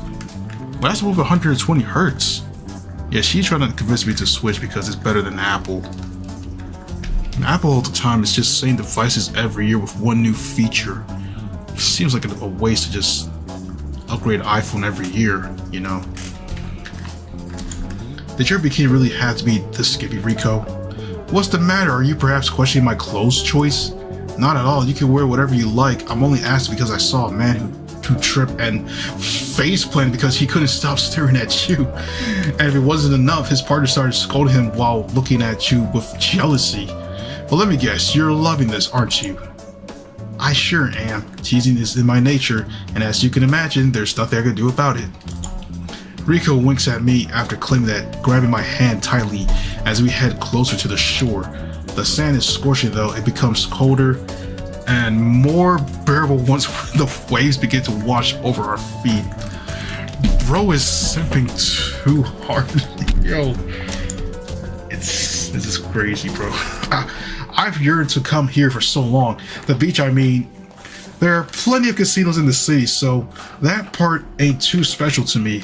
[SPEAKER 1] But that's over 120 hertz. Yeah, she's trying to convince me to switch because it's better than Apple. And Apple all the time is just saying devices every year with one new feature. Seems like a waste to just upgrade iPhone every year, you know. Did your bikini really have to be this skimpy, Rico? What's the matter? Are you perhaps questioning my clothes choice? Not at all. You can wear whatever you like. I'm only asking because I saw a man who tripped and face planted because he couldn't stop staring at you. And if it wasn't enough, his partner started scolding him while looking at you with jealousy. Well, let me guess, you're loving this, aren't you? I sure am. Teasing is in my nature, and as you can imagine, there's nothing I can do about it. Rico winks at me after claiming that, grabbing my hand tightly as we head closer to the shore. The sand is scorching though, it becomes colder and more bearable once the waves begin to wash over our feet. Bro is simping too hard. Yo, this is crazy, bro. I've yearned to come here for so long. The beach, I mean, there are plenty of casinos in the city, so that part ain't too special to me.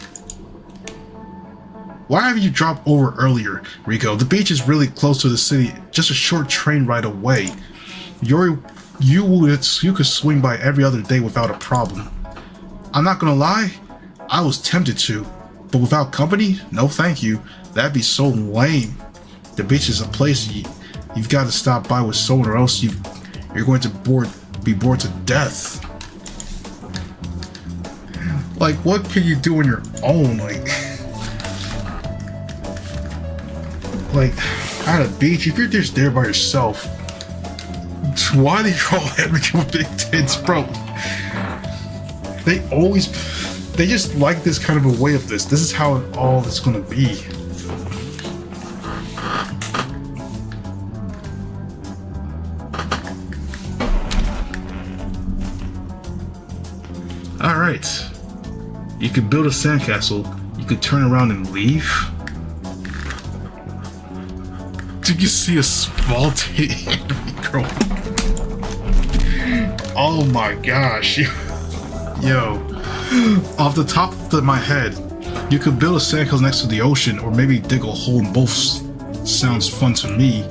[SPEAKER 1] Why have you dropped over earlier, Rico? The beach is really close to the city, just a short train ride away. You could swing by every other day without a problem. I'm not gonna lie, I was tempted to, but without company, no thank you. That'd be so lame. The beach is a place you've got to stop by with someone, or else you're going to board be bored to death. Like, what can you do on your own? Like at a beach, if you're just there by yourself, why do you all have to give big tits, bro? They just like this kind of a way of this. This is how all it's gonna be. Alright. You could build a sandcastle. You could turn around and leave. Did you see a small titty girl? Oh my gosh. Yo. Off the top of my head, you could build a sandcastle next to the ocean, or maybe dig a hole in both. Sounds fun to me.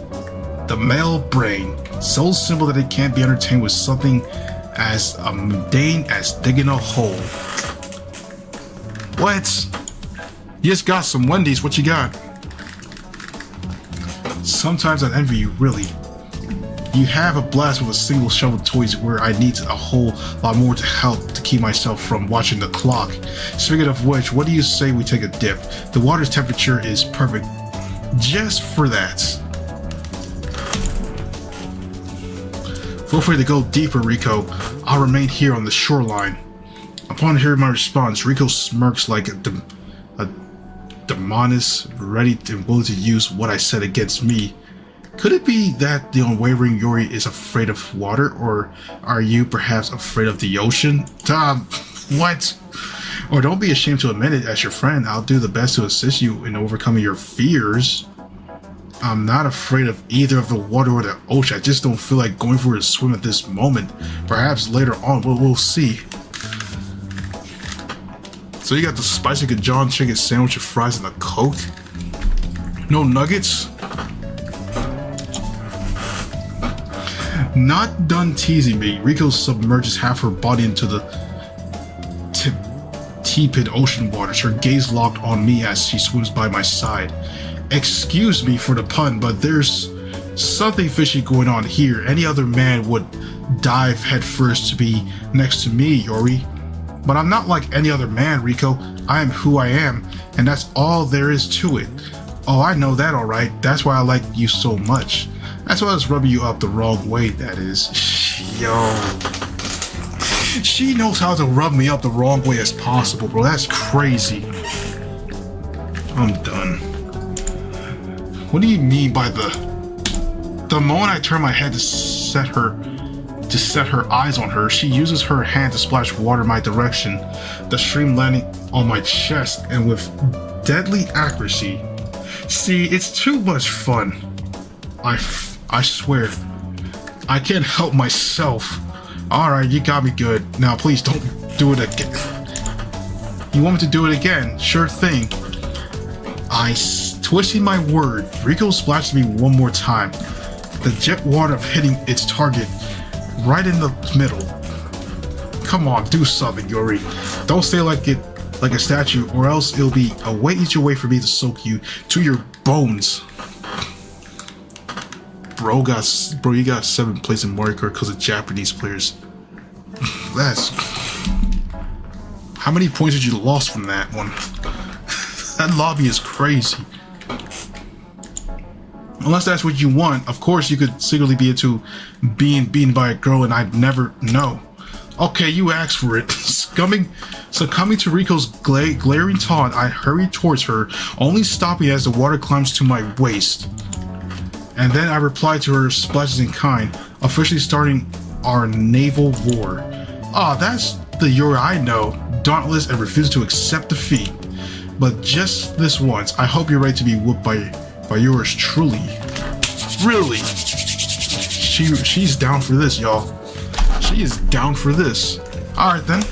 [SPEAKER 1] The male brain, so simple that it can't be entertained with something as mundane as digging a hole. What? You just got some Wendy's, what you got? Sometimes I envy you, really. You have a blast with a single shovel of toys where I need a whole lot more to help to keep myself from watching the clock. Speaking of which, what do you say we take a dip? The water's temperature is perfect just for that. Feel free to go deeper, Rico. I'll remain here on the shoreline. Upon hearing my response, Rico smirks like a demoness, ready and willing to use what I said against me. Could it be that the unwavering Yuri is afraid of water, or are you perhaps afraid of the ocean? What? Or don't be ashamed to admit it. As your friend, I'll do the best to assist you in overcoming your fears. I'm not afraid of either of the water or the ocean. I just don't feel like going for a swim at this moment. Perhaps later on, we'll see. So you got the spicy Gajon chicken sandwich with fries and a Coke? No nuggets? Not done teasing me, Rico submerges half her body into the tepid ocean waters, her gaze locked on me as she swims by my side. Excuse me for the pun, but there's something fishy going on here. Any other man would dive headfirst to be next to me, Yuri. But I'm not like any other man, Rico. I am who I am, and that's all there is to it. Oh, I know that, alright. That's why I like you so much. That's why I was rubbing you up the wrong way, that is. Yo. She knows how to rub me up the wrong way as possible, bro. That's crazy. I'm done. What do you mean by the moment I turn my head to set her eyes on her, she uses her hand to splash water my direction, the stream landing on my chest and with deadly accuracy. See, it's too much fun. I swear, I can't help myself. Alright, you got me good. Now please don't do it again. You want me to do it again? Sure thing. Twisting my word, Rico splashed me one more time. The jet water of hitting its target right in the middle. Come on, do something, Yuri. Don't stay like a statue, or else it'll be a way easier way for me to soak you to your bones. Bro, you got 7th place in Mario Kart because of Japanese players. That's... How many points did you lost from that one? That lobby is crazy. Unless that's what you want, of course you could secretly be into being beaten by a girl and I'd never know. Okay, you asked for it. Succumbing to Rico's glaring taunt, I hurried towards her, only stopping as the water climbs to my waist. And then I replied to her splashes in kind, officially starting our naval war. That's the Yuri I know, dauntless and refuses to accept defeat. But just this once, I hope you're ready to be whooped by yours truly. Really? She's down for this, y'all. She is down for this. Alright then.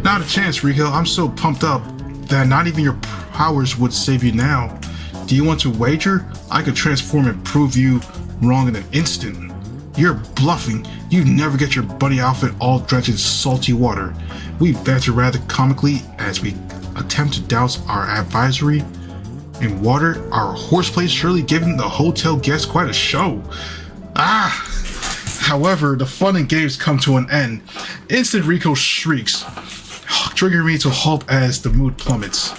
[SPEAKER 1] Not a chance, Rico. I'm so pumped up that not even your powers would save you now. Do you want to wager? I could transform and prove you wrong in an instant. You're bluffing. You never get your bunny outfit all drenched in salty water. We banter rather comically as we attempt to douse our advisory in water. Our horseplay is surely giving the hotel guests quite a show. However, the fun and games come to an end. Instant Rico shrieks, triggering me to halt as the mood plummets.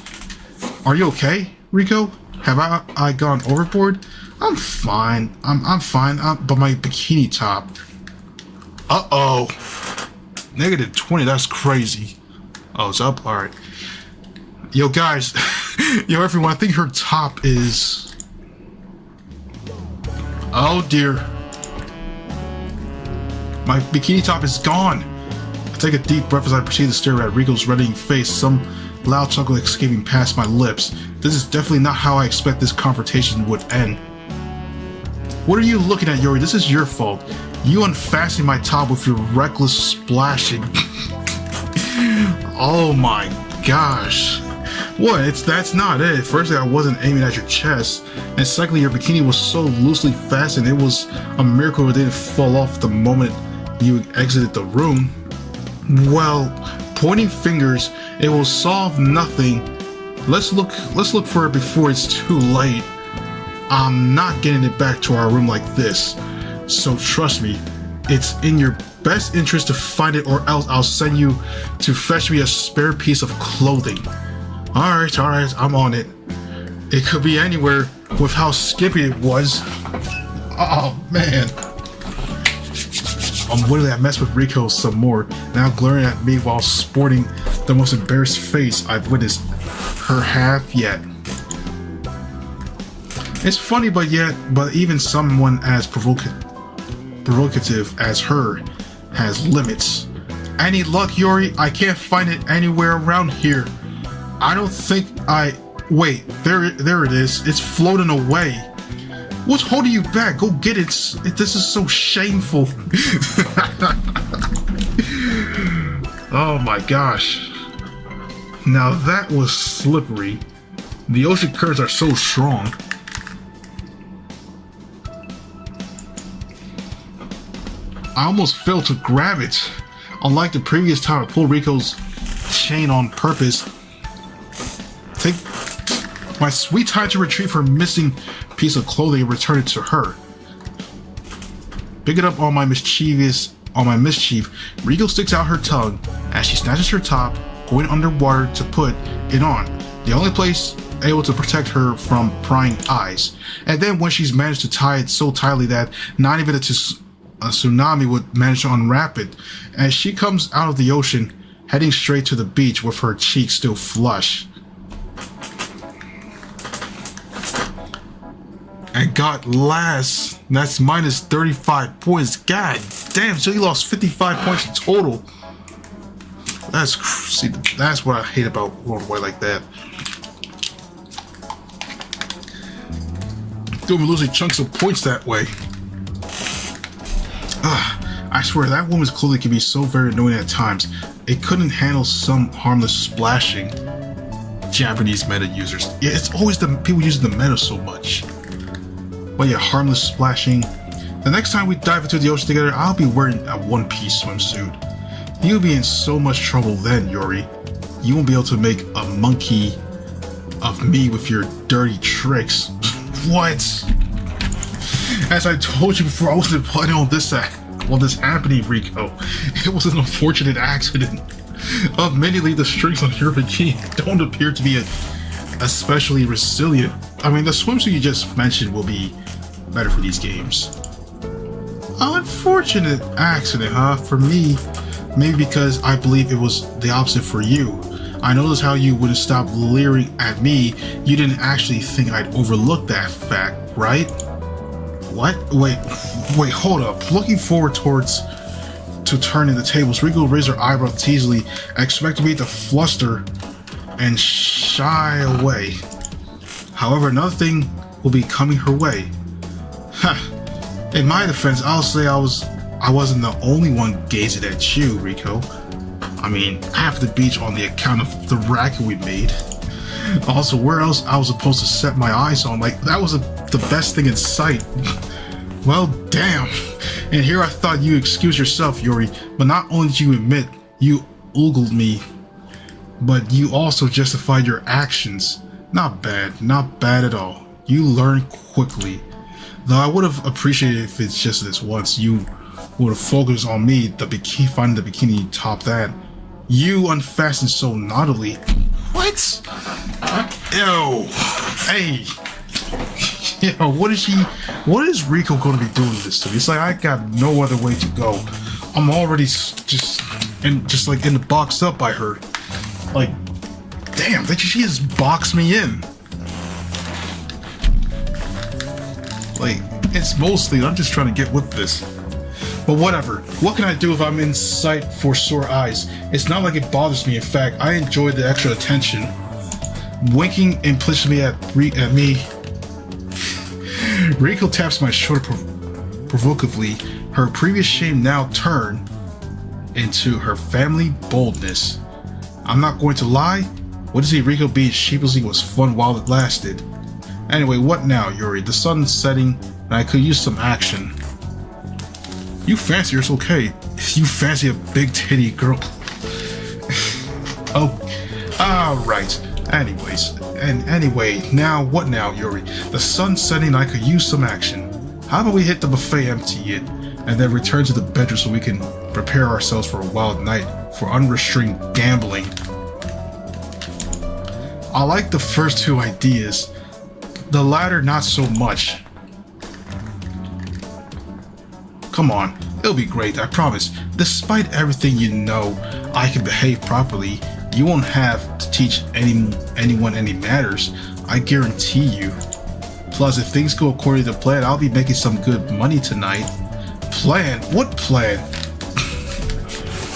[SPEAKER 1] Are you okay, Rico? Have I gone overboard? I'm fine. I'm fine. But my bikini top. Uh-oh. -20. That's crazy. Oh, it's up. All right. Yo, guys. Yo, everyone. I think her top is. Oh dear. My bikini top is gone. I take a deep breath as I proceed to stare at Rico's reddening face. Some loud chuckle escaping past my lips. This is definitely not how I expect this confrontation would end. What are you looking at, Yori? This is your fault. You unfastened my top with your reckless splashing. Oh my gosh. What? That's not it. Firstly, I wasn't aiming at your chest. And secondly, your bikini was so loosely fastened, it was a miracle it didn't fall off the moment you exited the room. Well, pointing fingers, it will solve nothing. Let's look for it before it's too late. I'm not getting it back to our room like this. So trust me, it's in your best interest to find it, or else I'll send you to fetch me a spare piece of clothing. Alright, I'm on it. It could be anywhere with how skippy it was. Oh man. Unwittingly, I messed with Rico some more, now glaring at me while sporting the most embarrassed face I've witnessed her have yet. It's funny, but even someone as provocative as her has limits. Any luck, Yori? I can't find it anywhere around here. I don't think wait, there it is. It's floating away. What's holding you back? Go get it. This is so shameful. Oh my gosh. Now that was slippery. The ocean currents are so strong. I almost failed to grab it. Unlike the previous time I pulled Rico's chain on purpose. Take my sweet time to retrieve her missing piece of clothing and return it to her. Picking up on my mischief, Rico sticks out her tongue as she snatches her top, going underwater to put it on. The only place able to protect her from prying eyes. And then when she's managed to tie it so tightly that not even a tsunami would manage to unwrap it, as she comes out of the ocean, heading straight to the beach with her cheeks still flush. And got last. That's minus 35 points. God damn, so you lost 55 points in total. That's what I hate about rolling away like that. Doing losing chunks of points that way. I swear that woman's clothing can be so very annoying at times. It couldn't handle some harmless splashing. Japanese meta users. Yeah, it's always the people using the meta so much. But yeah, harmless splashing. The next time we dive into the ocean together, I'll be wearing a one-piece swimsuit. You'll be in so much trouble then, Yori. You won't be able to make a monkey of me with your dirty tricks. What? As I told you before, I wasn't planning on this happening, Rico. It was an unfortunate accident. Admittedly, the strings on your bikini don't appear to be especially resilient. I mean, the swimsuit you just mentioned will be better for these games. Unfortunate accident, huh? For me, maybe because I believe it was the opposite for you. I noticed how you wouldn't stop leering at me. You didn't actually think I'd overlook that fact, right? What? Wait, hold up. Looking forward to turning the tables, Rico raised her eyebrow teasingly, expecting me to fluster and shy away. However, another thing will be coming her way. In my defense, I'll say I wasn't the only one gazing at you, Rico. I mean, half the beach on the account of the racket we made. Also, where else I was supposed to set my eyes on? Like, that was the best thing in sight. Well, damn. And here I thought you excused yourself, Yori, but not only did you admit you oogled me, but you also justified your actions. Not bad at all. You learn quickly. Though I would have appreciated if it's just this once. You with a focus on me, the bikini, finding the bikini top that. You unfastened so naughtily. What? Ew. Hey. Yo, what is Rico going to be doing this to me? It's like I got no other way to go. I'm already just like in the boxed up by her. Like, damn, she just boxed me in. Like, it's mostly I'm just trying to get with this. But whatever. What can I do if I'm in sight for sore eyes? It's not like it bothers me. In fact, I enjoy the extra attention. Winking implicitly at me. Rico taps my shoulder provocatively. Her previous shame now turned into her family boldness. I'm not going to lie. What to see Rico being sheepishly was fun while it lasted. Anyway, what now, Yuri? The sun's setting, and I could use some action. You fancy her, it's okay. You fancy a big titty girl. Oh, alright. Anyway, now, what now, Yuri? The sun's setting, and I could use some action. How about we hit the buffet, empty it, and then return to the bedroom so we can prepare ourselves for a wild night for unrestrained gambling. I like the first two ideas. The latter, not so much. Come on, it'll be great, I promise. Despite everything you know, I can behave properly. You won't have to teach anyone any manners, I guarantee you. Plus, if things go according to plan, I'll be making some good money tonight. Plan? What plan?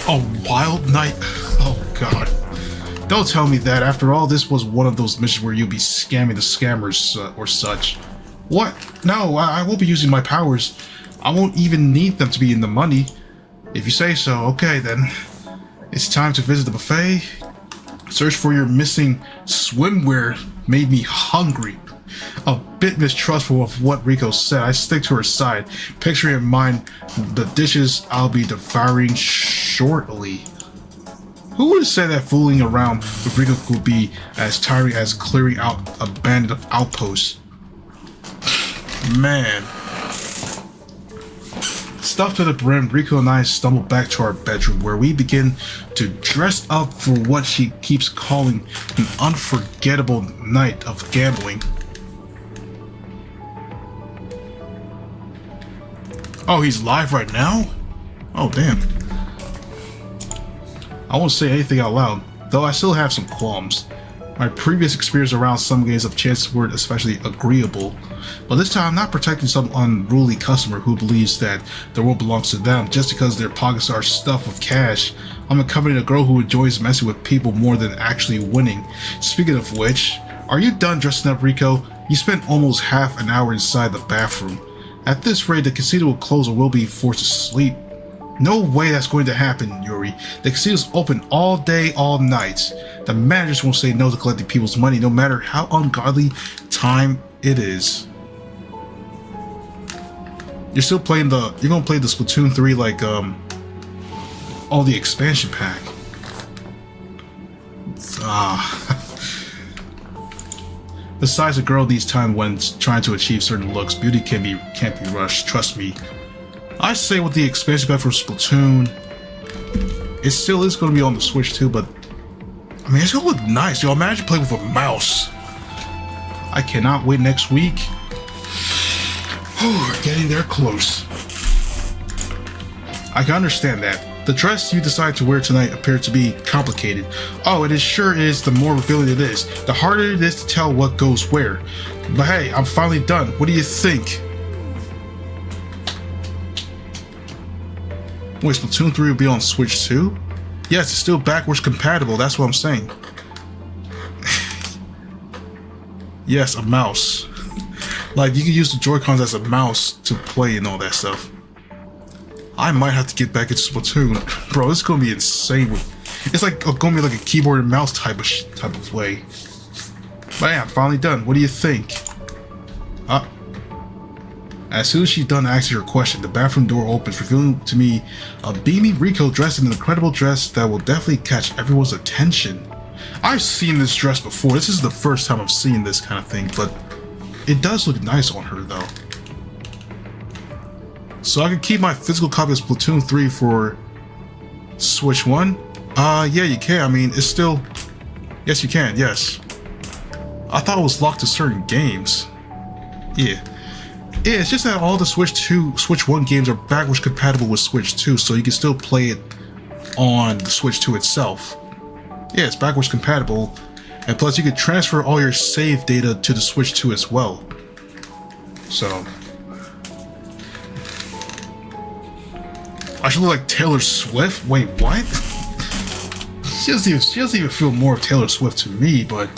[SPEAKER 1] A wild night? Oh god. Don't tell me that. After all, this was one of those missions where you'll be scamming the scammers or such. What? No, I won't be using my powers. I won't even need them to be in the money. If you say so, okay then. It's time to visit the buffet. Search for your missing swimwear made me hungry. A bit mistrustful of what Rico said, I stick to her side, picturing in mind the dishes I'll be devouring shortly. Who would have said that fooling around with Rico would be as tiring as clearing out a bandit of outposts? Man. Stuffed to the brim, Rico and I stumble back to our bedroom where we begin to dress up for what she keeps calling an unforgettable night of gambling. Oh, he's live right now? Oh, damn. I won't say anything out loud, though I still have some qualms. My previous experience around some games of chance weren't especially agreeable, but this time I'm not protecting some unruly customer who believes that the world belongs to them just because their pockets are stuffed with cash. I'm accompanying a girl who enjoys messing with people more than actually winning. Speaking of which, are you done dressing up, Rico? You spent almost half an hour inside the bathroom. At this rate, the casino will close or we'll be forced to sleep. No way that's going to happen, Yuri. The casino's open all day, all night. The managers won't say no to collecting people's money, no matter how ungodly time it is. You're still playing you're gonna play the Splatoon 3 like, all the expansion pack. Besides, a girl needs time when trying to achieve certain looks. Beauty can't be rushed, trust me. I say with the expansion pack for Splatoon, it still is going to be on the Switch too, but I mean, it's going to look nice. Yo, imagine playing with a mouse. I cannot wait next week. We're getting there close. I can understand that. The dress you decide to wear tonight appears to be complicated. Oh, it sure is. The more revealing it is, the harder it is to tell what goes where. But hey, I'm finally done. What do you think? Wait, Splatoon 3 will be on Switch too? Yes, it's still backwards compatible, that's what I'm saying. Yes, a mouse. Like, you can use the Joy-Cons as a mouse to play and all that stuff. I might have to get back into Splatoon. Bro, it's gonna be insane. It's like gonna be like a keyboard and mouse type of way. But yeah, I'm finally done. What do you think? As soon as she's done asking her question, the bathroom door opens, revealing to me a beamy Rico dressed in an incredible dress that will definitely catch everyone's attention. I've seen this dress before. This is the first time I've seen this kind of thing, but it does look nice on her though. So I can keep my physical copy of Splatoon 3 for Switch 1? Yeah, you can. I mean, it's still... Yes, you can, yes. I thought it was locked to certain games. Yeah. Yeah, it's just that all the Switch 1 games are backwards compatible with Switch 2, so you can still play it on the Switch 2 itself. Yeah, it's backwards compatible, and plus you can transfer all your save data to the Switch 2 as well. So... I should look like Taylor Swift? Wait, what? She doesn't even feel more of Taylor Swift to me, but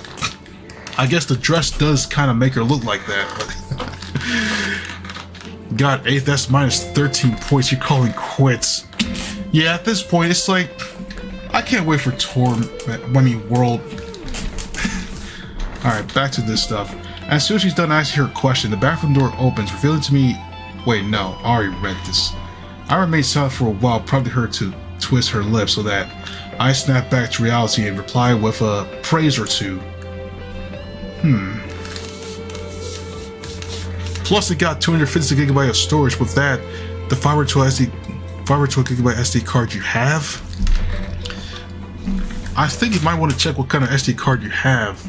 [SPEAKER 1] I guess the dress does kind of make her look like that. Got 8th, that's minus 13 points. You're calling quits. Yeah, at this point, it's like I can't wait for World. Alright, back to this stuff. As soon as she's done asking her question, the bathroom door opens, revealing to me... Wait, no, I already read this. I remained silent for a while, prompting her to twist her lips so that I snapped back to reality and replied with a praise or two. Plus, it got 256 GB of storage. With that, the 512 GB SD card you have. I think you might want to check what kind of SD card you have,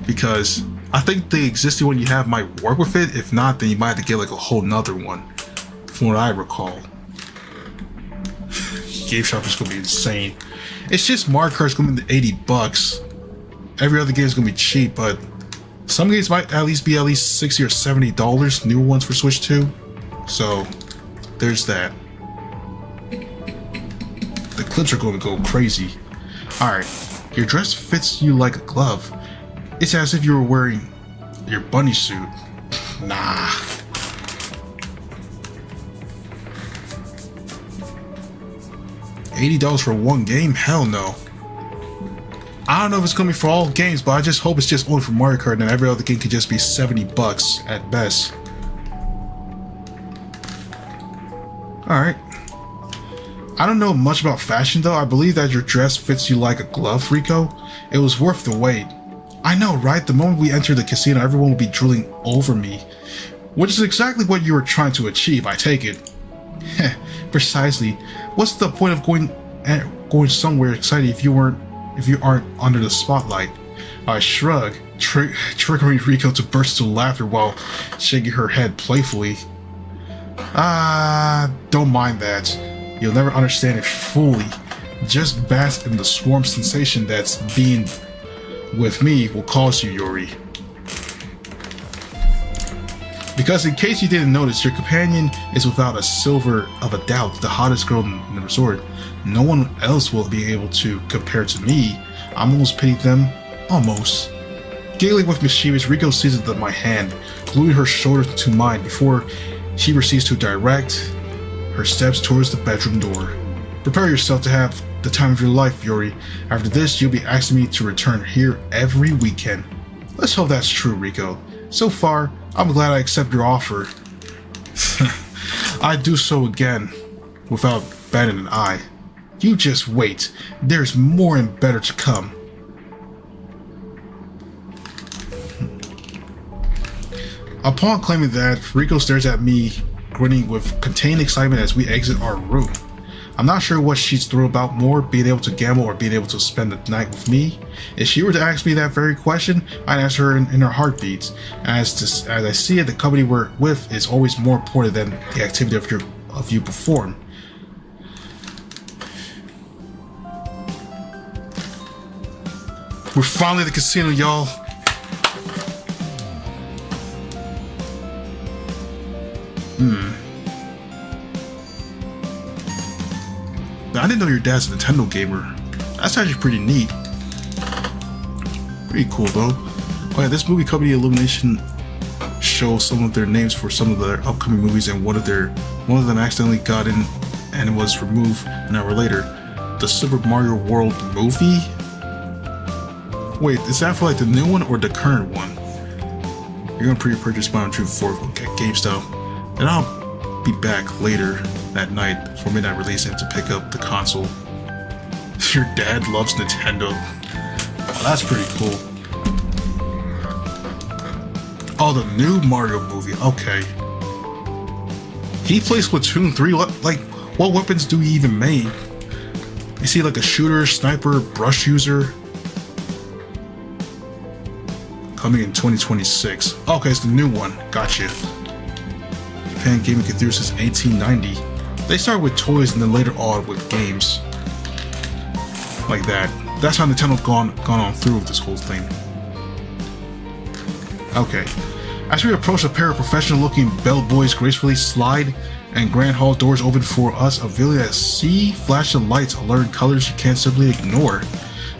[SPEAKER 1] because I think the existing one you have might work with it. If not, then you might have to get like a whole nother one. From what I recall. Game Shop is gonna be insane. It's just Mario Kart's gonna be $80. Every other game is gonna be cheap, but some games might at least be $60 or $70. New ones for Switch 2. So there's that. The clips are gonna go crazy. Alright, your dress fits you like a glove. It's as if you were wearing your bunny suit. Nah. $80 for one game? Hell no. I don't know if it's gonna be for all games, but I just hope it's just only for Mario Kart and every other game could just be $70 at best. Alright. I don't know much about fashion though. I believe that your dress fits you like a glove, Rico. It was worth the wait. I know, right? The moment we enter the casino, everyone will be drooling over me. Which is exactly what you were trying to achieve, I take it. Heh, precisely. What's the point of going somewhere exciting if you aren't under the spotlight? I shrug, triggering Rico to burst into laughter while shaking her head playfully. Don't mind that. You'll never understand it fully. Just bask in the swarm sensation that's being with me will cause you, Yuri. Because in case you didn't notice, your companion is without a silver of a doubt the hottest girl in the resort. No one else will be able to compare to me. I'm almost pity them. Almost. Giggling with mischievous, Rico seizes my hand, gluing her shoulder to mine before she proceeds to direct her steps towards the bedroom door. Prepare yourself to have the time of your life, Yuri. After this, you'll be asking me to return here every weekend. Let's hope that's true, Rico. So far, I'm glad I accept your offer. I'd do so again, without batting an eye. You just wait. There's more and better to come. Upon claiming that, Rico stares at me, grinning with contained excitement as we exit our room. I'm not sure what she's thrilled about more, being able to gamble or being able to spend the night with me. If she were to ask me that very question, I'd answer her in her heartbeats. As I see it, the company we're with is always more important than the activity of you perform. We're finally at the casino, y'all. I didn't know your dad's a Nintendo gamer. That's actually pretty neat. Pretty cool though. Oh yeah, this movie company Illumination shows some of their names for some of their upcoming movies, and one of them accidentally got in and was removed an hour later. The Super Mario World movie? Wait, is that for like the new one or the current one? You're gonna pre-purchase by on June 4th at GameStop, and I'll be back later that night for midnight release and to pick up the console. Your dad loves Nintendo. Oh, that's pretty cool. Oh, the new Mario movie. Okay. He plays Splatoon 3. Like, what weapons do he even make? Is he like a shooter, sniper, brush user? Coming in 2026. Okay, it's the new one. Gotcha. Japan gaming can do since 1890. They started with toys and then later on with games. Like that. That's how Nintendo gone on through with this whole thing. Okay. As we approach, a pair of professional-looking bellboys gracefully slide and grand hall doors open for us, a village that see flashing lights alert colors you can't simply ignore.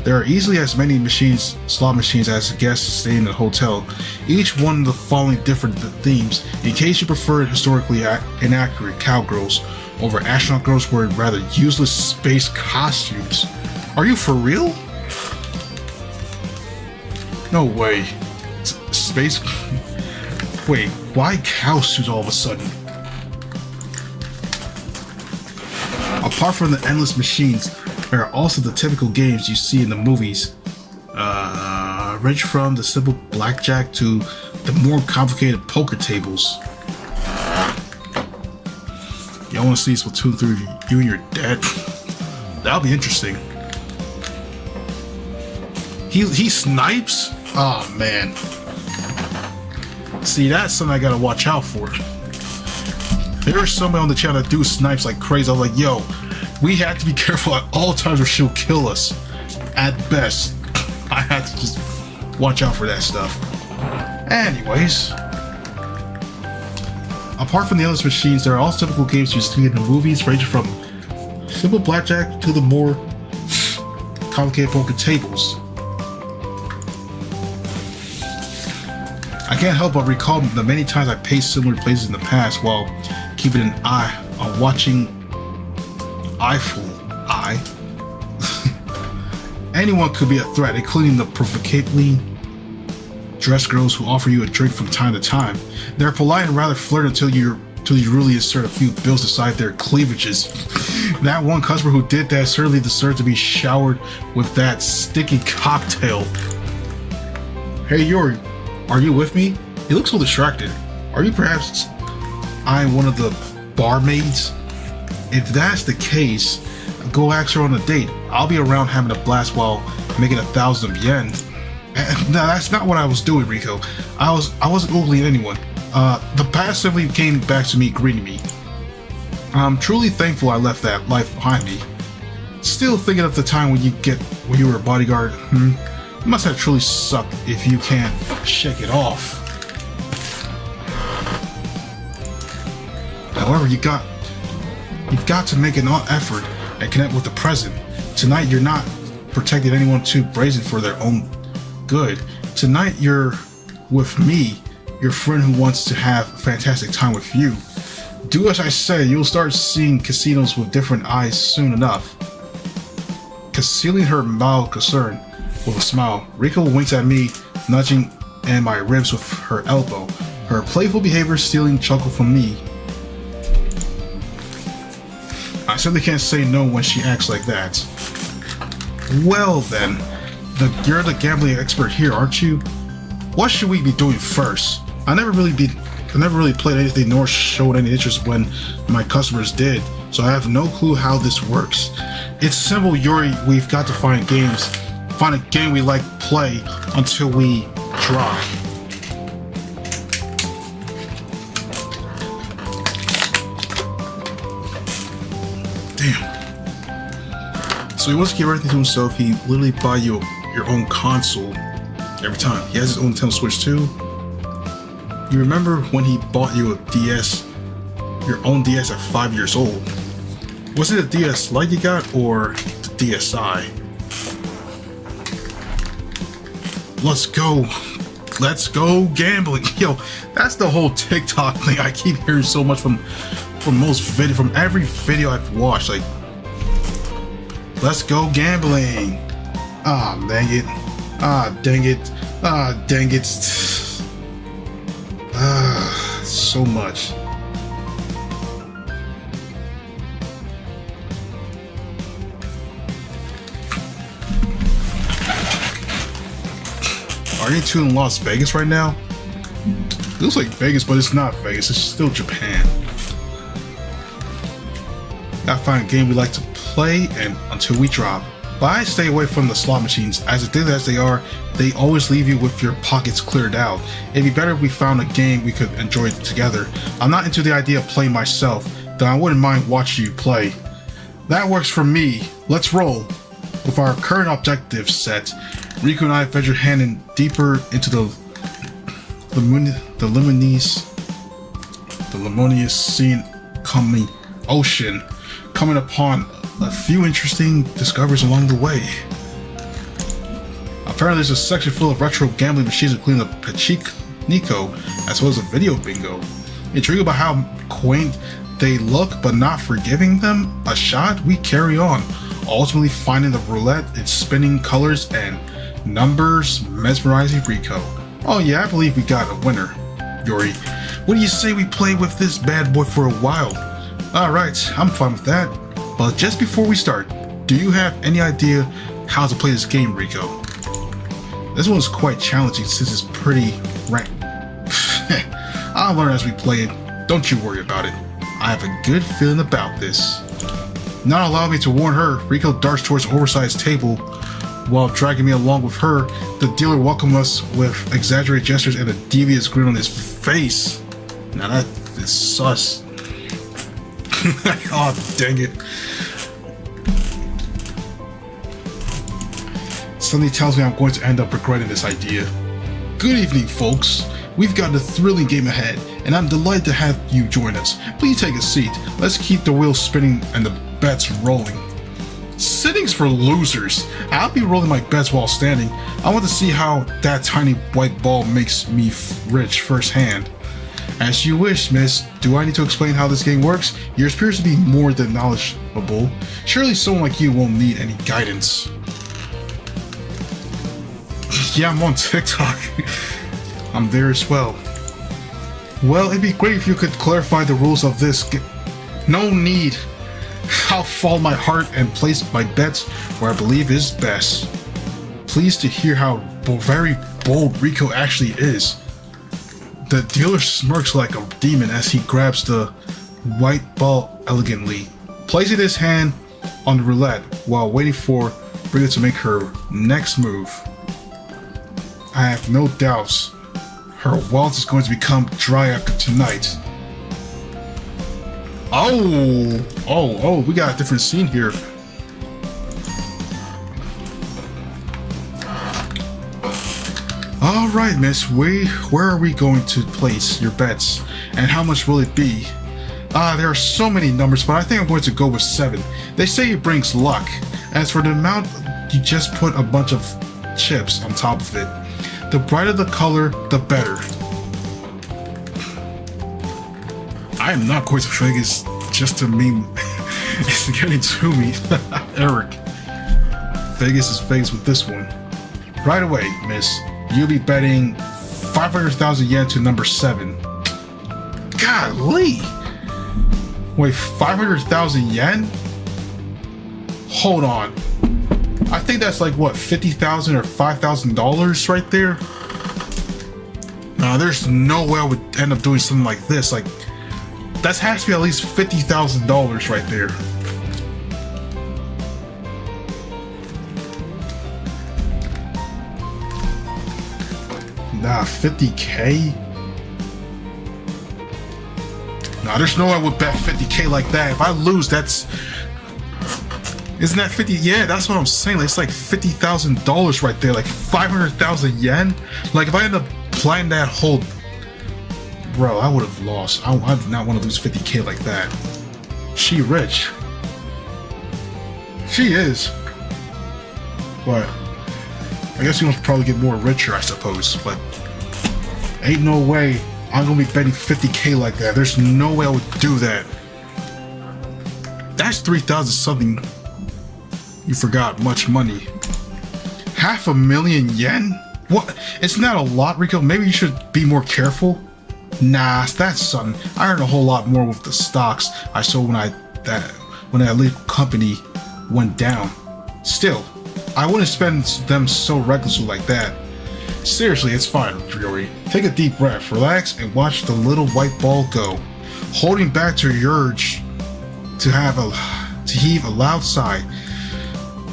[SPEAKER 1] There are easily as many slot machines as guests stay in the hotel, each one of the following different themes, in case you prefer historically inaccurate cowgirls over astronaut girls wearing rather useless space costumes. Are you for real? No way. Space... Wait, why cow suits all of a sudden? Apart from the endless machines, there are also the typical games you see in the movies. Range from the simple blackjack to the more complicated poker tables. Y'all want to see Splatoon 3, you and your dad? That'll be interesting. He snipes? Oh man. See, that's something I gotta watch out for. There's somebody on the channel that do snipes like crazy. I was like, yo, we have to be careful at all times or she'll kill us. At best. I have to just watch out for that stuff. Anyways. Apart from the endless machines, there are also typical games you see in the movies, ranging from simple blackjack to the more complicated poker tables. I can't help but recall the many times I paced similar places in the past while keeping an eye on watching eyeful eye. Anyone could be a threat, including the provocatively dressed girls who offer you a drink from time to time. They're polite and rather flirt until you really insert a few bills inside their cleavages. That one customer who did that certainly deserved to be showered with that sticky cocktail. Hey Yuri, are you with me? You look so distracted. Are you perhaps eyeing one of the barmaids? If that's the case, go ask her on a date. I'll be around having a blast while making 1,000 yen. No, that's not what I was doing, Rico. I wasn't oogling anyone. The past simply came back to me greeting me. I'm truly thankful I left that life behind me. Still thinking of the time when you were a bodyguard. It must have truly sucked if you can't shake it off. However, you've got to make an effort and connect with the present. Tonight, you're not protecting anyone too brazen for their own good. Tonight, you're with me, your friend who wants to have a fantastic time with you. Do as I say, you'll start seeing casinos with different eyes soon enough. Concealing her mild concern with a smile, Rico winks at me, nudging at my ribs with her elbow, her playful behavior stealing chuckle from me. I simply can't say no when she acts like that. Well then, you're the gambling expert here, aren't you? What should we be doing first? I never really played anything nor showed any interest when my customers did, so I have no clue how this works. It's simple, Yuri. We've got to find a game we like play until we drop. Damn. So he wants to give everything to himself. He literally buy you your own console every time. He has his own Nintendo Switch too. You remember when he bought you a DS, your own DS at 5 years old? Was it a DS Lite you got or the DSi? Let's go gambling. Yo, that's the whole TikTok thing I keep hearing so much from every video I've watched. Like, let's go gambling. Ah, dang it. Ah, dang it. Ah, dang it. Ah, so much. Are you two in Las Vegas right now? It looks like Vegas, but it's not Vegas. It's still Japan. Gotta find a game we like to play and until we drop. But I stay away from the slot machines, as addictive as they are, they always leave you with your pockets cleared out. It'd be better if we found a game we could enjoy together. I'm not into the idea of playing myself, though I wouldn't mind watching you play. That works for me. Let's roll. With our current objectives set, Riku and I venture hand in deeper into the lemonious scene coming ocean, coming upon a few interesting discoveries along the way. Apparently there's a section full of retro gambling machines including the Pachinko, as well as a video bingo. Intrigued about how quaint they look but not forgiving them a shot, we carry on, ultimately finding the roulette, its spinning colors and numbers mesmerizing Rico. Oh yeah, I believe we got a winner. Yuri, what do you say we play with this bad boy for a while? Alright, I'm fine with that. But just before we start, do you have any idea how to play this game, Rico? This one's quite challenging since it's pretty ranked. I'll learn as we play it. Don't you worry about it. I have a good feeling about this. Not allowing me to warn her, Rico darts towards the oversized table. While dragging me along with her, the dealer welcomes us with exaggerated gestures and a devious grin on his face. Now that is sus. Oh, dang it. Something tells me I'm going to end up regretting this idea. Good evening, folks. We've got a thrilling game ahead, and I'm delighted to have you join us. Please take a seat. Let's keep the wheels spinning and the bets rolling. Sittings for losers. I'll be rolling my bets while standing. I want to see how that tiny white ball makes me rich firsthand. As you wish, miss. Do I need to explain how this game works? Yours appears to be more than knowledgeable. Surely someone like you won't need any guidance. Yeah, I'm on TikTok. I'm there as well. Well, it'd be great if you could clarify the rules of this game. No need. I'll follow my heart and place my bets where I believe is best. Pleased to hear how very bold Rico actually is. The dealer smirks like a demon as he grabs the white ball elegantly, placing his hand on the roulette while waiting for Rico to make her next move. I have no doubts her wallet is going to become dry after tonight. Oh, we got a different scene here. Alright, miss, where are we going to place your bets? And how much will it be? There are so many numbers, but I think I'm going to go with 7. They say it brings luck. As for the amount, you just put a bunch of chips on top of it. The brighter the color, the better. I am not going to Vegas just to meme. It's getting to me. Eric. Vegas is Vegas with this one. Right away, miss. You'll be betting 500,000 yen to number 7. Golly! Wait, 500,000 yen? Hold on. I think that's like what, 50,000 or $5,000 right there? No, there's no way I would end up doing something like this. Like, that has to be at least $50,000 right there. Nah, 50K? Nah, there's no way I would bet 50K like that. If I lose, that's... Isn't that 50? Yeah, that's what I'm saying. Like, it's like $50,000 right there. Like 500,000 yen. Like, if I end up playing that whole... Bro, I would have lost. I do not want to lose 50K like that. She rich. She is. But I guess you must probably get more richer, I suppose. But ain't no way I'm gonna be betting 50K like that. There's no way I would do that. That's 3,000 something. You forgot much money. 500,000 yen? What? It's not a lot, Rico. Maybe you should be more careful. Nah, that's something. I earned a whole lot more with the stocks I sold when that legal company went down. Still, I wouldn't spend them so recklessly like that. Seriously, it's fine, Yuri. Take a deep breath, relax, and watch the little white ball go. Holding back to your urge to heave a loud sigh.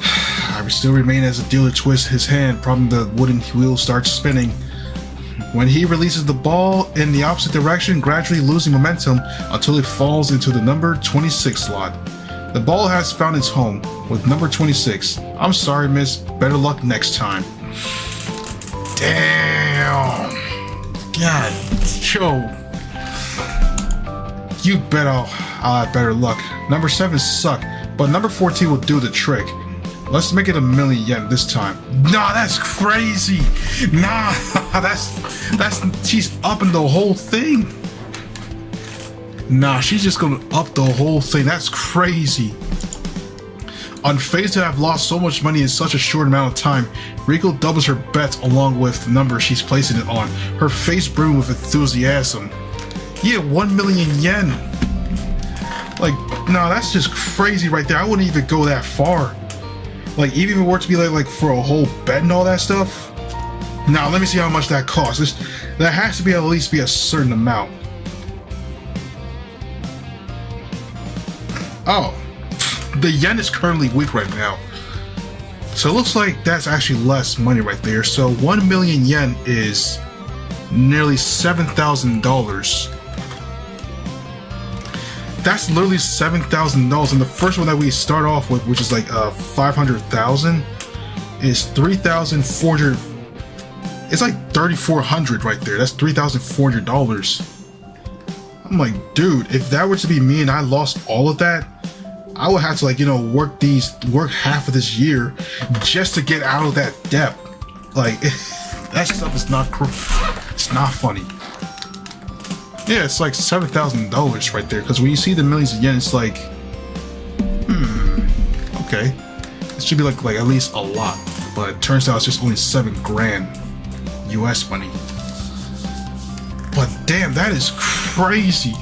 [SPEAKER 1] I still remain as the dealer twists his hand, prompting the wooden wheel starts spinning. When he releases the ball in the opposite direction, gradually losing momentum until it falls into the number 26 slot. The ball has found its home with number 26. I'm sorry, miss. Better luck next time. Damn. God, yo. You bet I'll have better luck. Number 7 suck, but number 14 will do the trick. Let's make it 1,000,000 yen this time. Nah, that's crazy. Nah, she's upping the whole thing. Nah, she's just gonna up the whole thing. That's crazy. Unfazed to have lost so much money in such a short amount of time, Riko doubles her bets along with the number she's placing it on, her face brimming with enthusiasm. Yeah, 1,000,000 yen. Like, nah, that's just crazy right there. I wouldn't even go that far. Like, even if it were to be like for a whole bet and all that stuff. Now, let me see how much that costs. That has to be at least be a certain amount. Oh, the yen is currently weak right now. So it looks like that's actually less money right there. So 1,000,000 yen is nearly $7,000. That's literally $7,000. And the first one that we start off with, which is like 500,000, is 3,400. It's like 3,400 right there. That's $3,400. I'm like, dude, if that were to be me and I lost all of that, I would have to, like, you know, work half of this year just to get out of that debt. Like, that stuff is not it's not funny. Yeah, it's like $7,000 right there. Because when you see the millions of yen, it's like, okay, it should be like at least a lot. But it turns out it's just only 7 grand US money. But damn, that is crazy.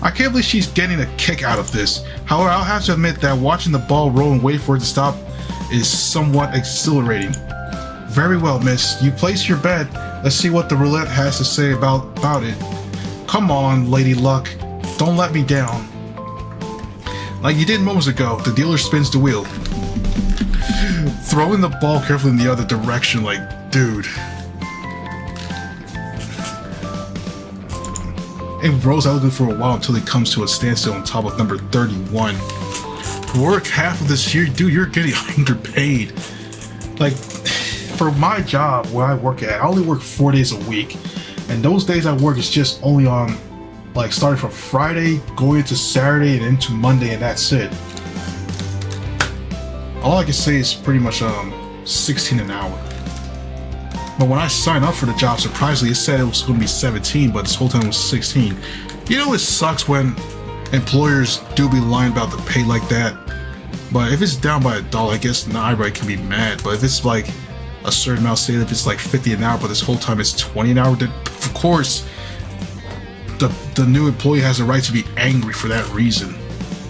[SPEAKER 1] I can't believe she's getting a kick out of this. However, I'll have to admit that watching the ball roll and wait for it to stop is somewhat exhilarating. Very well, miss. You place your bet. Let's see what the roulette has to say about it. Come on, Lady Luck. Don't let me down. Like you did moments ago, the dealer spins the wheel, throwing the ball carefully in the other direction, like, dude. It rolls out for a while until it comes to a standstill on top of number 31. Work half of this year, dude, you're getting underpaid. Like, for my job where I work at, I only work 4 days a week. And those days I work is just only on, like, starting from Friday, going into Saturday, and into Monday, and that's it. All I can say is pretty much 16 an hour. But when I signed up for the job, surprisingly, it said it was going to be 17, but this whole time it was 16. You know, it sucks when employers do be lying about the pay like that. But if it's down by $1, I guess not everybody can be mad. But if it's like a certain amount, say if it's like 50 an hour, but this whole time it's 20 an hour, then of course the new employee has a right to be angry for that reason.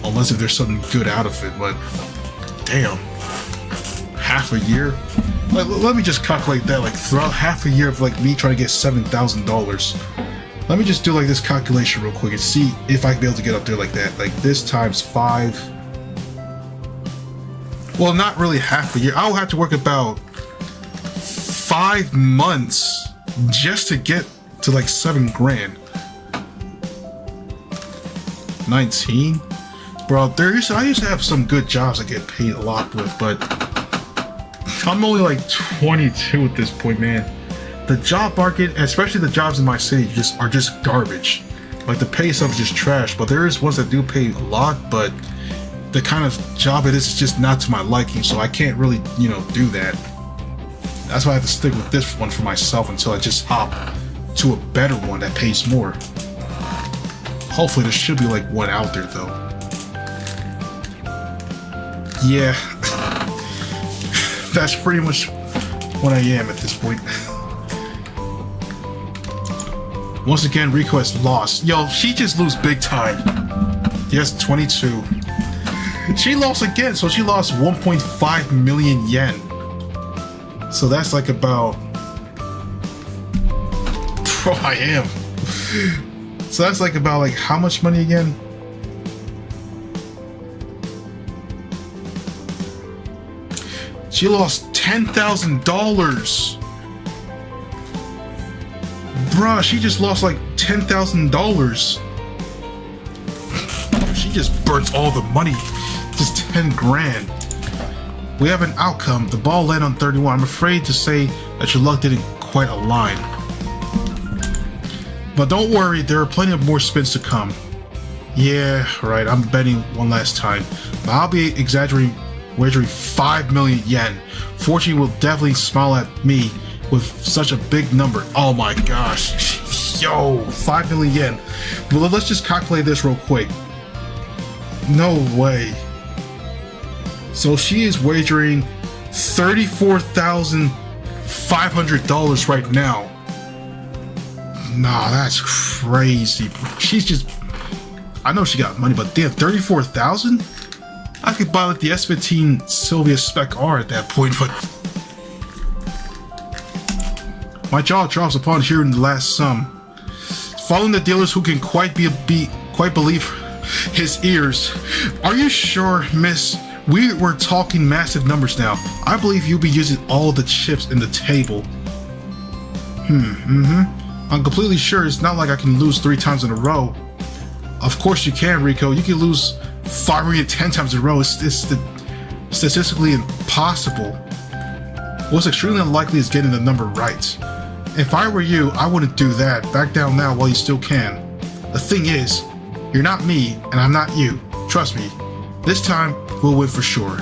[SPEAKER 1] Unless if there's something good out of it. But damn, half a year? Like, let me just calculate that, like, throughout half a year of, like, me trying to get $7,000. Let me just do, like, this calculation real quick and see if I can be able to get up there like that. Like, this times 5. Well, not really half a year. I'll have to work about 5 months just to get to, like, 7 grand. 19? Bro, I used to have some good jobs I get paid a lot with, but I'm only like 22 at this point, man. The job market, especially the jobs in my city, are just garbage. Like, the pay stuff is just trash, but there is ones that do pay a lot, but the kind of job it is just not to my liking, so I can't really, you know, do that. That's why I have to stick with this one for myself until I just hop to a better one that pays more. Hopefully there should be like one out there though. Yeah. That's pretty much what I am at this point. Once again, Riko has lost. Yo, she just lose big time. Yes, 22. She lost again, so she lost 1.5 million yen. So that's like about... Bro, I am. So that's like about, like, how much money again? She lost $10,000. Bruh, she just lost like $10,000. She just burnt all the money. Just 10 grand. We have an outcome. The ball landed on 31. I'm afraid to say that your luck didn't quite align. But don't worry, there are plenty of more spins to come. Yeah, right, I'm betting one last time. But I'll be wagering 5 million yen. Fortune will definitely smile at me with such a big number. Oh my gosh. Yo, 5 million yen. Well, let's just calculate this real quick. No way. So she is wagering $34,500 right now. Nah, that's crazy. She's just... I know she got money, but damn, 34,000? I could buy like the S15 Sylvia Spec R at that point, but... My jaw drops upon hearing the last sum. Following the dealers who can quite believe his ears. Are you sure, miss? We were talking massive numbers now. I believe you'll be using all the chips in the table. I'm completely sure it's not like I can lose 3 times in a row. Of course you can, Rico. You can lose 510 times in a row. It's statistically impossible. What's extremely unlikely is getting the number right. If I were you, I wouldn't do that. Back down now while you still can. The thing is, you're not me, and I'm not you. Trust me. This time, we'll win for sure.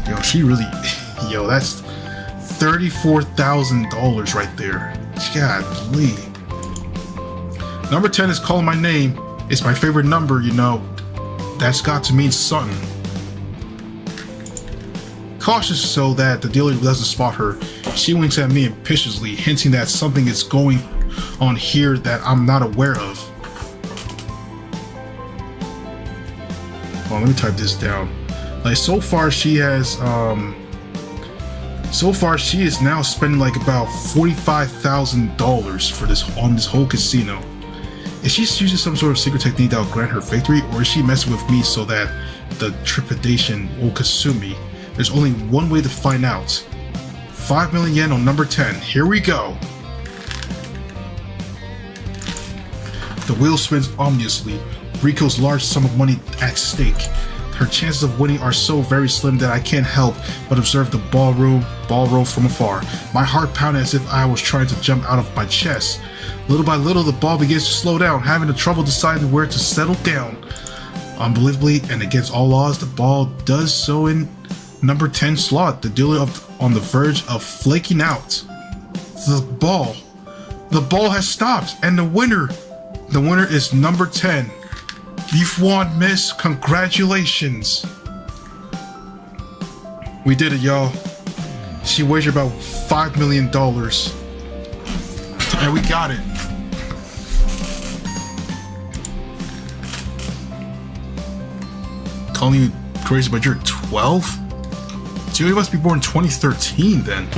[SPEAKER 1] Yo, she really... Yo, that's $34,000 right there. Godly. Number 10 is calling my name. It's my favorite number, you know. That's got to mean something. Cautious so that the dealer doesn't spot her, she winks at me impishly, hinting that something is going on here that I'm not aware of. Well, let me type this down. Like, so far she is now spending like about $45,000 for on this whole casino. Is she using some sort of secret technique that will grant her victory, or is she messing with me so that the trepidation will consume me? There's only one way to find out. 5 million yen on number 10. Here we go. The wheel spins ominously. Rico's large sum of money at stake. Her chances of winning are so very slim that I can't help but observe the ball roll from afar. My heart pounded as if I was trying to jump out of my chest. Little by little, the ball begins to slow down, having trouble deciding where to settle down. Unbelievably, and against all odds, the ball does so in number 10 slot, the dealer on the verge of flaking out. The ball has stopped, and the winner is number 10. You've won, miss. Congratulations. We did it, y'all. She wagered about $5 million. And we got it. Calling you crazy, but you're 12? So you must be born 2013 then.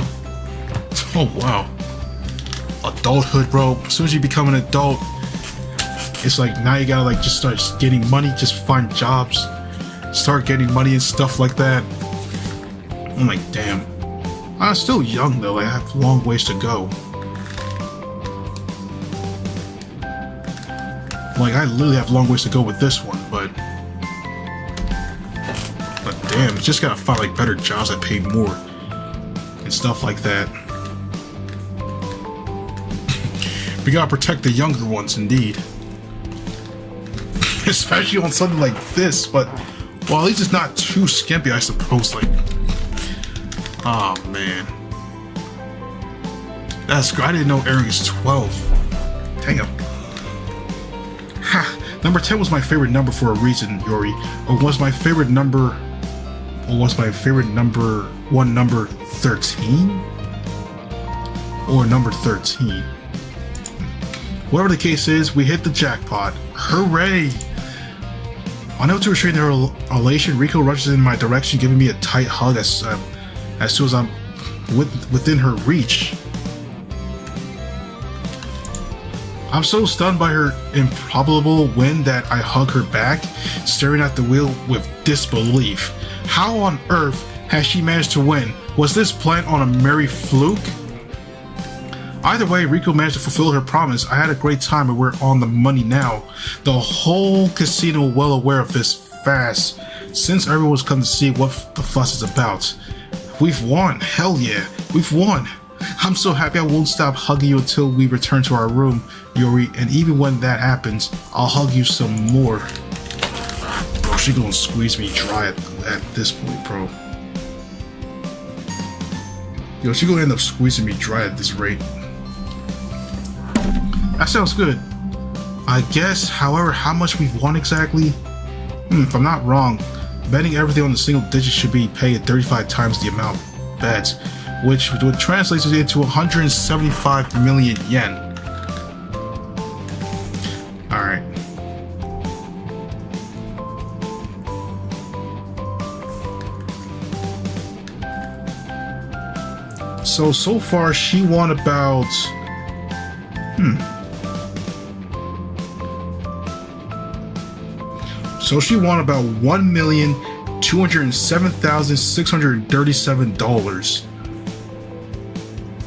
[SPEAKER 1] Oh wow. Adulthood, bro. As soon as you become an adult, it's like now you gotta like just start getting money, just find jobs, start getting money and stuff like that. I'm like, damn. I'm still young though, I have long ways to go. Like I literally have long ways to go with this one, but damn, just gotta find like better jobs that pay more and stuff like that. We gotta protect the younger ones, indeed. Especially on something like this, but well, at least it's not too skimpy, I suppose. Like, oh man, that's good. I didn't know Eric is 12. Damn. Ha. Number 10 was my favorite number for a reason, Yori. Or was my favorite number 13? Or number 13? Whatever the case is, we hit the jackpot. Hooray! Unable to restrain their elation, Rico rushes in my direction, giving me a tight hug as soon as I'm within her reach. I'm so stunned by her improbable win that I hug her back, staring at the wheel with disbelief. How on earth Has she managed to win? Was this planned on a merry fluke? Either way, Riko managed to fulfill her promise. I had a great time and we're on the money now. The whole casino well aware of this fast, since everyone's come to see what the fuss is about. We've won. Hell yeah, we've won. I'm so happy I won't stop hugging you until we return to our room, Yuri, and even when that happens, I'll hug you some more. Bro, she gonna squeeze me dry at this point, bro. Yo, she gonna end up squeezing me dry at this rate. That sounds good. I guess, however, how much we've won exactly? If I'm not wrong, betting everything on the single digit should be paid at 35 times the amount bets, which would translate into 175 million yen. Alright. So far she won about... So she won about $1,207,637.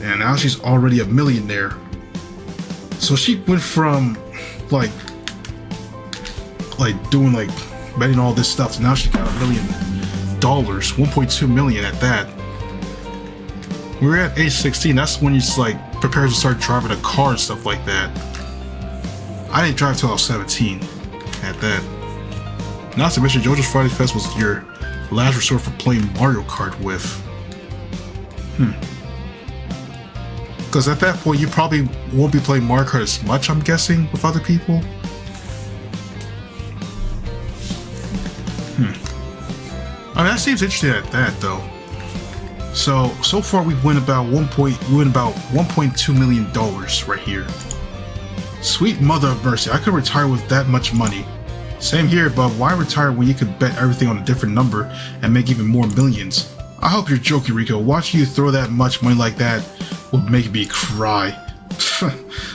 [SPEAKER 1] And now she's already a millionaire. So she went from like doing like betting all this stuff to now she got $1 million, 1.2 million at that. We're at age 16, that's when you're like prepared to start driving a car and stuff like that. I didn't drive till I was 17 at that. Not to mention JoJo's Friday Fest was your last resort for playing Mario Kart with. Because at that point you probably won't be playing Mario Kart as much, I'm guessing, with other people. I mean, that seems interesting at that though. So far we win about $1.2 million right here. Sweet mother of mercy, I could retire with that much money. Same here, but why retire when you could bet everything on a different number and make even more millions? I hope you're joking, Riko. Watching you throw that much money like that would make me cry.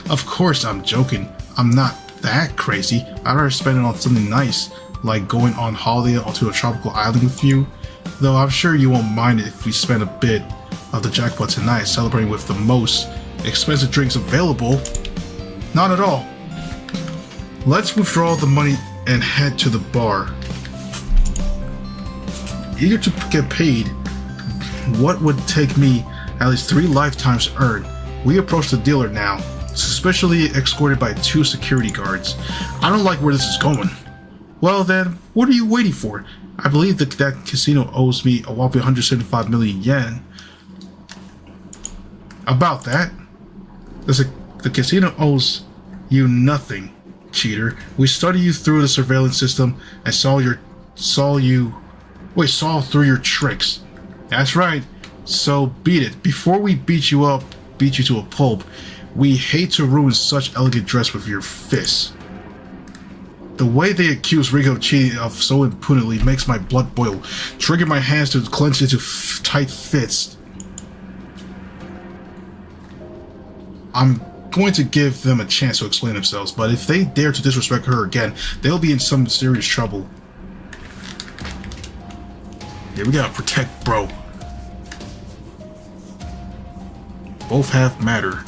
[SPEAKER 1] Of course I'm joking. I'm not that crazy. I'd rather spend it on something nice, like going on holiday onto a tropical island with you. Though I'm sure you won't mind it if we spend a bit of the jackpot tonight celebrating with the most expensive drinks available. Not at all. Let's withdraw the money and head to the bar. Eager to get paid what would take me at least 3 lifetimes to earn, we approach the dealer now, suspiciously escorted by 2 security guards. I don't like where this is going. Well then, what are you waiting for? I believe that casino owes me a whopping 175 million yen. About that, the casino owes you nothing, cheater. We studied you through the surveillance system and saw through your tricks. That's right. So beat it. Before we beat you to a pulp, we hate to ruin such elegant dress with your fists. The way they accuse Riko of cheating so impudently makes my blood boil, triggering my hands to clench into tight fists. I'm going to give them a chance to explain themselves, but if they dare to disrespect her again, they'll be in some serious trouble. Yeah, we gotta protect bro. Both half matter.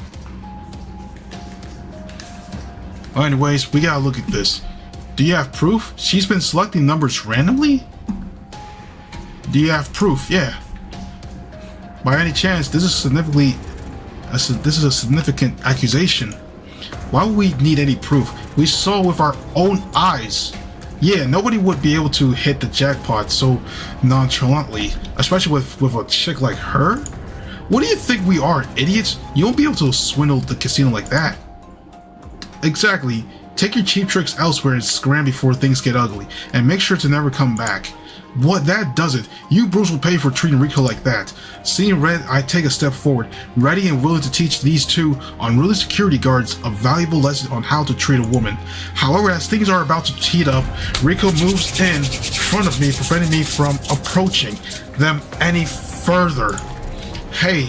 [SPEAKER 1] Well, anyways, we gotta look at this. Do you have proof? She's been selecting numbers randomly? Do you have proof? Yeah. By any chance, this is a significant accusation. Why would we need any proof? We saw with our own eyes. Yeah, nobody would be able to hit the jackpot so nonchalantly, especially with a chick like her. What do you think we are, idiots? You won't be able to swindle the casino like that. Exactly. Take your cheap tricks elsewhere and scram before things get ugly, and make sure to never come back. What that does it, you Bruce will pay for treating Riko like that. Seeing red, I take a step forward, ready and willing to teach these 2 unruly security guards a valuable lesson on how to treat a woman. However, as things are about to heat up, Riko moves in front of me, preventing me from approaching them any further. Hey,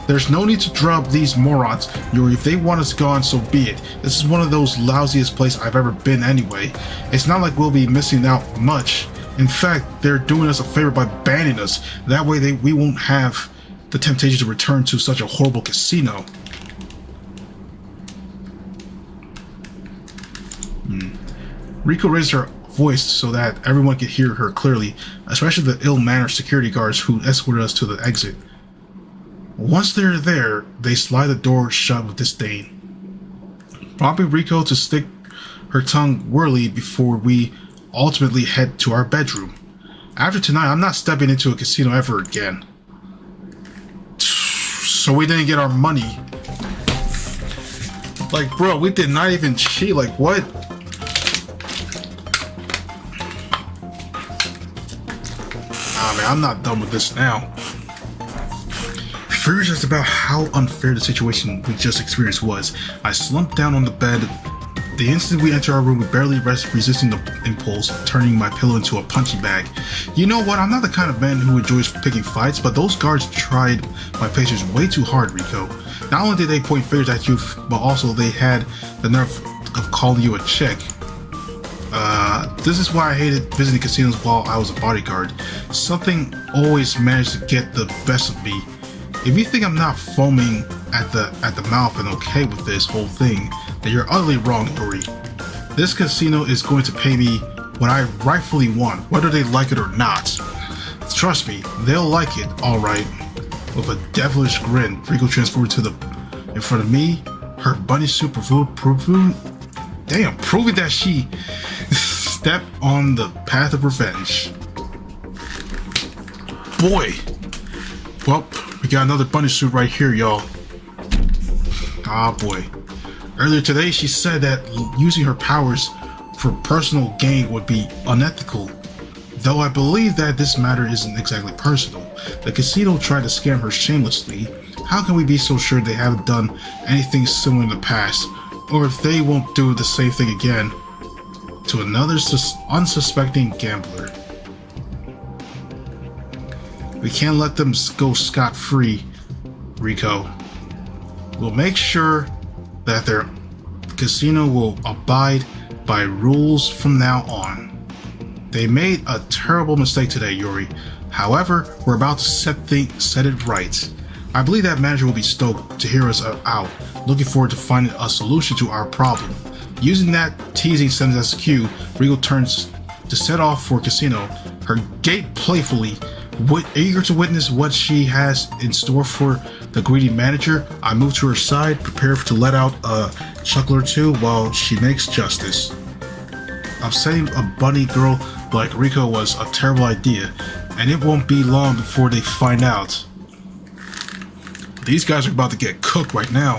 [SPEAKER 1] there's no need to drop these morons. Yuri, if they want us gone, so be it. This is one of those lousiest places I've ever been anyway. It's not like we'll be missing out much. In fact, they're doing us a favor by banning us. That way we won't have the temptation to return to such a horrible casino. Riko raised her voice so that everyone could hear her clearly, especially the ill-mannered security guards who escorted us to the exit. Once they're there, they slide the door shut with disdain, prompting Riko to stick her tongue warily before we ultimately head to our bedroom. After tonight, I'm not stepping into a casino ever again. So we didn't get our money. Like, bro, we did not even cheat. Like, what? Nah, man, I'm not done with this now. Furious about how unfair the situation we just experienced was, I slumped down on the bed. The instant we enter our room, we barely resisting the impulse, turning my pillow into a punching bag. You know what? I'm not the kind of man who enjoys picking fights, but those guards tried my patience way too hard, Riko. Not only did they point fingers at you, but also they had the nerve of calling you a chick. This is why I hated visiting casinos while I was a bodyguard. Something always managed to get the best of me. If you think I'm not foaming at the mouth and okay with this whole thing, then you're utterly wrong, Yuri. This casino is going to pay me what I rightfully want, whether they like it or not. Trust me, they'll like it, alright. With a devilish grin, Riko transformed in front of me, her bunny suit proving that she stepped on the path of revenge. Boy! Well, we got another bunny suit right here, y'all. Ah, boy. Earlier today, she said that using her powers for personal gain would be unethical. Though I believe that this matter isn't exactly personal. The casino tried to scam her shamelessly. How can we be so sure they haven't done anything similar in the past? Or if they won't do the same thing again to another unsuspecting gambler? We can't let them go scot-free, Riko. We'll make sure that their casino will abide by rules from now on. They made a terrible mistake today, Yuri. However, we're about to set it right. I believe that manager will be stoked to hear us out, looking forward to finding a solution to our problem. Using that teasing sentence as a cue, Riko turns to set off for casino, her gait playfully. Eager to witness what she has in store for the greedy manager, I move to her side, prepared to let out a chuckle or two while she makes justice. Upsetting a bunny girl like Riko was a terrible idea, and it won't be long before they find out. These guys are about to get cooked right now.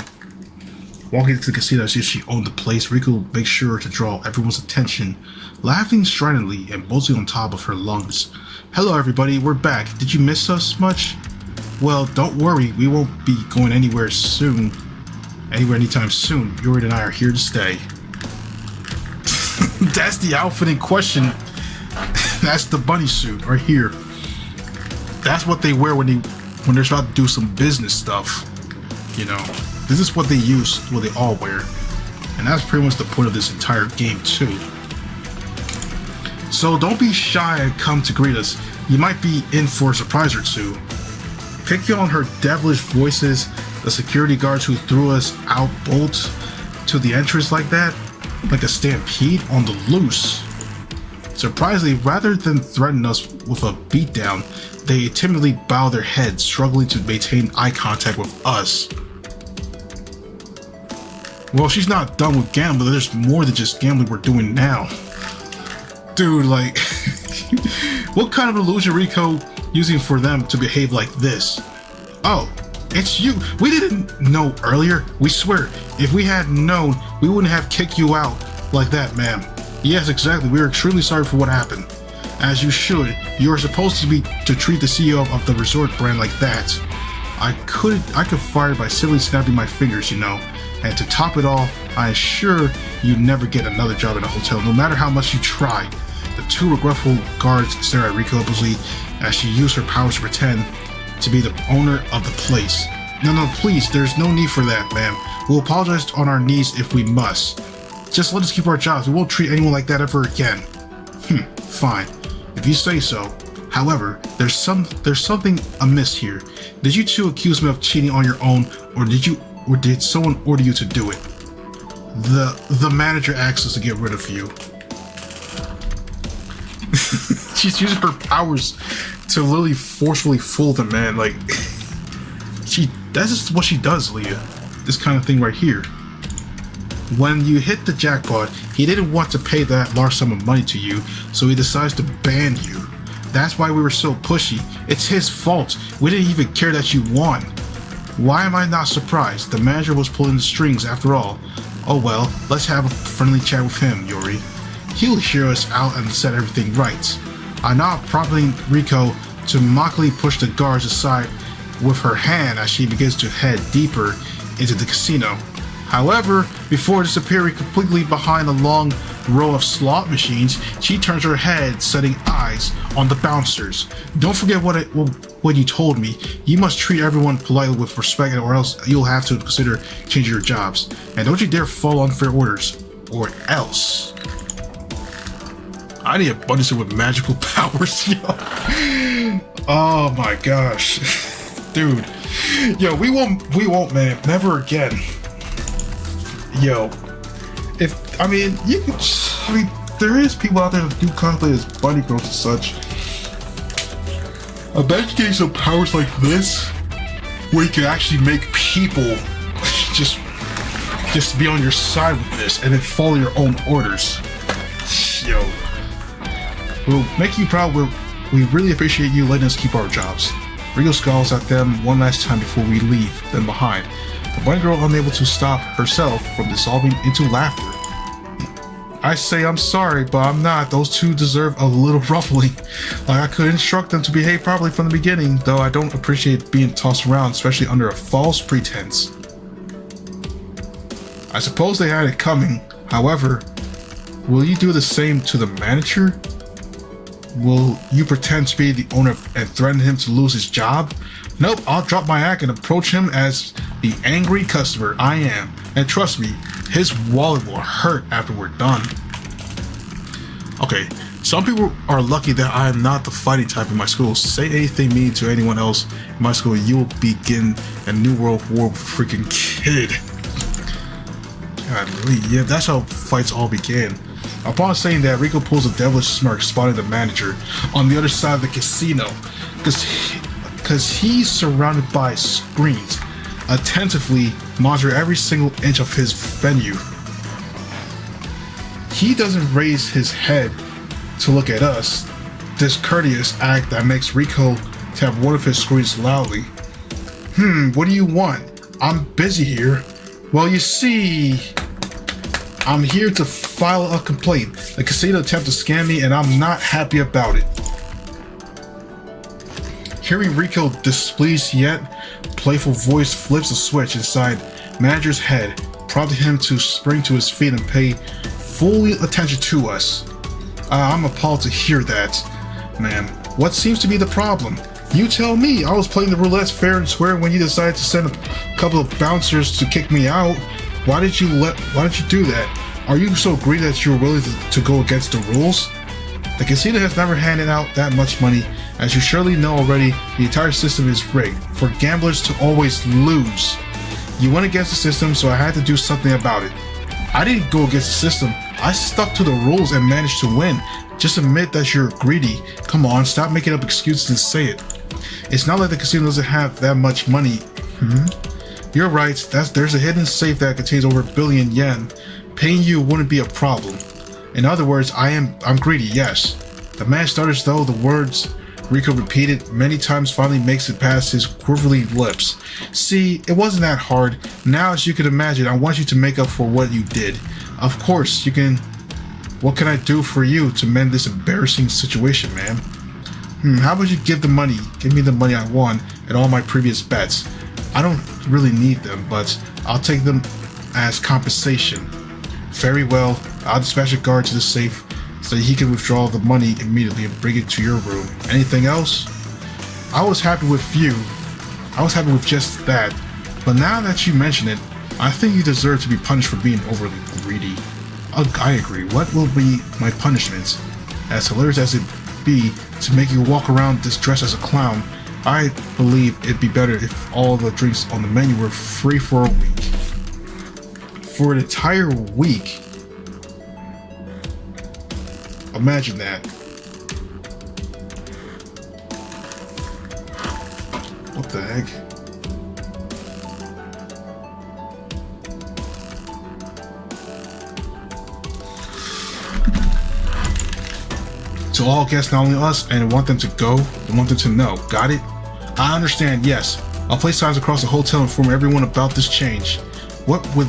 [SPEAKER 1] Walking into the casino as if she owned the place, Riko makes sure to draw everyone's attention, laughing stridently and boasting on top of her lungs. Hello everybody, we're back. Did you miss us much? Well, don't worry, we won't be going anywhere anytime soon. Yuri and I are here to stay. That's the outfit in question. That's the bunny suit right here. That's what they wear when they're about to do some business stuff. You know, this is what they all wear. And that's pretty much the point of this entire game too. So don't be shy and come to greet us. You might be in for a surprise or two. Picking on her devilish voices, the security guards who threw us out bolt to the entrance like that, like a stampede on the loose. Surprisingly, rather than threaten us with a beatdown, they timidly bow their heads, struggling to maintain eye contact with us. Well, she's not done with gambling. There's more than just gambling we're doing now. Dude, like, what kind of illusion Riko using for them to behave like this? Oh, it's you. We didn't know earlier. We swear, if we had known, we wouldn't have kicked you out like that, ma'am. Yes, exactly. We are extremely sorry for what happened. As you should. You are supposed to treat the CEO of the resort brand like that. I could fire by simply snapping my fingers, you know. And to top it all, I assure you never get another job in a hotel, no matter how much you try. The two regretful guards stare at Riko helplessly as she used her powers to pretend to be the owner of the place. No, please, there's no need for that, ma'am. We'll apologize on our knees if we must. Just let us keep our jobs. We won't treat anyone like that ever again. Fine. If if you say so. However, there's something amiss here. Did you two accuse me of cheating on your own, or did someone order you to do it? The manager asks us to get rid of you. She's using her powers to literally forcefully fool the man. Like, that's just what she does, Leah. This kind of thing right here. When you hit the jackpot, he didn't want to pay that large sum of money to you, so he decides to ban you. That's why we were so pushy. It's his fault. We didn't even care that you won. Why am I not surprised? The manager was pulling the strings after all. Oh well, let's have a friendly chat with him, Yuri. He'll hear us out and set everything right. I now prompting Riko to mockingly push the guards aside with her hand as she begins to head deeper into the casino. However, before disappearing completely behind a long row of slot machines, she turns her head, setting eyes on the bouncers. Don't forget what you told me. You must treat everyone politely with respect, or else you'll have to consider changing your jobs. And don't you dare follow unfair orders, or else. I need a bunny with magical powers, yo. Oh my gosh, dude. Yo, we won't, man. Never again. Yo, there is people out there that do cosplay as bunny girls and such. I bet you getting some powers like this, where you can actually make people just be on your side with this, and then follow your own orders. Yo, we'll make you proud. We really appreciate you letting us keep our jobs. Rigo scowls at them one last time before we leave them behind. The bunny girl, unable to stop herself from dissolving into laughter. I say I'm sorry, but I'm not. Those two deserve a little ruffling. Like, I could instruct them to behave properly from the beginning, though I don't appreciate being tossed around, especially under a false pretense. I suppose they had it coming. However, will you do the same to the manager? Will you pretend to be the owner and threaten him to lose his job? Nope, I'll drop my act and approach him as the angry customer I am. And trust me, his wallet will hurt after we're done. Okay, some people are lucky that I am not the fighting type in my school. Say anything mean to anyone else in my school, you will begin a new world war with a freaking kid. Godly, yeah, that's how fights all began. Upon saying that, Riko pulls a devilish smirk, spotting the manager on the other side of the casino, because he's surrounded by screens, attentively monitor every single inch of his venue. He doesn't raise his head to look at us, this courteous act that makes Riko tap one of his screens loudly. What do you want? I'm busy here. Well, you see, I'm here to file a complaint. The casino attempted to scam me and I'm not happy about it. Hearing Riko displeased yet playful voice flips a switch inside manager's head, prompting him to spring to his feet and pay full attention to us. I'm appalled to hear that. Ma'am, what seems to be the problem? You tell me. I was playing the roulette fair and square when you decided to send a couple of bouncers to kick me out. Why did you do that? Are you so greedy that you're willing to go against the rules? The casino has never handed out that much money. As you surely know already, the entire system is rigged for gamblers to always lose. You went against the system, so I had to do something about it. I didn't go against the system. I stuck to the rules and managed to win. Just admit that you're greedy. Come on, stop making up excuses and say it. It's not like the casino doesn't have that much money. You're right. There's a hidden safe that contains over 1 billion yen. Paying you wouldn't be a problem. In other words, I'm greedy, yes. The man stutters, though the words Riko repeated many times finally makes it past his quivery lips. See, it wasn't that hard. Now, as you can imagine, I want you to make up for what you did. Of course, you can. What can I do for you to mend this embarrassing situation, ma'am? How about you give me the money I won at all my previous bets? I don't really need them, but I'll take them as compensation. Very well, I'll dispatch a guard to the safe so he can withdraw the money immediately and bring it to your room. Anything else? I was happy with just that, but now that you mention it, I think you deserve to be punished for being overly greedy. I agree. What will be my punishment? As hilarious as it be to make you walk around this dress as a clown, I believe it'd be better if all the drinks on the menu were free for a week. For an entire week. Imagine that. What the heck? To all guests, not only us, and want them to go, and want them to know. Got it? I understand, yes. I'll place signs across the hotel and inform everyone about this change. What would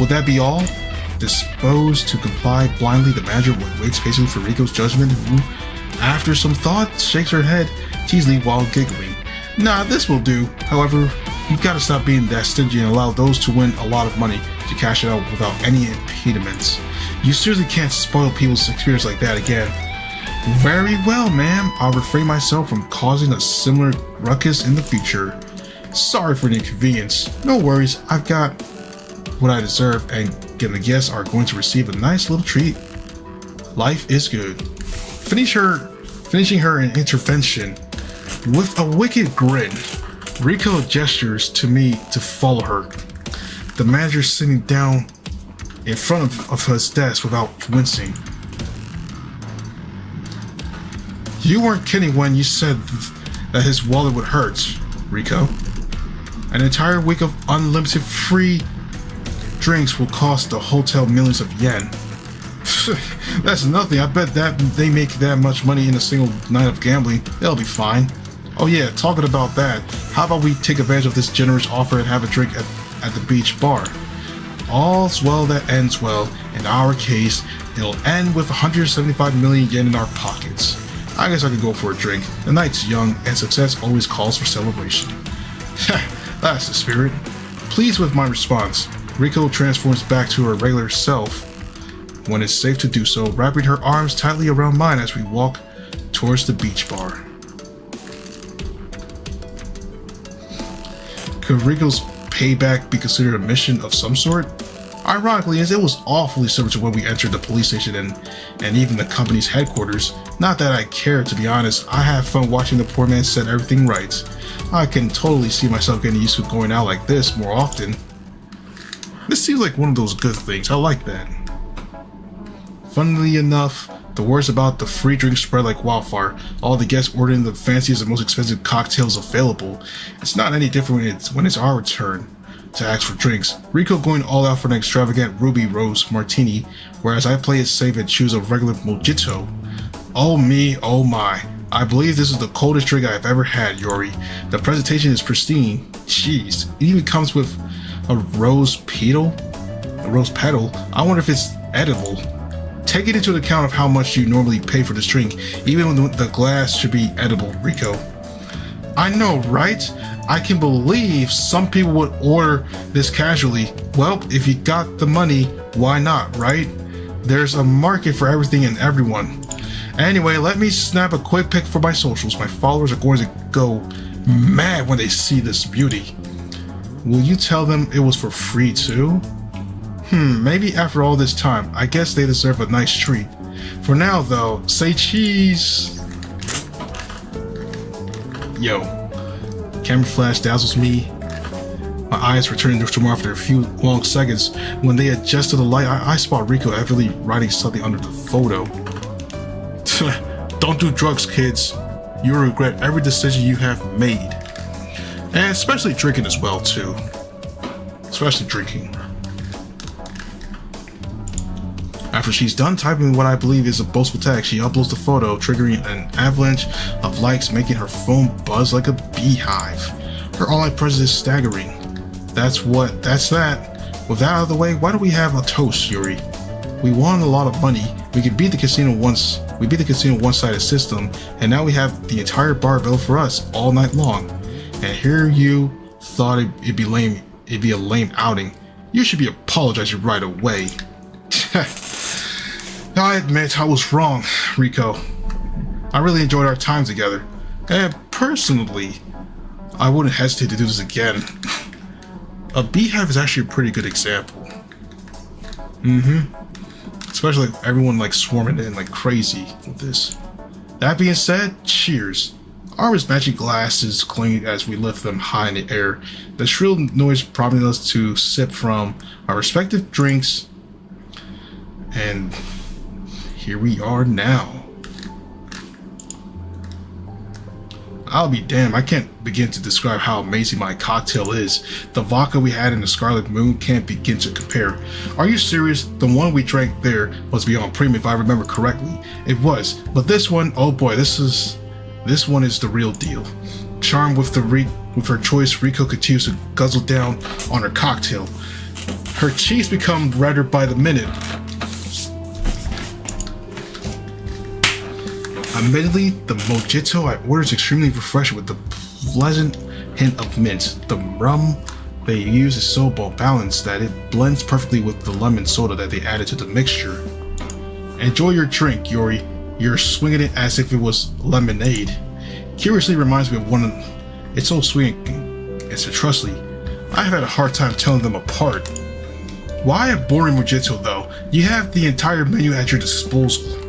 [SPEAKER 1] that be all? Disposed to comply blindly, the manager waits patiently for Rico's judgment, who, after some thought, shakes her head teasingly while giggling. Nah, this will do. However, you've got to stop being that stingy and allow those to win a lot of money to cash it out without any impediments. You seriously can't spoil people's experience like that again. Very well, ma'am. I'll refrain myself from causing a similar ruckus in the future. Sorry for the inconvenience. No worries, I've got what I deserve, and the guests are going to receive a nice little treat. Life is good. Finishing her intervention with a wicked grin, Rico gestures to me to follow her. The manager sitting down in front of his desk without wincing. You weren't kidding when you said that his wallet would hurt, Rico. An entire week of unlimited free drinks will cost the hotel millions of yen. That's nothing. I bet that they make that much money in a single night of gambling. They'll be fine. Oh yeah, talking about that, how about we take advantage of this generous offer and have a drink at the beach bar? All's well that ends well. In our case, it'll end with 175 million yen in our pockets. I guess I could go for a drink. The night's young, and success always calls for celebration. That's the spirit. Pleased with my response, Rico transforms back to her regular self when it's safe to do so, wrapping her arms tightly around mine as we walk towards the beach bar. Could Rico's payback be considered a mission of some sort? Ironically, as it was awfully similar to when we entered the police station and even the company's headquarters. Not that I care, to be honest. I have fun watching the poor man set everything right. I can totally see myself getting used to going out like this more often. This seems like one of those good things. I like that. Funnily enough, the words about the free drinks spread like wildfire. All the guests ordering the fanciest and most expensive cocktails available. It's not any different when it's our turn to ask for drinks. Rico going all out for an extravagant ruby rose martini, whereas I play it safe and choose a regular mojito. Oh me, oh my. I believe this is the coldest drink I've ever had, Yori. The presentation is pristine. Jeez, it even comes with a rose petal? A rose petal? I wonder if it's edible. Take it into account of how much you normally pay for this drink, even when the glass should be edible, Rico. I know, right? I can believe some people would order this casually. Well, if you got the money, why not, right? There's a market for everything and everyone. Anyway, let me snap a quick pic for my socials. My followers are going to go mad when they see this beauty. Will you tell them it was for free too? Maybe after all this time, I guess they deserve a nice treat. For now though, say cheese! Yo. Camera flash dazzles me. My eyes return to tomorrow after a few long seconds. When they adjust to the light, I spot Rico evidently writing something under the photo. Don't do drugs, kids. You'll regret every decision you have made. And especially drinking as well, too. Especially drinking. After she's done typing what I believe is a boastful text, she uploads the photo, triggering an avalanche of likes, making her phone buzz like a beehive. Her online presence is staggering. That's that. With that out of the way, why don't we have a toast, Yuri? We won a lot of money. We beat the casino one-sided system, and now we have the entire bar built for us all night long. And here you thought it'd be lame. It'd be a lame outing. You should be apologizing right away. I admit I was wrong, Rico. I really enjoyed our time together. And personally, I wouldn't hesitate to do this again. A beehive is actually a pretty good example. Especially like everyone like swarming in like crazy with this. That being said, cheers. Armor's matching glasses cling as we lift them high in the air, the shrill noise prompting us to sip from our respective drinks. And here we are now. I'll be damned, I can't begin to describe how amazing my cocktail is. The vodka we had in the Scarlet Moon can't begin to compare. Are you serious? The one we drank there was beyond premium if I remember correctly. It was, but this one, oh boy, this one is the real deal. Charmed with her choice, Rico continues to guzzle down on her cocktail. Her cheeks become redder by the minute. Admittedly, the mojito I ordered is extremely refreshing with a pleasant hint of mint. The rum they use is so well balanced that it blends perfectly with the lemon soda that they added to the mixture. Enjoy your drink, Yori. You're swinging it as if it was lemonade. Curiously reminds me of one. It's so sweet and citrusy. I have had a hard time telling them apart. Why a boring mojito though? You have the entire menu at your disposal.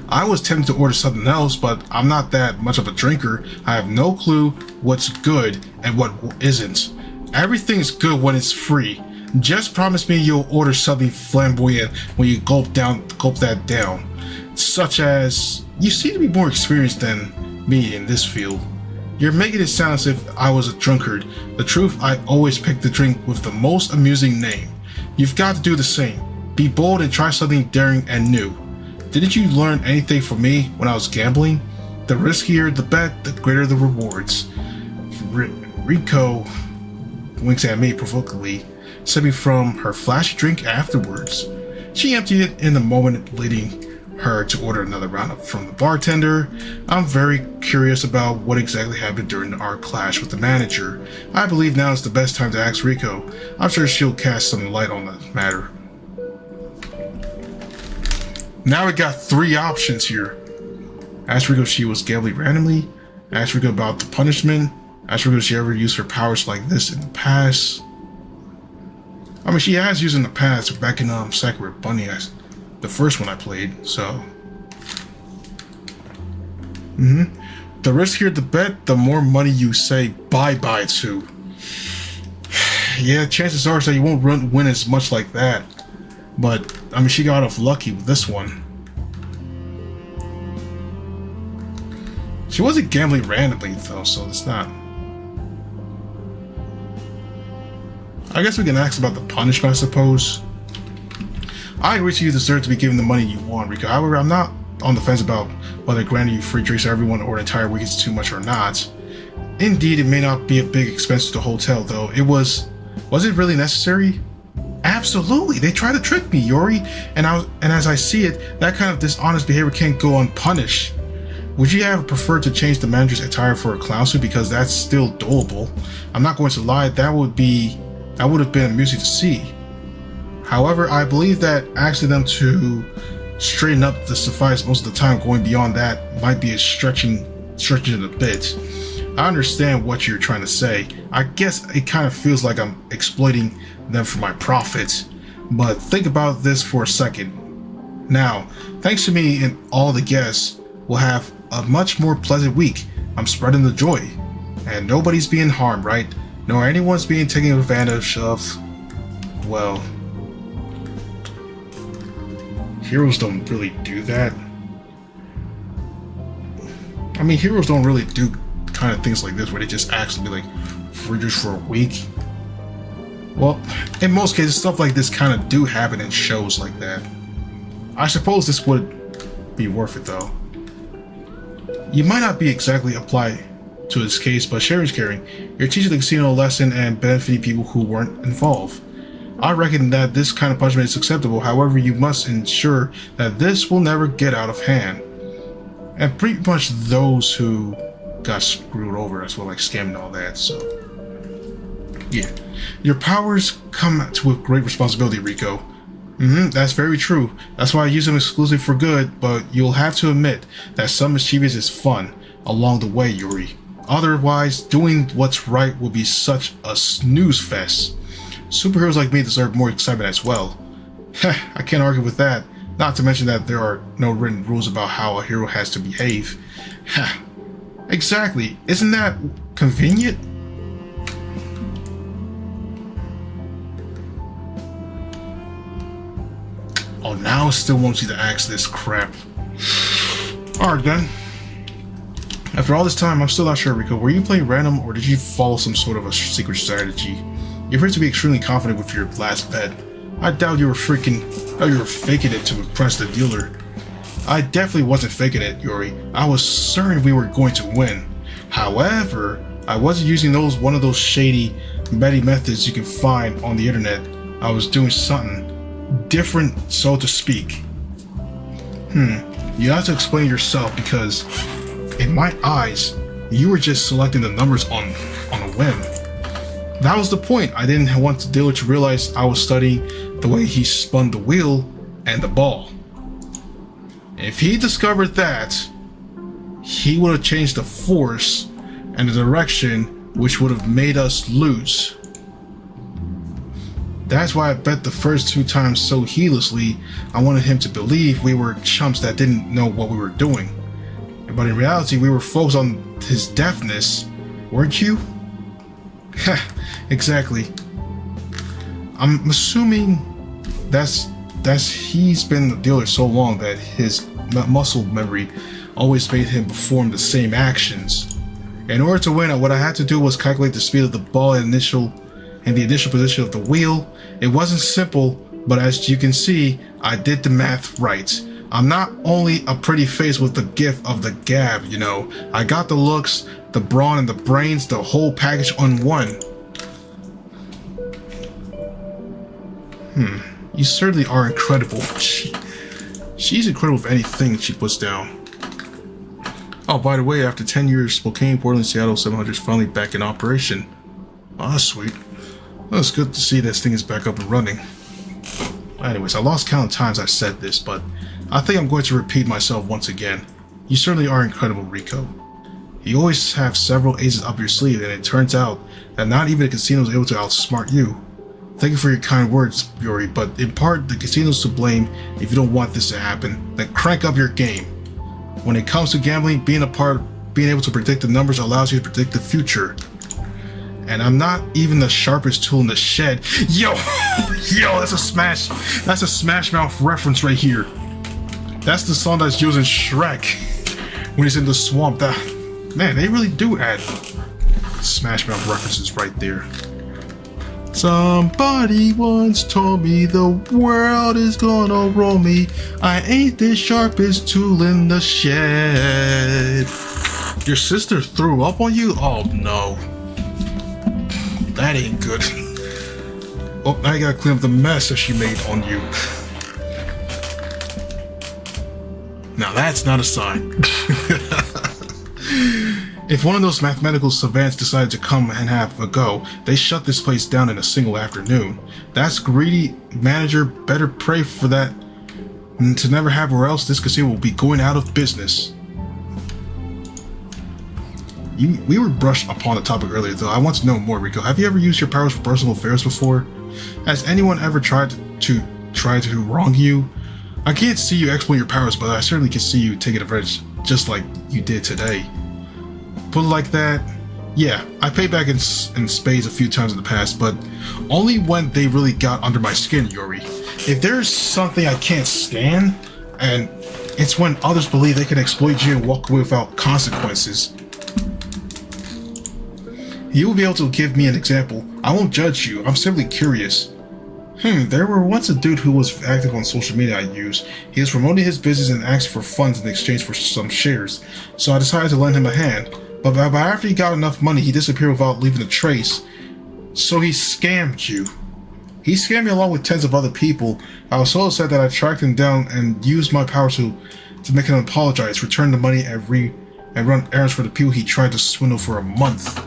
[SPEAKER 1] I was tempted to order something else, but I'm not that much of a drinker. I have no clue what's good and what isn't. Everything's good when it's free. Just promise me you'll order something flamboyant when you gulp that down. Such as, you seem to be more experienced than me in this field. You're making it sound as if I was a drunkard. The truth, I always pick the drink with the most amusing name. You've got to do the same. Be bold and try something daring and new. Didn't you learn anything from me when I was gambling? The riskier the bet, the greater the rewards. Rico winks at me provokingly, sipping from her flashy drink afterwards. She emptied it in the moment, leading her to order another round from the bartender. I'm very curious about what exactly happened during our clash with the manager. I believe now is the best time to ask Rico. I'm sure she'll cast some light on the matter. Now we got three options here. Ask Rico if she was gambling randomly. Ask Rico about the punishment. Ask Rico if she ever used her powers like this in the past. I mean, she has used in the past back in Sakura Bunny, the first one I played, so. The riskier the bet, the more money you say bye-bye to. Yeah, chances are that you won't win as much like that. But, I mean, she got off lucky with this one. She wasn't gambling randomly, though, so it's not. I guess we can ask about the punishment, I suppose. I agree you deserve to be given the money you want, Rico. However, I'm not on the fence about whether granting you free drinks to everyone or an entire week is too much or not. Indeed, it may not be a big expense to the hotel, though. Was it really necessary? Absolutely, they tried to trick me, Yori, and as I see it, that kind of dishonest behavior can't go unpunished. Would you have preferred to change the manager's attire for a clown suit, because that's still doable? I'm not going to lie, that would have been amusing to see. However, I believe that asking them to straighten up to suffice most of the time, going beyond that might be stretching it a bit. I understand what you're trying to say. I guess it kind of feels like I'm exploiting them for my profits, but think about this for a second. Now, thanks to me and all the guests, we'll have a much more pleasant week. I'm spreading the joy, and nobody's being harmed, right? Nor anyone's being taken advantage of. Well, heroes don't really do that. I mean, heroes don't really do kind of things like this where they just accidentally free just for a week. Well, in most cases, stuff like this kind of do happen in shows like that. I suppose this would be worth it, though. You might not be exactly applied to this case, but sharing is caring. You're teaching the casino a lesson and benefiting people who weren't involved. I reckon that this kind of punishment is acceptable. However, you must ensure that this will never get out of hand. And pretty much those who got screwed over as well, like scammed and all that, so. Yeah. Your powers come with great responsibility, Rico. That's very true. That's why I use them exclusively for good, but you'll have to admit that some mischievous is fun along the way, Yuri. Otherwise, doing what's right will be such a snooze fest. Superheroes like me deserve more excitement as well. Heh, I can't argue with that. Not to mention that there are no written rules about how a hero has to behave. Ha! Exactly. Isn't that convenient? Oh, now it still wants you to ask this crap. Alright then. After all this time, I'm still not sure, Rico. Were you playing random or did you follow some sort of a secret strategy? You appear to be extremely confident with your last bet. I doubt you were faking it to impress the dealer. I definitely wasn't faking it, Yuri. I was certain we were going to win. However, I wasn't using one of those shady, petty methods you can find on the internet. I was doing something different, so to speak. You have to explain yourself because, in my eyes, you were just selecting the numbers on a whim. That was the point. I didn't want the dealer to realize I was studying the way he spun the wheel and the ball. If he discovered that, he would have changed the force and the direction, which would have made us lose. That's why I bet the first 2 times so heedlessly. I wanted him to believe we were chumps that didn't know what we were doing. But in reality, we were focused on his deafness, weren't you? Heh, exactly. I'm assuming that's he's been the dealer so long that his muscle memory always made him perform the same actions. In order to win, what I had to do was calculate the speed of the ball and the initial position of the wheel. It wasn't simple, but as you can see, I did the math right. I'm not only a pretty face with the gift of the gab, you know. I got the looks, the brawn, and the brains, the whole package on one. You certainly are incredible. She's incredible with anything she puts down. Oh, by the way, after 10 years, Spokane, Portland, Seattle 700 is finally back in operation. Oh, that's sweet. Well, it's good to see this thing is back up and running. Anyways, I lost count of times I said this, but I think I'm going to repeat myself once again. You certainly are incredible, Rico. You always have several aces up your sleeve, and it turns out that not even the casino is able to outsmart you. Thank you for your kind words, Yuri, but in part, the casino's to blame if you don't want this to happen. Then crank up your game. When it comes to gambling, being able to predict the numbers allows you to predict the future. And I'm not even the sharpest tool in the shed. Yo, that's a Smash Mouth reference right here. That's the song that's used in Shrek when he's in the swamp. Man, they really do add Smash Mouth references right there. Somebody once told me the world is gonna roll me. I ain't the sharpest tool in the shed. Your sister threw up on you? Oh no. That ain't good. Oh, now you gotta clean up the mess that she made on you. Now that's not a sign. If one of those mathematical savants decided to come and have a go, they shut this place down in a single afternoon. That's greedy manager better pray for that to never have, or else this casino will be going out of business. We were brushed upon the topic earlier, though. I want to know more, Rico. Have you ever used your powers for personal affairs before? Has anyone ever tried to wrong you? I can't see you exploit your powers, but I certainly can see you taking advantage just like you did today. Put it like that, yeah, I paid back in spades a few times in the past, but only when they really got under my skin, Yuri. If there's something I can't stand, and it's when others believe they can exploit you and walk away without consequences. You will be able to give me an example. I won't judge you, I'm simply curious. There were once a dude who was active on social media I used. He was promoting his business and asked for funds in exchange for some shares, so I decided to lend him a hand. But after he got enough money, he disappeared without leaving a trace. So he scammed you. He scammed me along with tens of other people. I was so upset that I tracked him down and used my power to make him apologize, return the money, and run errands for the people he tried to swindle for a month.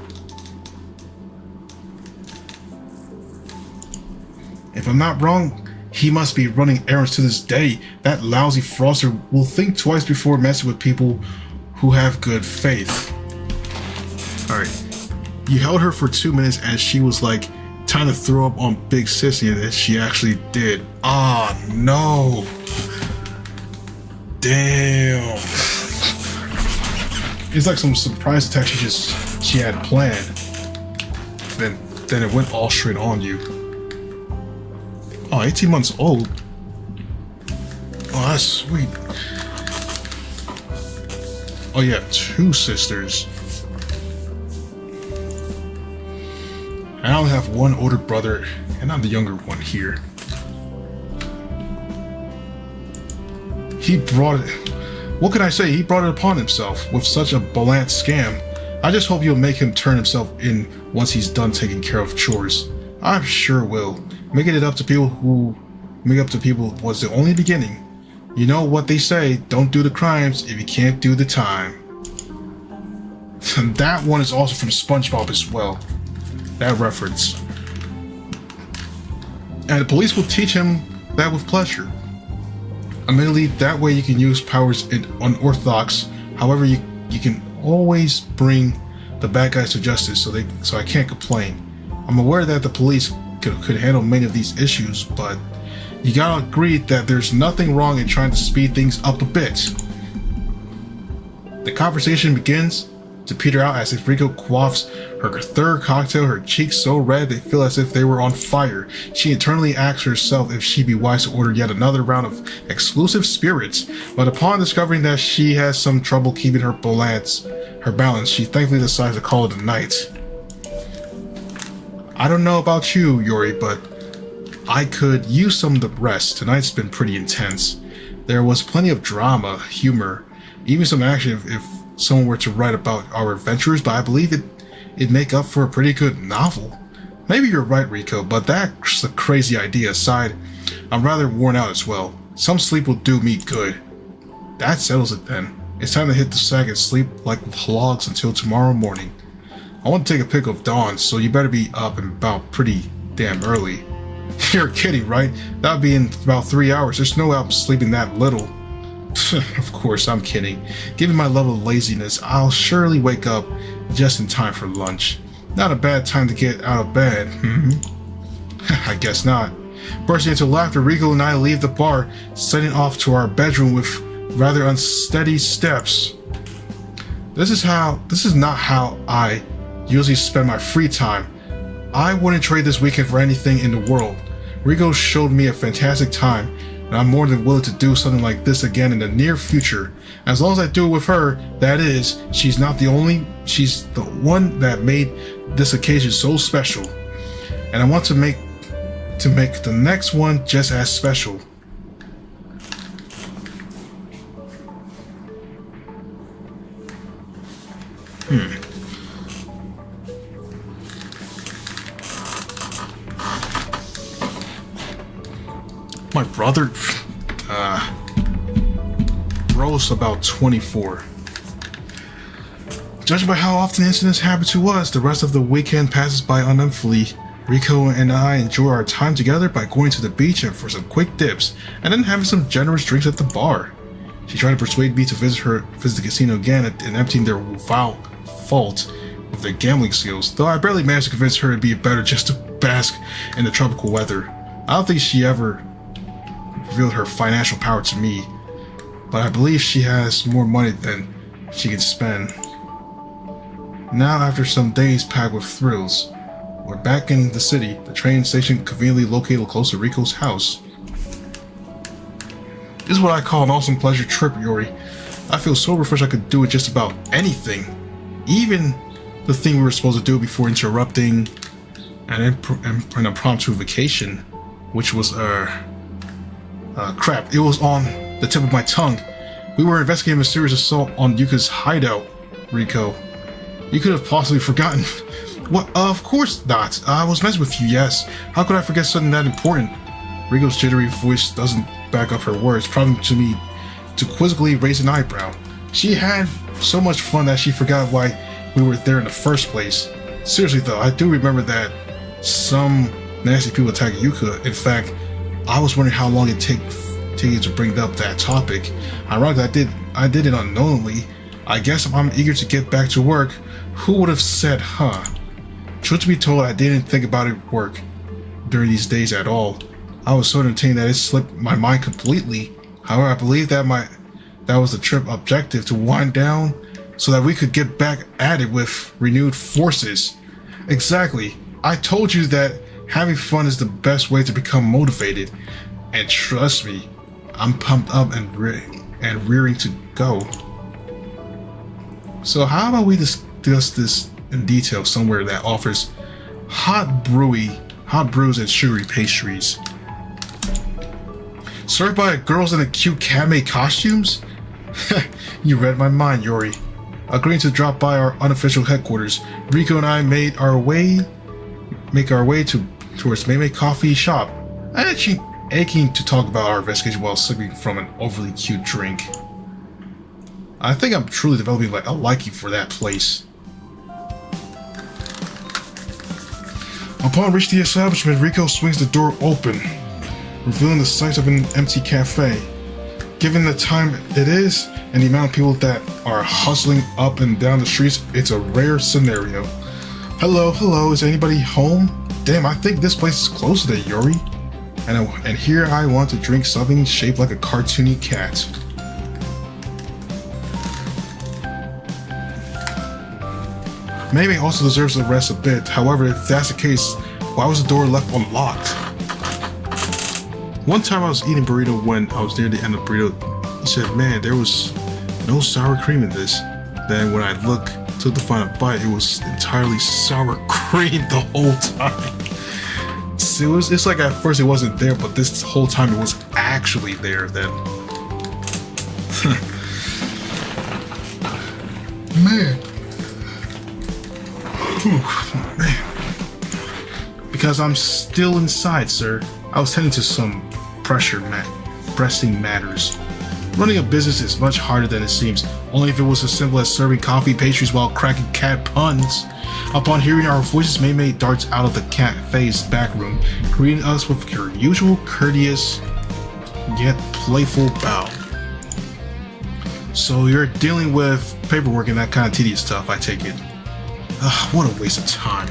[SPEAKER 1] If I'm not wrong, he must be running errands to this day. That lousy fraudster will think twice before messing with people who have good faith. Alright, you held her for 2 minutes and she was like trying to throw up on Big Sissy, and she actually did. Ah, no. Damn. It's like some surprise attack she had planned. Then it went all straight on you. Oh, 18 months old. Oh, that's sweet. Oh, you have 2 sisters. I only have 1 older brother, and I'm the younger one here. He brought it. What can I say? He brought it upon himself with such a blatant scam. I just hope you'll make him turn himself in once he's done taking care of chores. I'm sure will. Making it up to people was the only beginning. You know what they say, don't do the crimes if you can't do the time. And that one is also from SpongeBob as well. That reference. And the police will teach him that with pleasure. Admittedly, that way you can use powers in unorthodox. However, you can always bring the bad guys to justice, so I can't complain. I'm aware that the police could handle many of these issues, but you gotta agree that there's nothing wrong in trying to speed things up a bit. The conversation begins to peter out as if Rico quaffs her 3rd cocktail, her cheeks so red they feel as if they were on fire. She internally asks herself if she'd be wise to order yet another round of exclusive spirits, but upon discovering that she has some trouble keeping her balance, she thankfully decides to call it a night. I don't know about you, Yuri, but I could use some of the rest. Tonight's been pretty intense. There was plenty of drama, humor, even some action if someone were to write about our adventures, but I believe it'd make up for a pretty good novel. Maybe you're right, Rico, but that's a crazy idea aside. I'm rather worn out as well. Some sleep will do me good. That settles it then. It's time to hit the sack and sleep like logs until tomorrow morning. I want to take a pic of dawn, so you better be up and about pretty damn early. You're kidding, right? That would be in about 3 hours. There's no out sleeping that little. Of course, I'm kidding. Given my level of laziness, I'll surely wake up just in time for lunch. Not a bad time to get out of bed. I guess not. Bursting into laughter, Rico and I leave the bar, setting off to our bedroom with rather unsteady steps. This is not how I usually spend my free time. I wouldn't trade this weekend for anything in the world. Rico showed me a fantastic time, and I'm more than willing to do something like this again in the near future. As long as I do it with her, that is, she's the one that made this occasion so special. And I want to make the next one just as special. My brother, Bro's about 24. Judging by how often incidents happen to us, the rest of the weekend passes by uneventfully. Rico and I enjoy our time together by going to the beach and for some quick dips, and then having some generous drinks at the bar. She tried to persuade me to visit the casino again and emptying their foul fault with their gambling skills, though I barely managed to convince her it'd be better just to bask in the tropical weather. I don't think she ever revealed her financial power to me, but I believe she has more money than she can spend. Now, after some days packed with thrills, we're back in the city, the train station conveniently located close to Rico's house. This is what I call an awesome pleasure trip, Yuri. I feel so refreshed I could do it just about anything. Even the thing we were supposed to do before interrupting an impromptu vacation, which was, crap, it was on the tip of my tongue. We were investigating a mysterious assault on Yuka's hideout, Rico. You could have possibly forgotten. What? Of course not. I was messing with you, yes. How could I forget something that important? Rico's jittery voice doesn't back up her words, prompting to me to quizzically raise an eyebrow. She had so much fun that she forgot why we were there in the first place. Seriously though, I do remember that some nasty people attacked Yuka. In fact, I was wondering how long it'd take you to bring up that topic. Ironically, I did it unknowingly. I guess I'm eager to get back to work. Who would have said, huh? Truth to be told, I didn't think about it at work during these days at all. I was so entertained that it slipped my mind completely. However, I believe that that was the trip objective, to wind down so that we could get back at it with renewed forces. Exactly. I told you that having fun is the best way to become motivated. And trust me, I'm pumped up and rearing to go. So how about we discuss this in detail somewhere that offers hot brews and sugary pastries. Served by girls in cute cat-made costumes? You read my mind, Yori. Agreeing to drop by our unofficial headquarters, Rico and I make our way towards Maymay Coffee Shop. I'm actually aching to talk about our investigation while sipping from an overly cute drink. I think I'm truly developing a liking for that place. Upon reaching the establishment, Rico swings the door open, revealing the sight of an empty cafe. Given the time it is, and the amount of people that are hustling up and down the streets, it's a rare scenario. Hello, is anybody home? Damn, I think this place is closed today, Yori. And here I want to drink something shaped like a cartoony cat. Maybe also deserves to rest a bit. However, if that's the case, why was the door left unlocked? One time I was eating burrito when I was near the end of burrito. He said, man, there was no sour cream in this. Then when I took the final bite, it was entirely sour cream the whole time. It's like at first it wasn't there, but this whole time it was actually there then. Man. Man. Because I'm still inside, sir. I was tending to some pressing matters. Running a business is much harder than it seems, only if it was as simple as serving coffee pastries while cracking cat puns. Upon hearing our voices, Maymay darts out of the cafe's back room, greeting us with her usual courteous yet playful bow. So you're dealing with paperwork and that kind of tedious stuff, I take it. What a waste of time.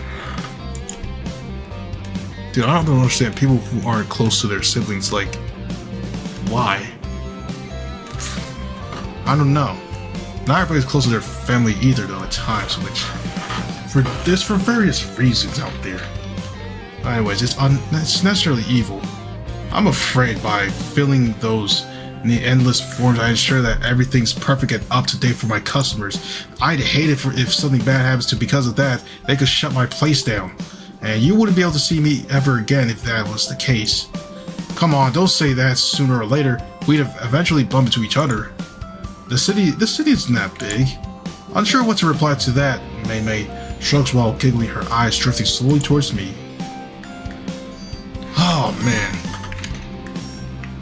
[SPEAKER 1] Dude, I don't understand people who aren't close to their siblings, like, why? I don't know. Not everybody's close to their family either, though, at times, which there's for various reasons out there. Anyways, it's necessarily evil. I'm afraid by filling those in the endless forms, I ensure that everything's perfect and up to date for my customers. I'd hate it if something bad happens to because of that, they could shut my place down. And you wouldn't be able to see me ever again if that was the case. Come on, don't say that. Sooner or later, we'd have eventually bumped into each other. The city isn't that big. Unsure what to reply to that, Maymay shrugs while giggling, her eyes drifting slowly towards me. Oh man.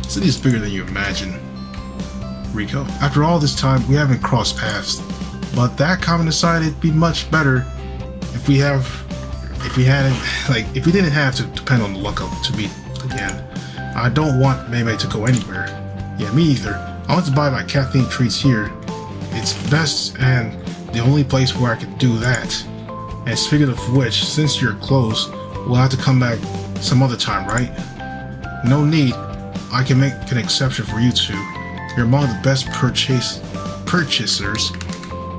[SPEAKER 1] The city is bigger than you imagine. Rico, after all this time, we haven't crossed paths. But that comment aside, it'd be much better if we didn't have to depend on the luck to meet again. I don't want Maymay to go anywhere. Yeah, me either. I want to buy my cat-themed treats here. It's best and the only place where I can do that. And speaking of which, since you're closed, we'll have to come back some other time, right? No need. I can make an exception for you two. You're among the best purchasers.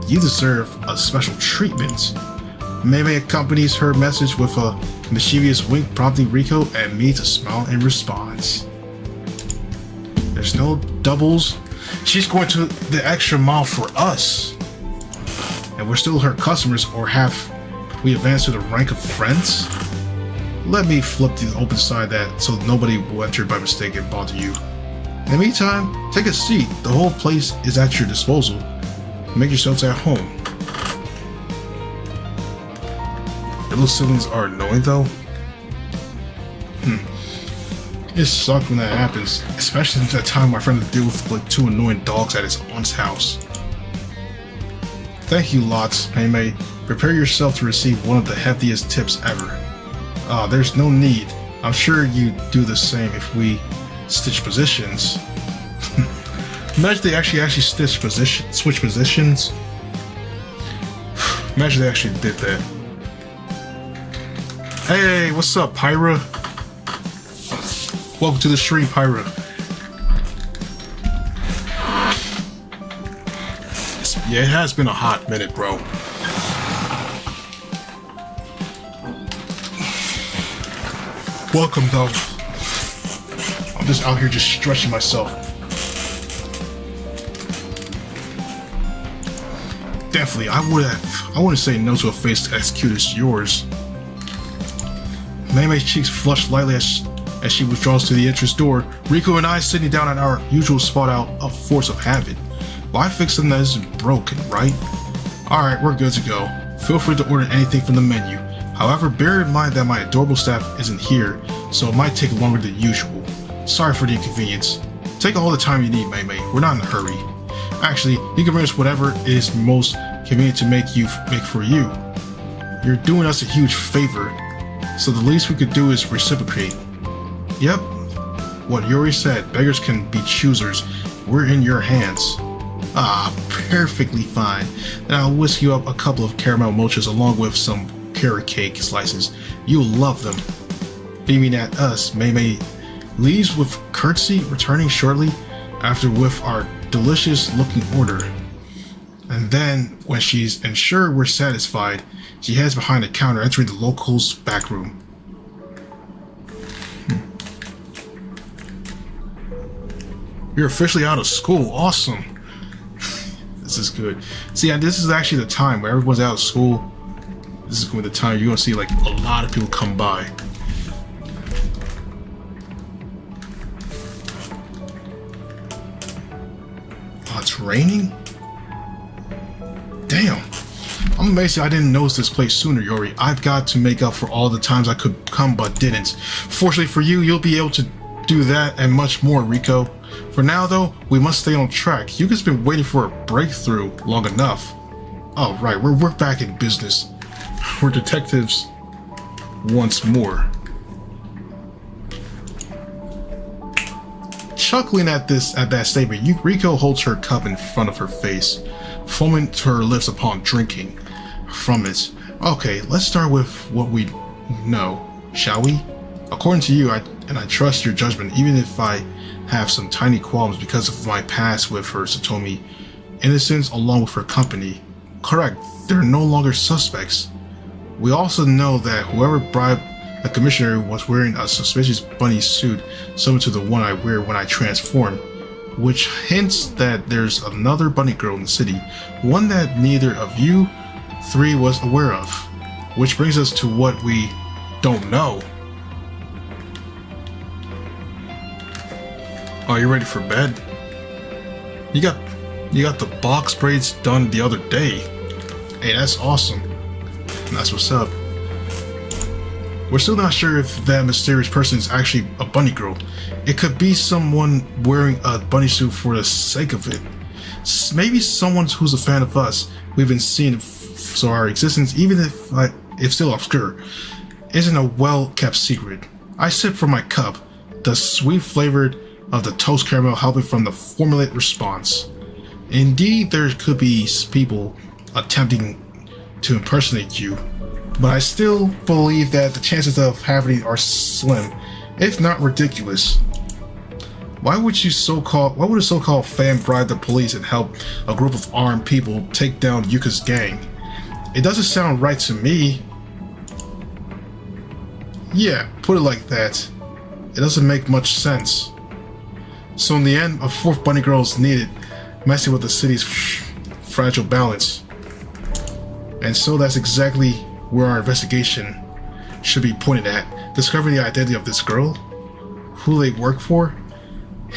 [SPEAKER 1] You deserve a special treatment. Maymay accompanies her message with a mischievous wink, prompting Rico and me to smile in response. There's no doubles. She's going to the extra mile for us. And we're still her customers, or have we advanced to the rank of friends? Let me flip the open side that so nobody will enter by mistake and bother you. In the meantime, take a seat. The whole place is at your disposal. Make yourselves at home. Your little siblings are annoying though. It sucks when that happens, especially at that time my friend had to deal with like 2 annoying dogs at his aunt's house. Thank you lots, Maymay. Prepare yourself to receive one of the heftiest tips ever. There's no need. I'm sure you do the same if we switch positions. Imagine they actually switch positions. Imagine they actually did that. Hey, what's up, Pyra? Welcome to the stream, Pyra. Yeah, it has been a hot minute, bro. Welcome, though. I'm just out here just stretching myself. Definitely, I wouldn't say no to a face as cute as yours. Mei Mei's cheeks flush lightly as she withdraws to the entrance door. Rico and I sitting down at our usual spot out of force of habit. Why fix something that isn't broken, right? Alright, we're good to go. Feel free to order anything from the menu. However, bear in mind that my adorable staff isn't here, so it might take longer than usual. Sorry for the inconvenience. Take all the time you need, Mei Mei. We're not in a hurry. Actually, you can bring us whatever is most convenient to make for you. You're doing us a huge favor, so the least we could do is reciprocate. Yep. What Yuri said, beggars can be choosers. We're in your hands. Ah, perfectly fine. Then I'll whisk you up a couple of caramel mochas along with some carrot cake slices. You'll love them. Beaming at us, Mei Mei leaves with curtsy, returning shortly after with our delicious looking order. And then, when she's ensured we're satisfied, she heads behind the counter, entering the locals' back room. You're officially out of school. Awesome. This is good. See, and this is actually the time where everyone's out of school. This is going to be the time you're going to see like a lot of people come by. Oh, it's raining? Damn. I'm amazed I didn't notice this place sooner, Yuri. I've got to make up for all the times I could come but didn't. Fortunately for you, you'll be able to do that and much more, Rico. For now, though, we must stay on track. Yuka's been waiting for a breakthrough long enough. Oh, right, we're back in business. We're detectives once more. Chuckling at that statement, Rico holds her cup in front of her face, foaming to her lips upon drinking from it. Okay, let's start with what we know, shall we? According to you, I trust your judgment, even if I have some tiny qualms because of my past with her Satomi innocence along with her company. Correct, they're no longer suspects. We also know that whoever bribed the commissioner was wearing a suspicious bunny suit similar to the one I wear when I transform, which hints that there's another bunny girl in the city, one that neither of you three was aware of. Which brings us to what we don't know. Are you ready for bed? You got the box braids done the other day. Hey, that's awesome. That's what's up. We're still not sure if that mysterious person is actually a bunny girl. It could be someone wearing a bunny suit for the sake of it. Maybe someone who's a fan of us. We've been seeing, so our existence, even if still obscure, isn't a well-kept secret. I sip from my cup, the sweet flavored of the toast caramel helping from the formulate response. Indeed, there could be people attempting to impersonate you, but I still believe that the chances of happening are slim, if not ridiculous. Why would a so-called fan bribe the police and help a group of armed people take down Yuka's gang? It doesn't sound right to me. Yeah, put it like that. It doesn't make much sense. So in the end, a fourth bunny girl is needed, messing with the city's fragile balance. And so that's exactly where our investigation should be pointed at. Discovering the identity of this girl, who they work for,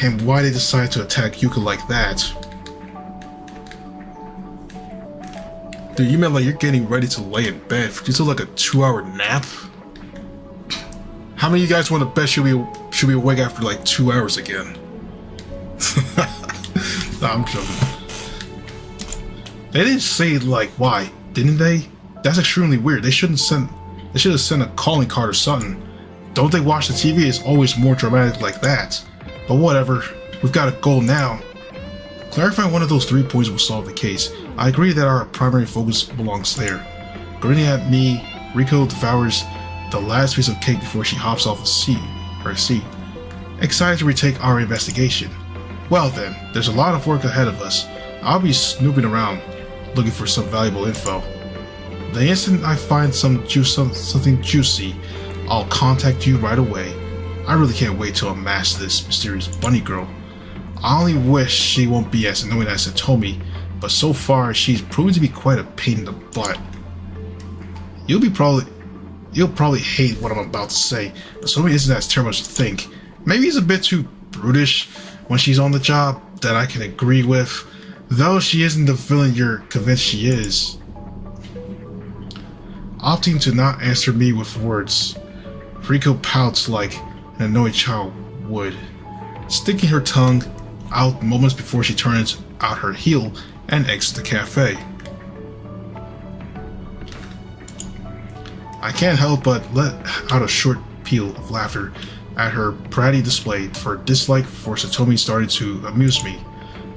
[SPEAKER 1] and why they decided to attack Yuka like that. Dude, you meant like you're getting ready to lay in bed. You took like a 2-hour nap? How many of you guys want to bet should be awake after like 2 hours again? Nah, I'm joking. They didn't say like why, didn't they? That's extremely weird. They should have sent a calling card or something. Don't they watch the TV? It's always more dramatic like that. But whatever, we've got a goal now. Clarifying one of those 3 points will solve the case. I agree that our primary focus belongs there. Grinning at me, Rico devours the last piece of cake before she hops off her seat. Excited to retake our investigation. Well then, there's a lot of work ahead of us. I'll be snooping around, looking for some valuable info. The instant I find something juicy, I'll contact you right away. I really can't wait to unmask this mysterious bunny girl. I only wish she won't be as annoying as Satomi, but so far she's proven to be quite a pain in the butt. You'll probably hate what I'm about to say, but Satomi isn't as terrible as you think. Maybe he's a bit too brutish when she's on the job, that I can agree with, though she isn't the villain you're convinced she is. Opting to not answer me with words, Riko pouts like an annoyed child would, sticking her tongue out moments before she turns out her heel and exits the cafe. I can't help but let out a short peal of laughter at her bratty display for dislike for Satomi started to amuse me.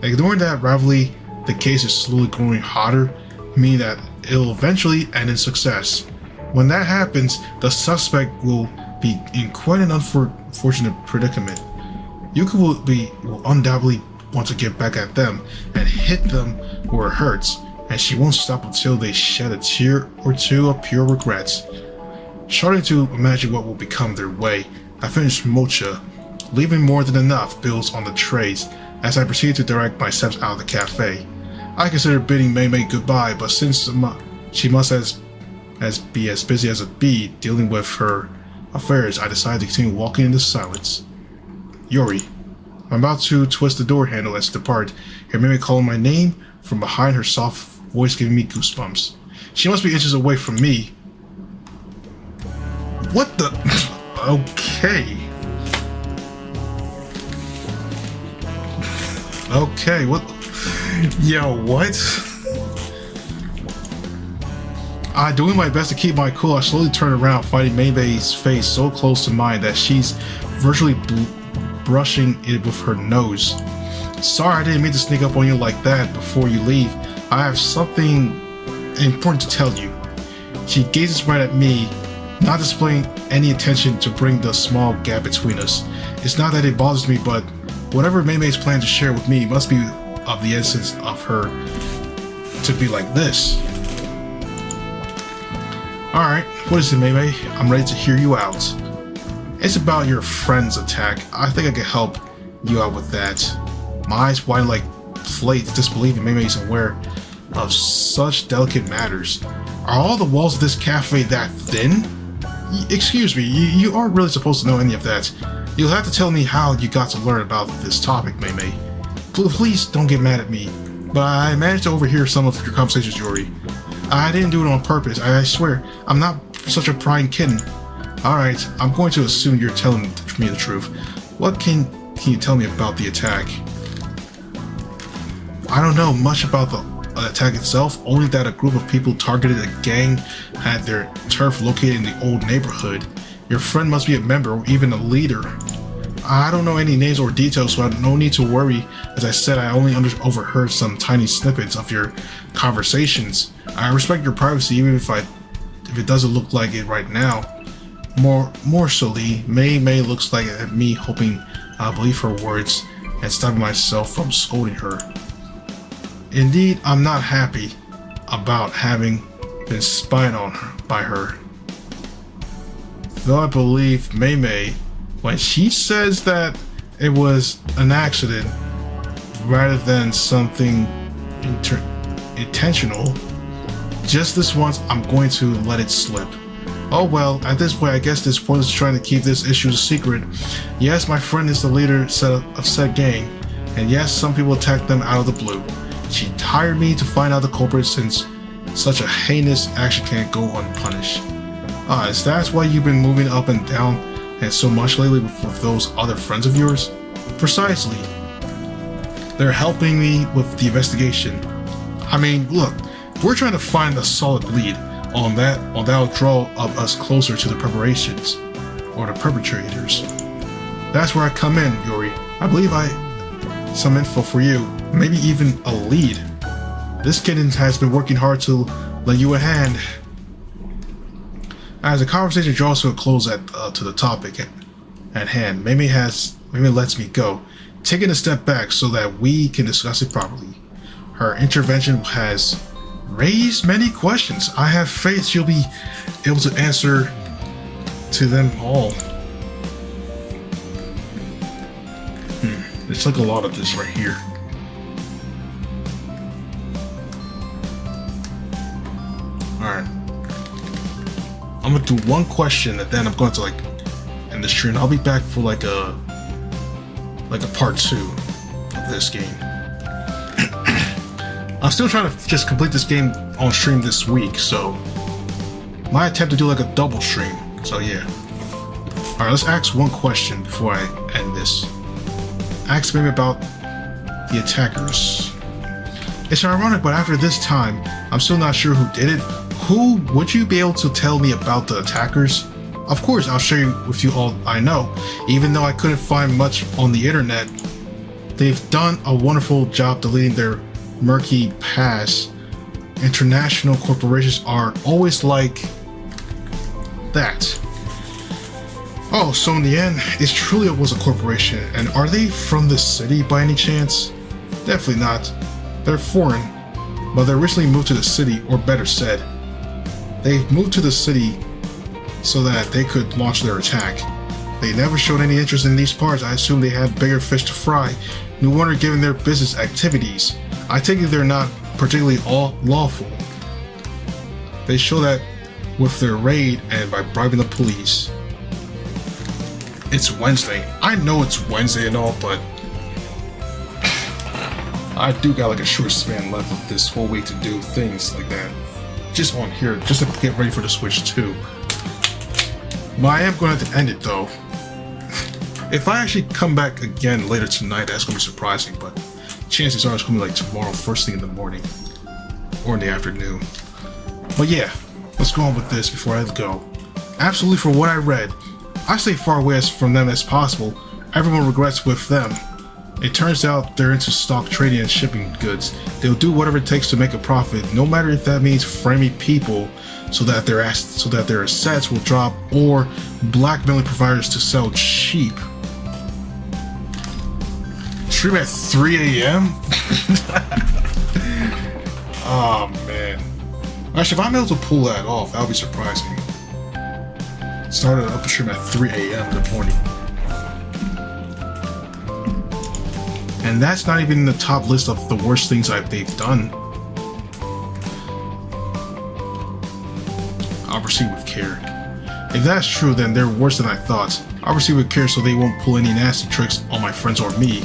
[SPEAKER 1] Ignoring that rivalry, the case is slowly growing hotter, meaning that it'll eventually end in success. When that happens, the suspect will be in quite an unfortunate predicament. Yuka will undoubtedly want to get back at them and hit them where it hurts, and she won't stop until they shed a tear or two of pure regrets. Starting to imagine what will become their way, I finish mocha, leaving more than enough bills on the trays as I proceed to direct my steps out of the cafe. I consider bidding Mei goodbye, but since she must be as busy as a bee dealing with her affairs, I decide to continue walking into silence. Yuri. I'm about to twist the door handle as I depart, hear Mei calling my name from behind, her soft voice giving me goosebumps. She must be inches away from me. What the? Okay. Okay, what? Yo, what? Doing my best to keep my cool, I slowly turn around, finding Mei-Mei's face so close to mine that she's virtually brushing it with her nose. Sorry, I didn't mean to sneak up on you like that before you leave. I have something important to tell you. She gazes right at me, not displaying any intention to bring the small gap between us. It's not that it bothers me, but whatever Mei-Mei's plan to share with me must be of the essence of her to be like this. Alright, what is it, Mei-Mei? I'm ready to hear you out. It's about your friend's attack. I think I can help you out with that. My eyes widen like slate, disbelieving Mei-Mei's aware of such delicate matters. Are all the walls of this cafe that thin? Excuse me, you aren't really supposed to know any of that. You'll have to tell me how you got to learn about this topic, Mei-Mei. Please don't get mad at me, but I managed to overhear some of your conversations, Yuri. I didn't do it on purpose, I swear. I'm not such a prying kitten. Alright, I'm going to assume you're telling me the truth. What can you tell me about the attack? I don't know much about the attack itself, only that a group of people targeted a gang had their turf located in the old neighborhood. Your friend must be a member or even a leader. I don't know any names or details, so I have no need to worry. As I said, I only overheard some tiny snippets of your conversations. I respect your privacy, even if it doesn't look like it right now. More solely, Mei looks like at me, hoping I believe her words and stopping myself from scolding her. Indeed, I'm not happy about having been spied on by her. Though I believe Mei when she says that it was an accident rather than something intentional. Just this once, I'm going to let it slip. Oh well, at this point I guess this point is trying to keep this issue a secret. Yes, my friend is the leader of said gang, and yes, some people attacked them out of the blue. She hired me to find out the culprit since such a heinous action can't go unpunished. Is that why you've been moving up and down and so much lately with those other friends of yours? Precisely. They're helping me with the investigation. I mean, look, we're trying to find a solid lead on that'll draw up us closer to the preparations, or the perpetrators. That's where I come in, Yuri. I believe some info for you, maybe even a lead. This kitten has been working hard to lend you a hand. As the conversation draws to a close to the topic at hand, Mei lets me go, taking a step back so that we can discuss it properly. Her intervention has Raise many questions. I have faith you'll be able to answer to them all. It's like a lot of this right here. Alright. I'm gonna do one question and then I'm going to like end the stream. I'll be back for like a part 2 of this game. I'm still trying to just complete this game on stream this week, so my attempt to do like a double stream. So yeah. Alright, let's ask one question before I end this. Ask maybe about the attackers. It's ironic, but after this time, I'm still not sure who did it. Who would you be able to tell me about the attackers? Of course, I'll share with you all I know. Even though I couldn't find much on the internet, they've done a wonderful job deleting their murky past. International corporations are always like that. Oh, so in the end, it truly was a corporation. And are they from the city by any chance? Definitely not. They're foreign, but they recently moved to the city, or better said, they moved to the city so that they could launch their attack. They never showed any interest in these parts. I assume they had bigger fish to fry. No wonder given their business activities. I take it they're not particularly all lawful. They show that with their raid and by bribing the police. It's Wednesday. I know it's Wednesday and all, but I do got like a short span left of this whole week to do things like that. Just on here, just to get ready for the Switch 2. But I am going to have to end it though. If I actually come back again later tonight, that's going to be surprising, but chances are it's going to be like tomorrow, first thing in the morning. Or in the afternoon. But yeah, let's go on with this before I go. Absolutely, for what I read, I stay far away from them as possible. Everyone regrets with them. It turns out they're into stock trading and shipping goods. They'll do whatever it takes to make a profit, no matter if that means framing people so that their assets will drop or blackmailing providers to sell cheap. Stream at 3 a.m.? Oh man. Actually, if I'm able to pull that off, that would be surprising. Started up the stream at 3 a.m. in the morning. And that's not even in the top list of the worst things they've done. I'll proceed with care. If that's true, then they're worse than I thought. I'll proceed with care so they won't pull any nasty tricks on my friends or me.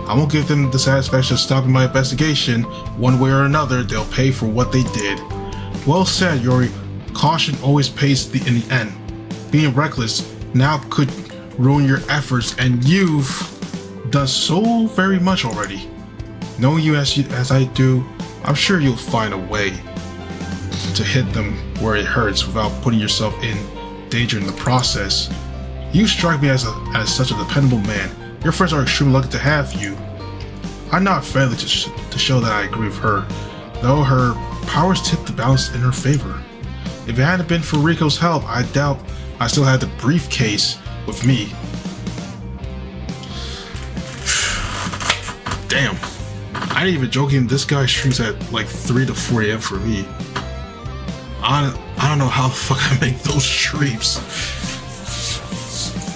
[SPEAKER 1] I won't give them the satisfaction of stopping my investigation. One way or another, they'll pay for what they did. Well said, Yori. Caution always pays in the end. Being reckless now could ruin your efforts, and you've done so very much already. Knowing you as I do, I'm sure you'll find a way to hit them where it hurts without putting yourself in danger in the process. You strike me as such a dependable man. Your friends are extremely lucky to have you. I'm not friendly to show that I agree with her, though her powers tip the balance in her favor. If it hadn't been for Rico's help, I doubt I still had the briefcase with me. Damn. I ain't even joking, this guy streams at like 3 to 4 a.m. for me. I don't know how the fuck I make those streams.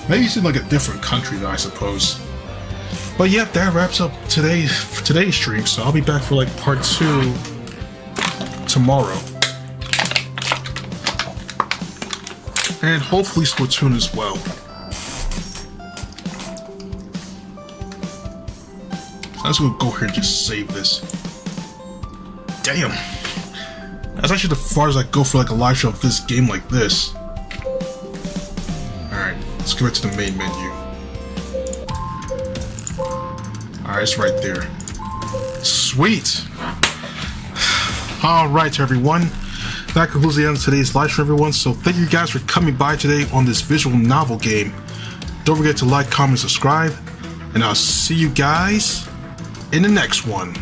[SPEAKER 1] Maybe he's in like a different country though, I suppose. But yep, that wraps up today's stream, so I'll be back for like part 2 tomorrow. And hopefully Splatoon as well. I'm just gonna go here and just save this. Damn. That's actually the farthest I go for like a live show of this game like this. Alright, let's go back to the main menu. Alright, it's right there. Sweet! Alright everyone. That concludes the end of today's live stream, everyone. So thank you guys for coming by today on this visual novel game. Don't forget to like, comment, subscribe. And I'll see you guys in the next one.